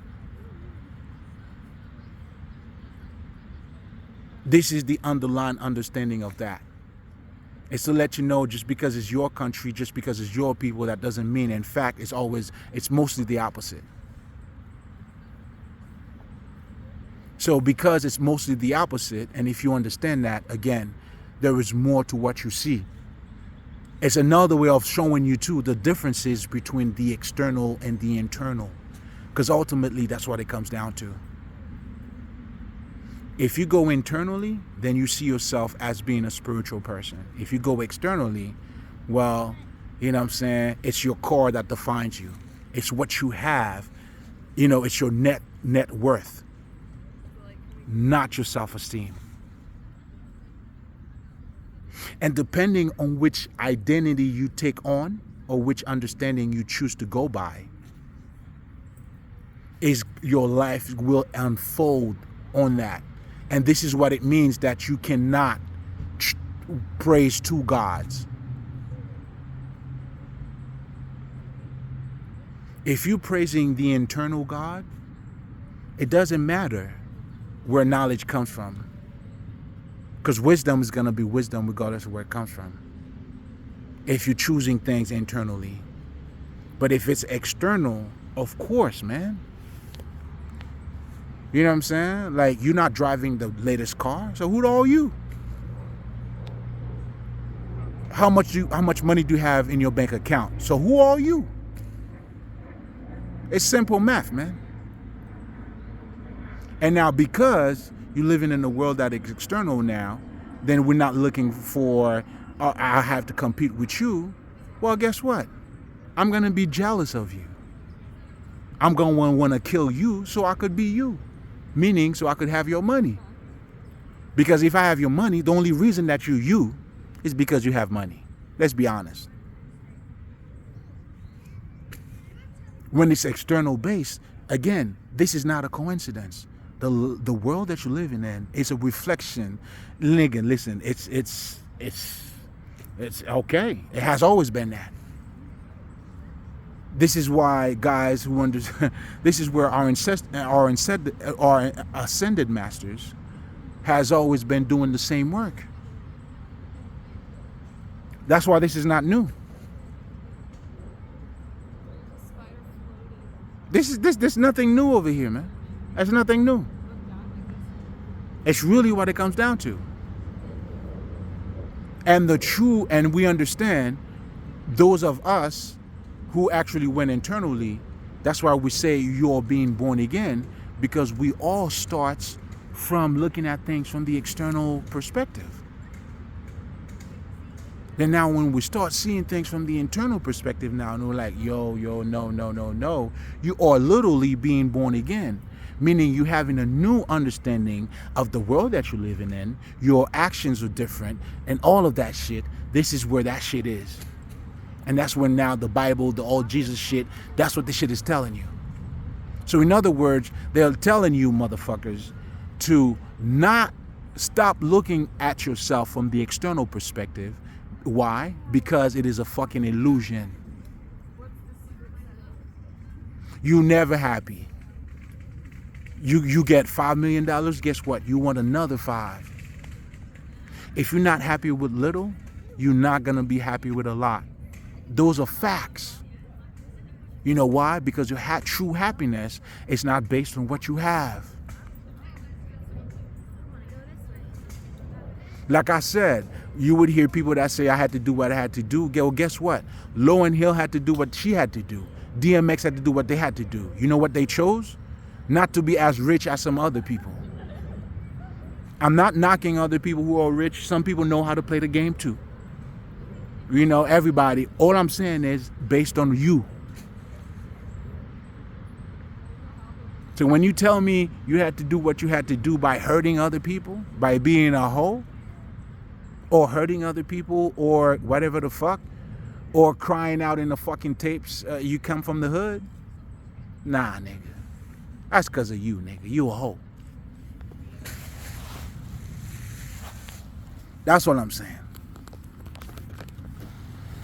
this is the underlying understanding of that. It's to let you know just because it's your country, just because it's your people, that doesn't mean, in fact, it's mostly the opposite. So because it's mostly the opposite, and if you understand that, again, there is more to what you see. It's another way of showing you too the differences between the external and the internal. Because ultimately that's what it comes down to. If you go internally, then you see yourself as being a spiritual person. If you go externally, well, you know what I'm saying, it's your core that defines you. It's what you have. You know, it's your net worth, not your self-esteem. And depending on which identity you take on or which understanding you choose to go by, is your life will unfold on that. And this is what it means that you cannot praise two gods. If you're praising the internal God, it doesn't matter where knowledge comes from. Because wisdom is going to be wisdom regardless of where it comes from. If you're choosing things internally. But if it's external, of course, man. You know what I'm saying? Like, you're not driving the latest car, so who are you? How much money do you have in your bank account? So who are you? It's simple math, man. And now, because you're living in a world that is external now, then we're not looking for, I have to compete with you. Well, guess what? I'm going to be jealous of you. I'm going to want to kill you so I could be you. Meaning, so I could have your money. Because if I have your money, the only reason that you're you is because you have money. Let's be honest. When it's external based, again, this is not a coincidence. The world that you're living in is a reflection. Nigga, listen, it's okay. It has always been that. This is why guys who understand, this is where our ascended masters has always been doing the same work. That's why this is not new. There's nothing new over here, man. There's nothing new. It's really what it comes down to. And we understand those of us who actually went internally, that's why we say you're being born again, because we all start from looking at things from the external perspective. Then now when we start seeing things from the internal perspective now, and we're like, no, you are literally being born again. Meaning you having a new understanding of the world that you're living in, your actions are different, and all of that shit. This is where that shit is. And that's when now the Bible, the old Jesus shit, that's what this shit is telling you. So in other words, they're telling you motherfuckers to not stop looking at yourself from the external perspective. Why? Because it is a fucking illusion. You never happy. You get $5 million, guess what? You want another 5. If you're not happy with little, you're not gonna be happy with a lot. Those are facts. You know why? Because your true happiness is not based on what you have. Like I said, you would hear people that say I had to do what I had to do. Well, guess what? Lauryn Hill had to do what she had to do. DMX had to do what they had to do. You know what they chose? Not to be as rich as some other people. I'm not knocking other people who are rich. Some people know how to play the game too. You know, everybody. All I'm saying is based on you. So when you tell me you had to do what you had to do by hurting other people, by being a hoe, or hurting other people, or whatever the fuck, or crying out in the fucking tapes, you come from the hood? Nah, nigga. That's because of you, nigga. You a hoe. That's what I'm saying.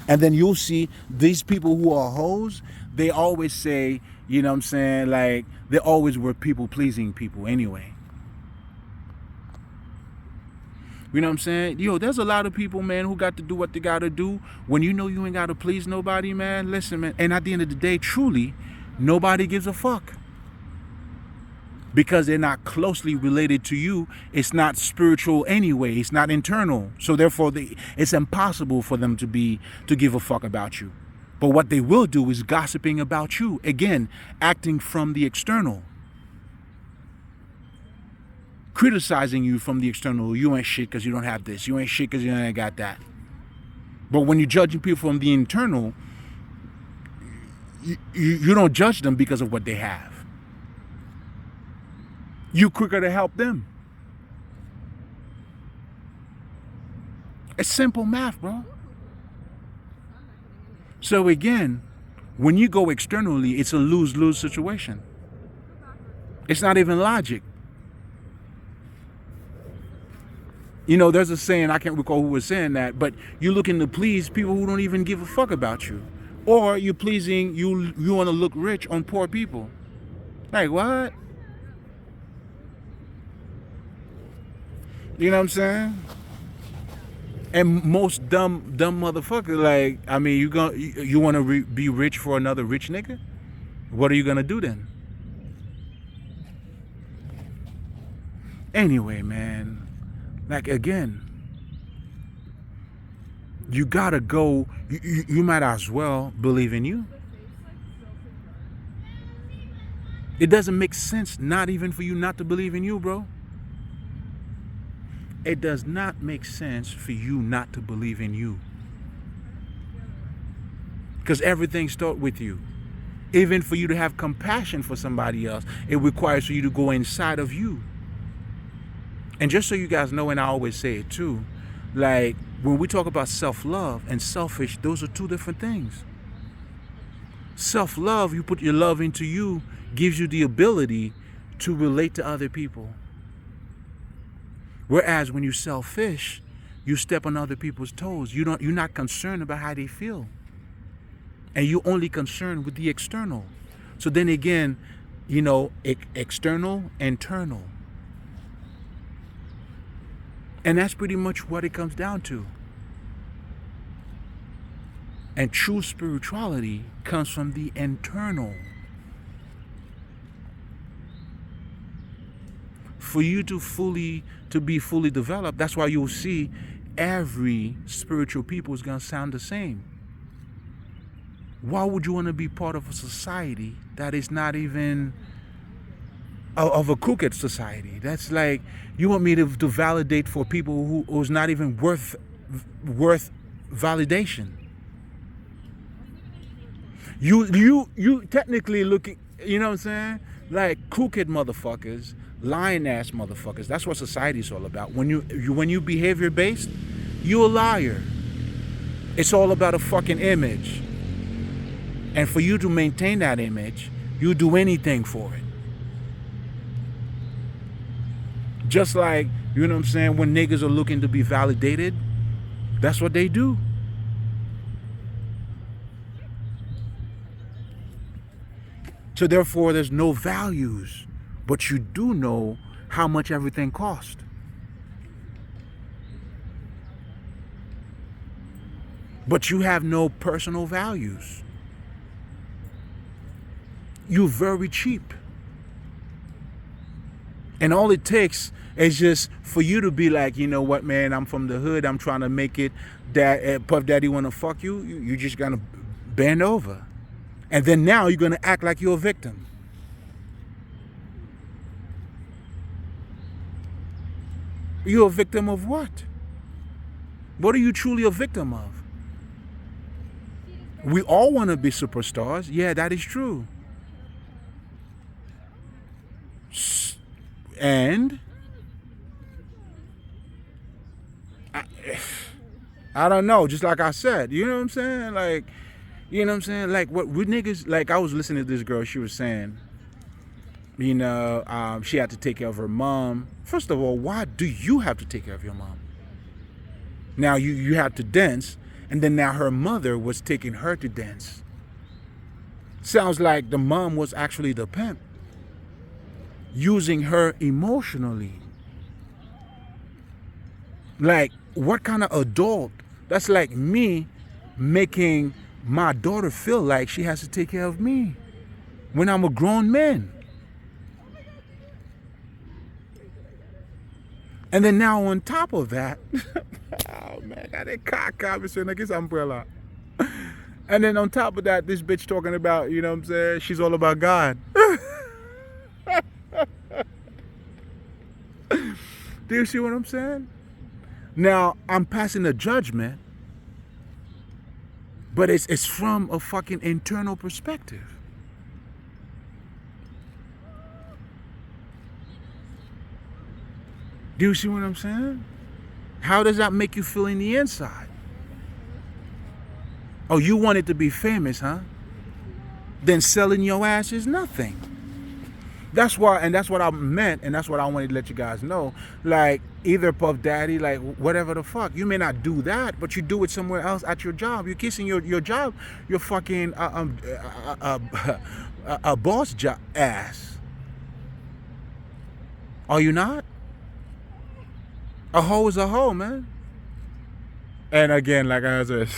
And then you'll see these people who are hoes, they always say, you know what I'm saying, like, they always were people-pleasing people anyway. You know what I'm saying? Yo, there's a lot of people, man, who got to do what they got to do. When you know you ain't got to please nobody, man, listen, man. And at the end of the day, truly, nobody gives a fuck. Because they're not closely related to you. It's not spiritual anyway. It's not internal. So therefore, it's impossible for them to give a fuck about you. But what they will do is gossiping about you. Again, acting from the external. Criticizing you from the external. You ain't shit because you don't have this. You ain't shit because you ain't got that. But when you're judging people from the internal, you don't judge them because of what they have. You quicker to help them. It's simple math, bro. So again, when you go externally, it's a lose-lose situation. It's not even logic. You know, there's a saying, I can't recall who was saying that, but you're looking to please people who don't even give a fuck about you. Or you're pleasing, you want to look rich on poor people. Like, what? You know what I'm saying? And most dumb motherfuckers, like, I mean, you want to be rich for another rich nigga? What are you gonna do then? Anyway, man, like, again, you gotta go. You might as well believe in you. It doesn't make sense, not even for you not to believe in you, bro. It does not make sense for you not to believe in you. Because everything starts with you. Even for you to have compassion for somebody else, it requires for you to go inside of you. And just so you guys know, and I always say it too, like, when we talk about self-love and selfish, those are two different things. Self-love, you put your love into you, gives you the ability to relate to other people. Whereas when you're selfish, you step on other people's toes. You're not concerned about how they feel. And you're only concerned with the external. So then again, you know, external, internal. And that's pretty much what it comes down to. And true spirituality comes from the internal. For you to be fully developed, that's why you'll see every spiritual people is going to sound the same. Why would you want to be part of a society that is not even of a crooked society? That's like, you want me to validate for people who's not even worth validation. You technically looking, you know what I'm saying? Like crooked motherfuckers, lying ass motherfuckers. That's what society is all about. When you behavior based, you're a liar. It's all about a fucking image. And for you to maintain that image, you do anything for it. Just like, you know what I'm saying, when niggas are looking to be validated, that's what they do. So therefore, there's no values, but you do know how much everything costs. But you have no personal values. You're very cheap. And all it takes is just for you to be like, you know what, man, I'm from the hood, I'm trying to make it, that Puff Daddy want to fuck you, you just gonna bend over. And then now you're gonna act like you're a victim. You're a victim of what? What are you truly a victim of? We all want to be superstars. Yeah, that is true. And I don't know, just like I said, you know what I'm saying? Like, you know what I'm saying? Like, what we niggas, like, I was listening to this girl, she was saying, you know, she had to take care of her mom. First of all, why do you have to take care of your mom? Now you had to dance, and then now her mother was taking her to dance. Sounds like the mom was actually the pimp, using her emotionally. Like, what kind of adult? That's like me making my daughter feel like she has to take care of me when I'm a grown man. And then now on top of that, oh man, got that cock obviously like his umbrella. And then on top of that, this bitch talking about, you know what I'm saying, she's all about God. Do you see what I'm saying? Now, I'm passing a judgment, but it's from a fucking internal perspective. Do you see what I'm saying? How does that make you feel in the inside? Oh, you wanted to be famous, huh? Then selling your ass is nothing. That's why, and that's what I meant, and that's what I wanted to let you guys know. Like, either Puff Daddy, like whatever the fuck, you may not do that, but you do it somewhere else at your job. You're kissing your job, your fucking boss job ass. Are you not? A hoe is a hoe, man. And again, like I said,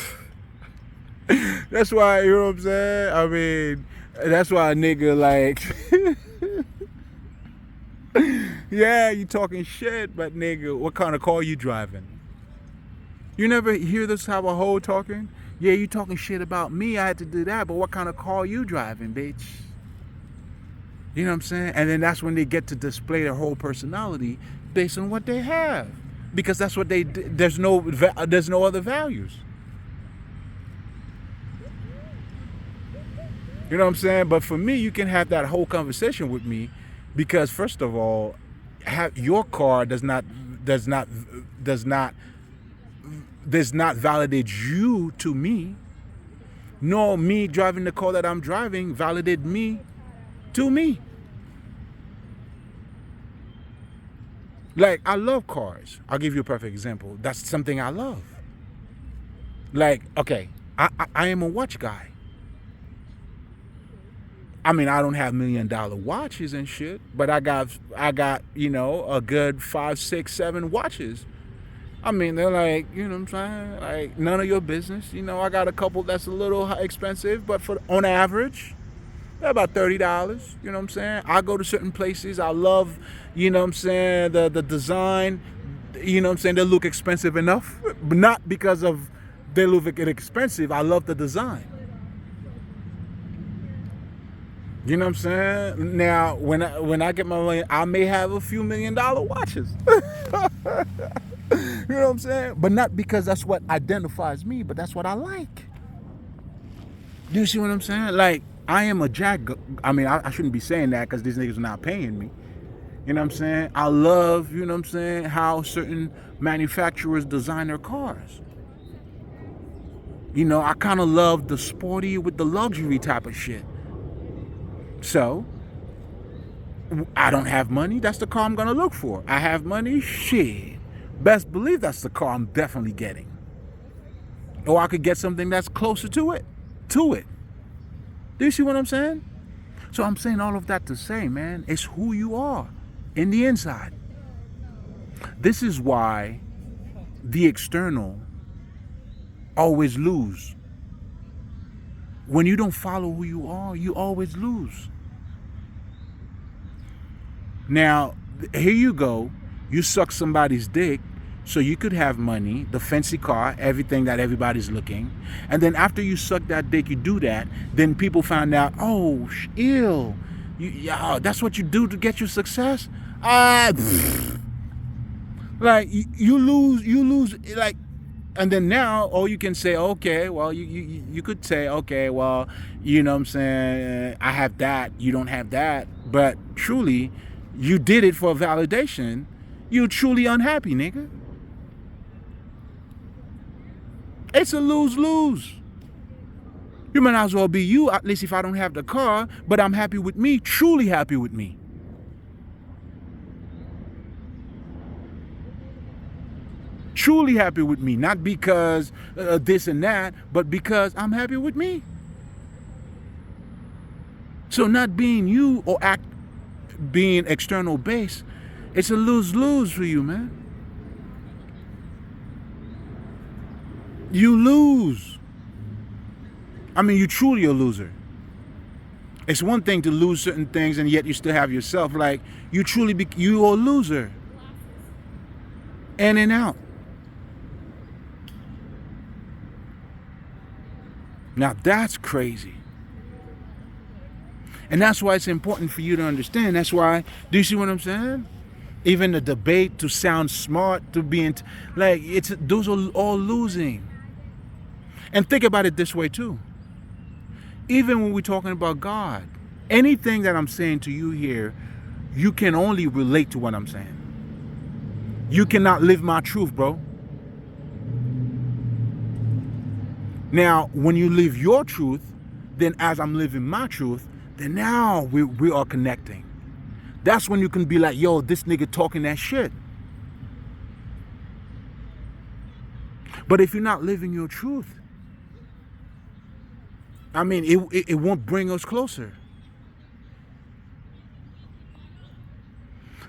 that's why, you know what I'm saying? I mean, that's why a nigga like, yeah, you talking shit, but nigga, what kind of car you driving? You never hear this type of hoe talking? Yeah, you talking shit about me, I had to do that, but what kind of car you driving, bitch? You know what I'm saying? And then that's when they get to display their whole personality based on what they have. Because that's what they, there's no other values. You know what I'm saying? But for me, you can have that whole conversation with me because, first of all, your car does not validate you to me, nor me driving the car that I'm driving validate me to me. Like, I love cars. I'll give you a perfect example. That's something I love. Like, okay, I am a watch guy. I mean, I don't have $1 million watches and shit, but I got, you know, a good 5, 6, 7 watches. I mean, they're like, you know what I'm saying? Like, none of your business. You know, I got a couple that's a little expensive, but on average, they're about $30. You know what I'm saying? I go to certain places. I love, you know what I'm saying, the design. You know what I'm saying? They look expensive enough, but not because of they look expensive. I love the design. You know what I'm saying? Now, when I get my money, I may have a few $1 million watches. You know what I'm saying? But not because that's what identifies me, but that's what I like. Do you see what I'm saying? Like, I am a jack. I mean, I shouldn't be saying that because these niggas are not paying me. You know what I'm saying? I love, you know what I'm saying, how certain manufacturers design their cars. You know, I kind of love the sporty with the luxury type of shit. So, I don't have money, that's the car I'm gonna look for. I have money, shit. Best believe that's the car I'm definitely getting. Or I could get something that's closer to it. Do you see what I'm saying? So I'm saying all of that to say, man, it's who you are in the inside. This is why the external always lose. When you don't follow who you are, you always lose. Now, here you go. You suck somebody's dick so you could have money, the fancy car, everything that everybody's looking. And then after you suck that dick, you do that. Then people find out, oh, ill. That's what you do to get your success? Like, you lose, like, and then now, all you can say, okay, well, you could say, okay, well, you know what I'm saying, I have that, you don't have that. But truly, you did it for validation. You're truly unhappy, nigga. It's a lose-lose. You might as well be you, at least if I don't have the car, but I'm happy with me, truly happy with me. Truly happy with me, not because this and that, but because I'm happy with me. So not being you or being external based, it's a lose-lose for you, man. You lose. I mean, you're truly a loser. It's one thing to lose certain things and yet you still have yourself. Like, you truly you're a loser. In and out. Now that's crazy. And that's why it's important for you to understand. That's why, do you see what I'm saying? Even the debate to sound smart, to be like, those are all losing. And think about it this way too. Even when we're talking about God, anything that I'm saying to you here, you can only relate to what I'm saying. You cannot live my truth, bro. Now, when you live your truth, then as I'm living my truth, then now we are connecting. That's when you can be like, yo, this nigga talking that shit. But if you're not living your truth, I mean, it won't bring us closer.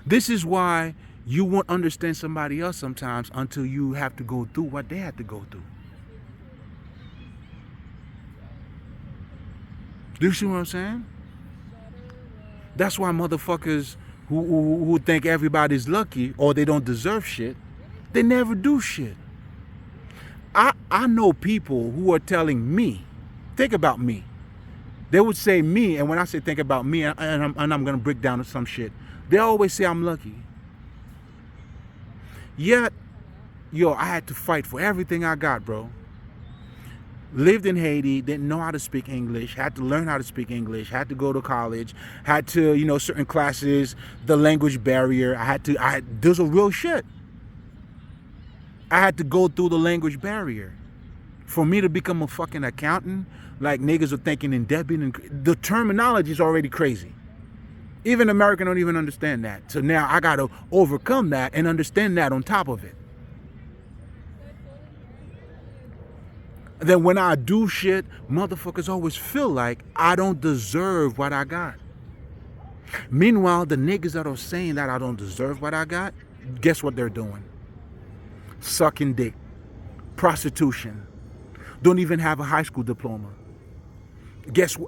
This is why you won't understand somebody else sometimes until you have to go through what they had to go through. Do you see what I'm saying? That's why motherfuckers who think everybody's lucky or they don't deserve shit, they never do shit. I know people who are telling me, think about me. They would say me, and when I say think about me, and I'm going to break down some shit, they always say I'm lucky. Yet, yo, I had to fight for everything I got, bro. Lived in Haiti, didn't know how to speak English, had to learn how to speak English, had to go to college, had to, you know, certain classes, the language barrier, there's a real shit. I had to go through the language barrier. For me to become a fucking accountant, like niggas are thinking in debit, and the terminology is already crazy. Even American don't even understand that. So now I got to overcome that and understand that on top of it. Then when I do shit, motherfuckers always feel like I don't deserve what I got. Meanwhile, the niggas that are saying that I don't deserve what I got, guess what they're doing? Sucking dick, prostitution, don't even have a high school diploma.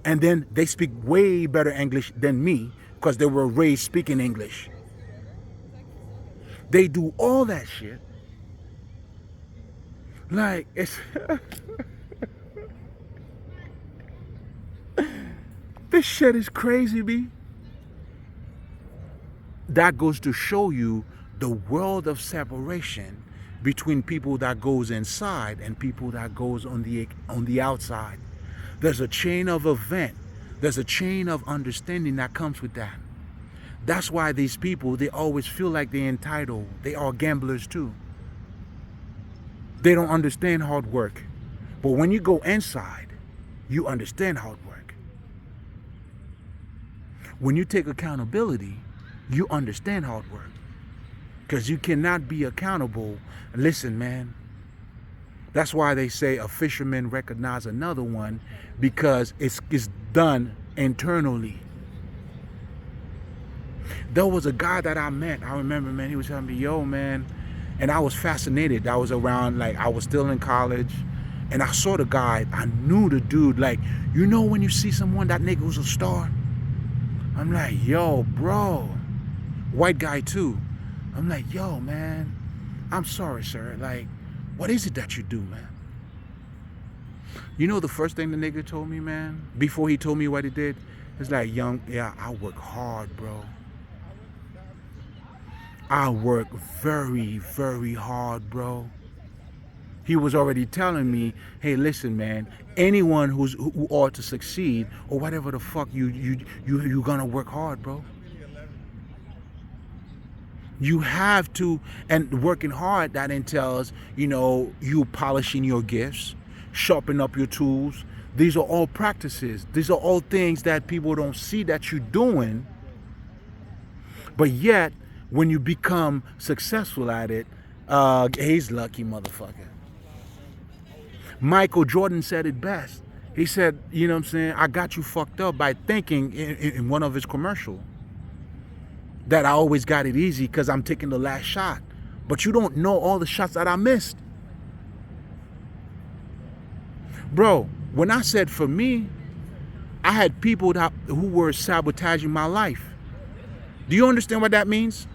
And then they speak way better English than me because they were raised speaking English. They do all that shit. Like, it's... This shit is crazy, B. That goes to show you the world of separation between people that goes inside and people that goes on the outside. There's a chain of event. There's a chain of understanding that comes with that. That's why these people, they always feel like they're entitled. They are gamblers too. They don't understand hard work. But when you go inside, you understand hard work. When you take accountability, you understand hard work. Because you cannot be accountable. Listen, man. That's why they say a fisherman recognizes another one, because it's done internally. There was a guy that I met. I remember, man, he was telling me, yo, man. And I was fascinated. I was around, like, I was still in college. And I saw the guy. I knew the dude. Like, you know when you see someone, that nigga was a star? I'm like, yo, bro. White guy, too. I'm like, yo, man, I'm sorry, sir. Like, what is it that you do, man? You know the first thing the nigga told me, man, before he told me what he did? It's like, young, yeah, I work hard, bro. I work very, very hard, bro. He was already telling me, hey, listen, man, anyone who ought to succeed or whatever the fuck, you gonna work hard, bro. You have to, and working hard, that entails, you know, you polishing your gifts, sharpen up your tools. These are all practices. These are all things that people don't see that you're doing. But yet, when you become successful at it, he's lucky, motherfucker. Michael Jordan said it best. He said, you know what I'm saying, I got you fucked up by thinking in one of his commercials that I always got it easy because I'm taking the last shot. But you don't know all the shots that I missed. Bro, when I said for me, I had people who were sabotaging my life. Do you understand what that means?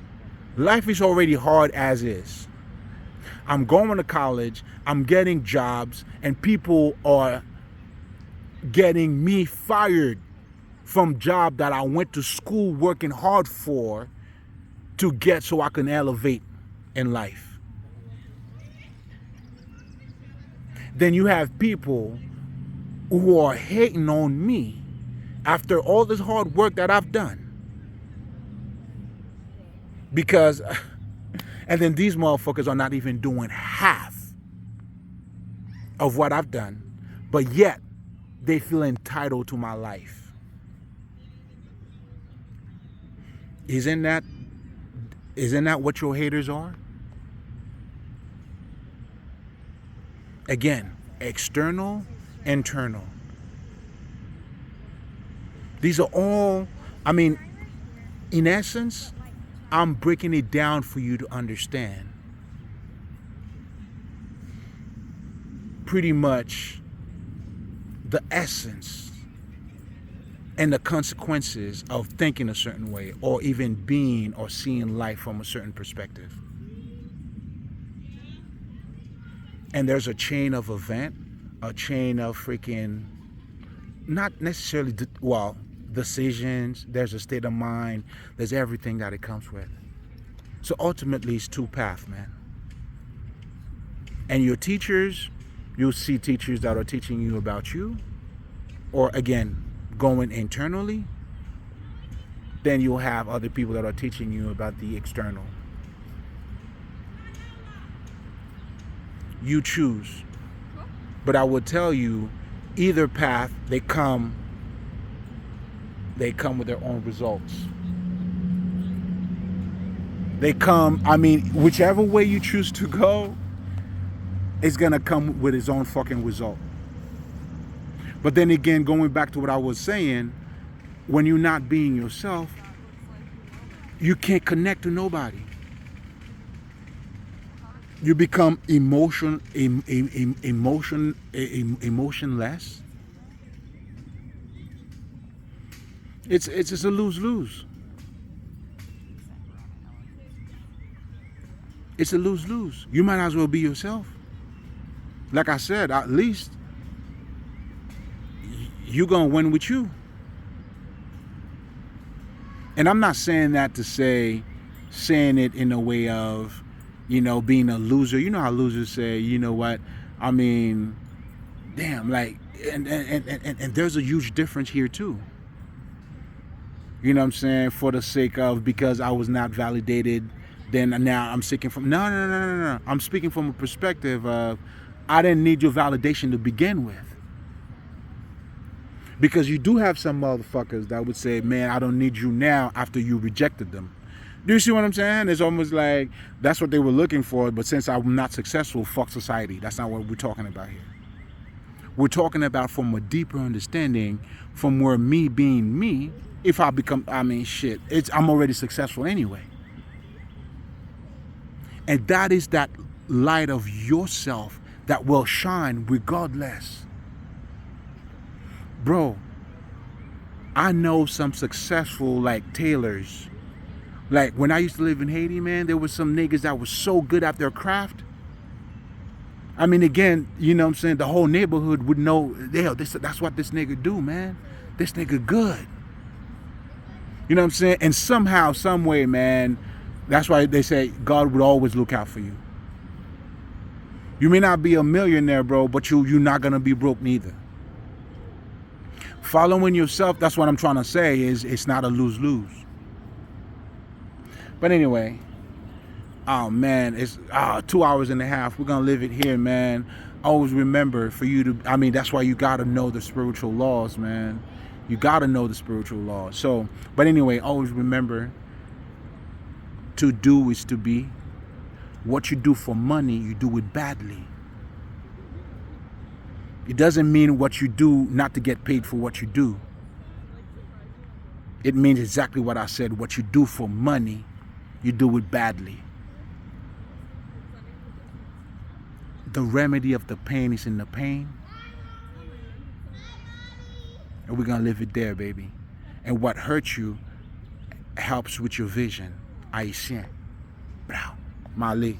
Life is already hard as is. I'm going to college, I'm getting jobs, and people are getting me fired from job that I went to school working hard for to get so I can elevate in life. Then you have people who are hating on me after all this hard work that I've done. Because, and then these motherfuckers are not even doing half of what I've done, but yet they feel entitled to my life. Isn't that what your haters are? Again, external, internal. These are all, I mean, in essence, I'm breaking it down for you to understand. Pretty much the essence and the consequences of thinking a certain way, or even being or seeing life from a certain perspective. And there's a chain of event, a chain of freaking, not necessarily, decisions, there's a state of mind, there's everything that it comes with. So ultimately it's two paths, man. And your teachers, you'll see teachers that are teaching you about you, or again, going internally. Then you'll have other people that are teaching you about the external. You choose. But I will tell you, either path, they come with their own results. They come, I mean, whichever way you choose to go, it's gonna come with its own fucking result. But then again, going back to what I was saying, when you're not being yourself, you can't connect to nobody. You become emotionless. It's just a lose-lose. It's a lose-lose. You might as well be yourself. Like I said, at least you're gonna win with you. And I'm not saying that to saying it in a way of, being a loser. You know how losers say, you know what? I mean, damn, like, and there's a huge difference here too. You know what I'm saying? For the sake of, because I was not validated, then now I'm seeking from, no. I'm speaking from a perspective of, I didn't need your validation to begin with. Because you do have some motherfuckers that would say, man, I don't need you now after you rejected them. Do you see what I'm saying? It's almost like that's what they were looking for, but since I'm not successful, fuck society. That's not what we're talking about here. We're talking about from a deeper understanding, from where me being me, if I become, I'm already successful anyway. And that is that light of yourself that will shine regardless. Bro, I know some successful tailors. Like when I used to live in Haiti, man, there was some niggas that were so good at their craft. I mean, again, you know what I'm saying? The whole neighborhood would know, that's what this nigga do, man. This nigga good. You know what I'm saying? And somehow, some way, man, that's why they say God would always look out for you. You may not be a millionaire, bro, but you're not going to be broke neither. Following yourself, that's what I'm trying to say, is it's not a lose-lose. But anyway, oh man, it's 2 hours and a half. We're going to live it here, man. Always remember for you to, that's why you got to know the spiritual laws, man. You got to know the spiritual laws. So, but anyway, always remember, to do is to be. What you do for money, you do it badly. It doesn't mean what you do not to get paid for what you do. It means exactly what I said. What you do for money, you do it badly. The remedy of the pain is in the pain. And we're going to live it there, baby. And what hurts you helps with your vision. Haitien. Bravo. Mali.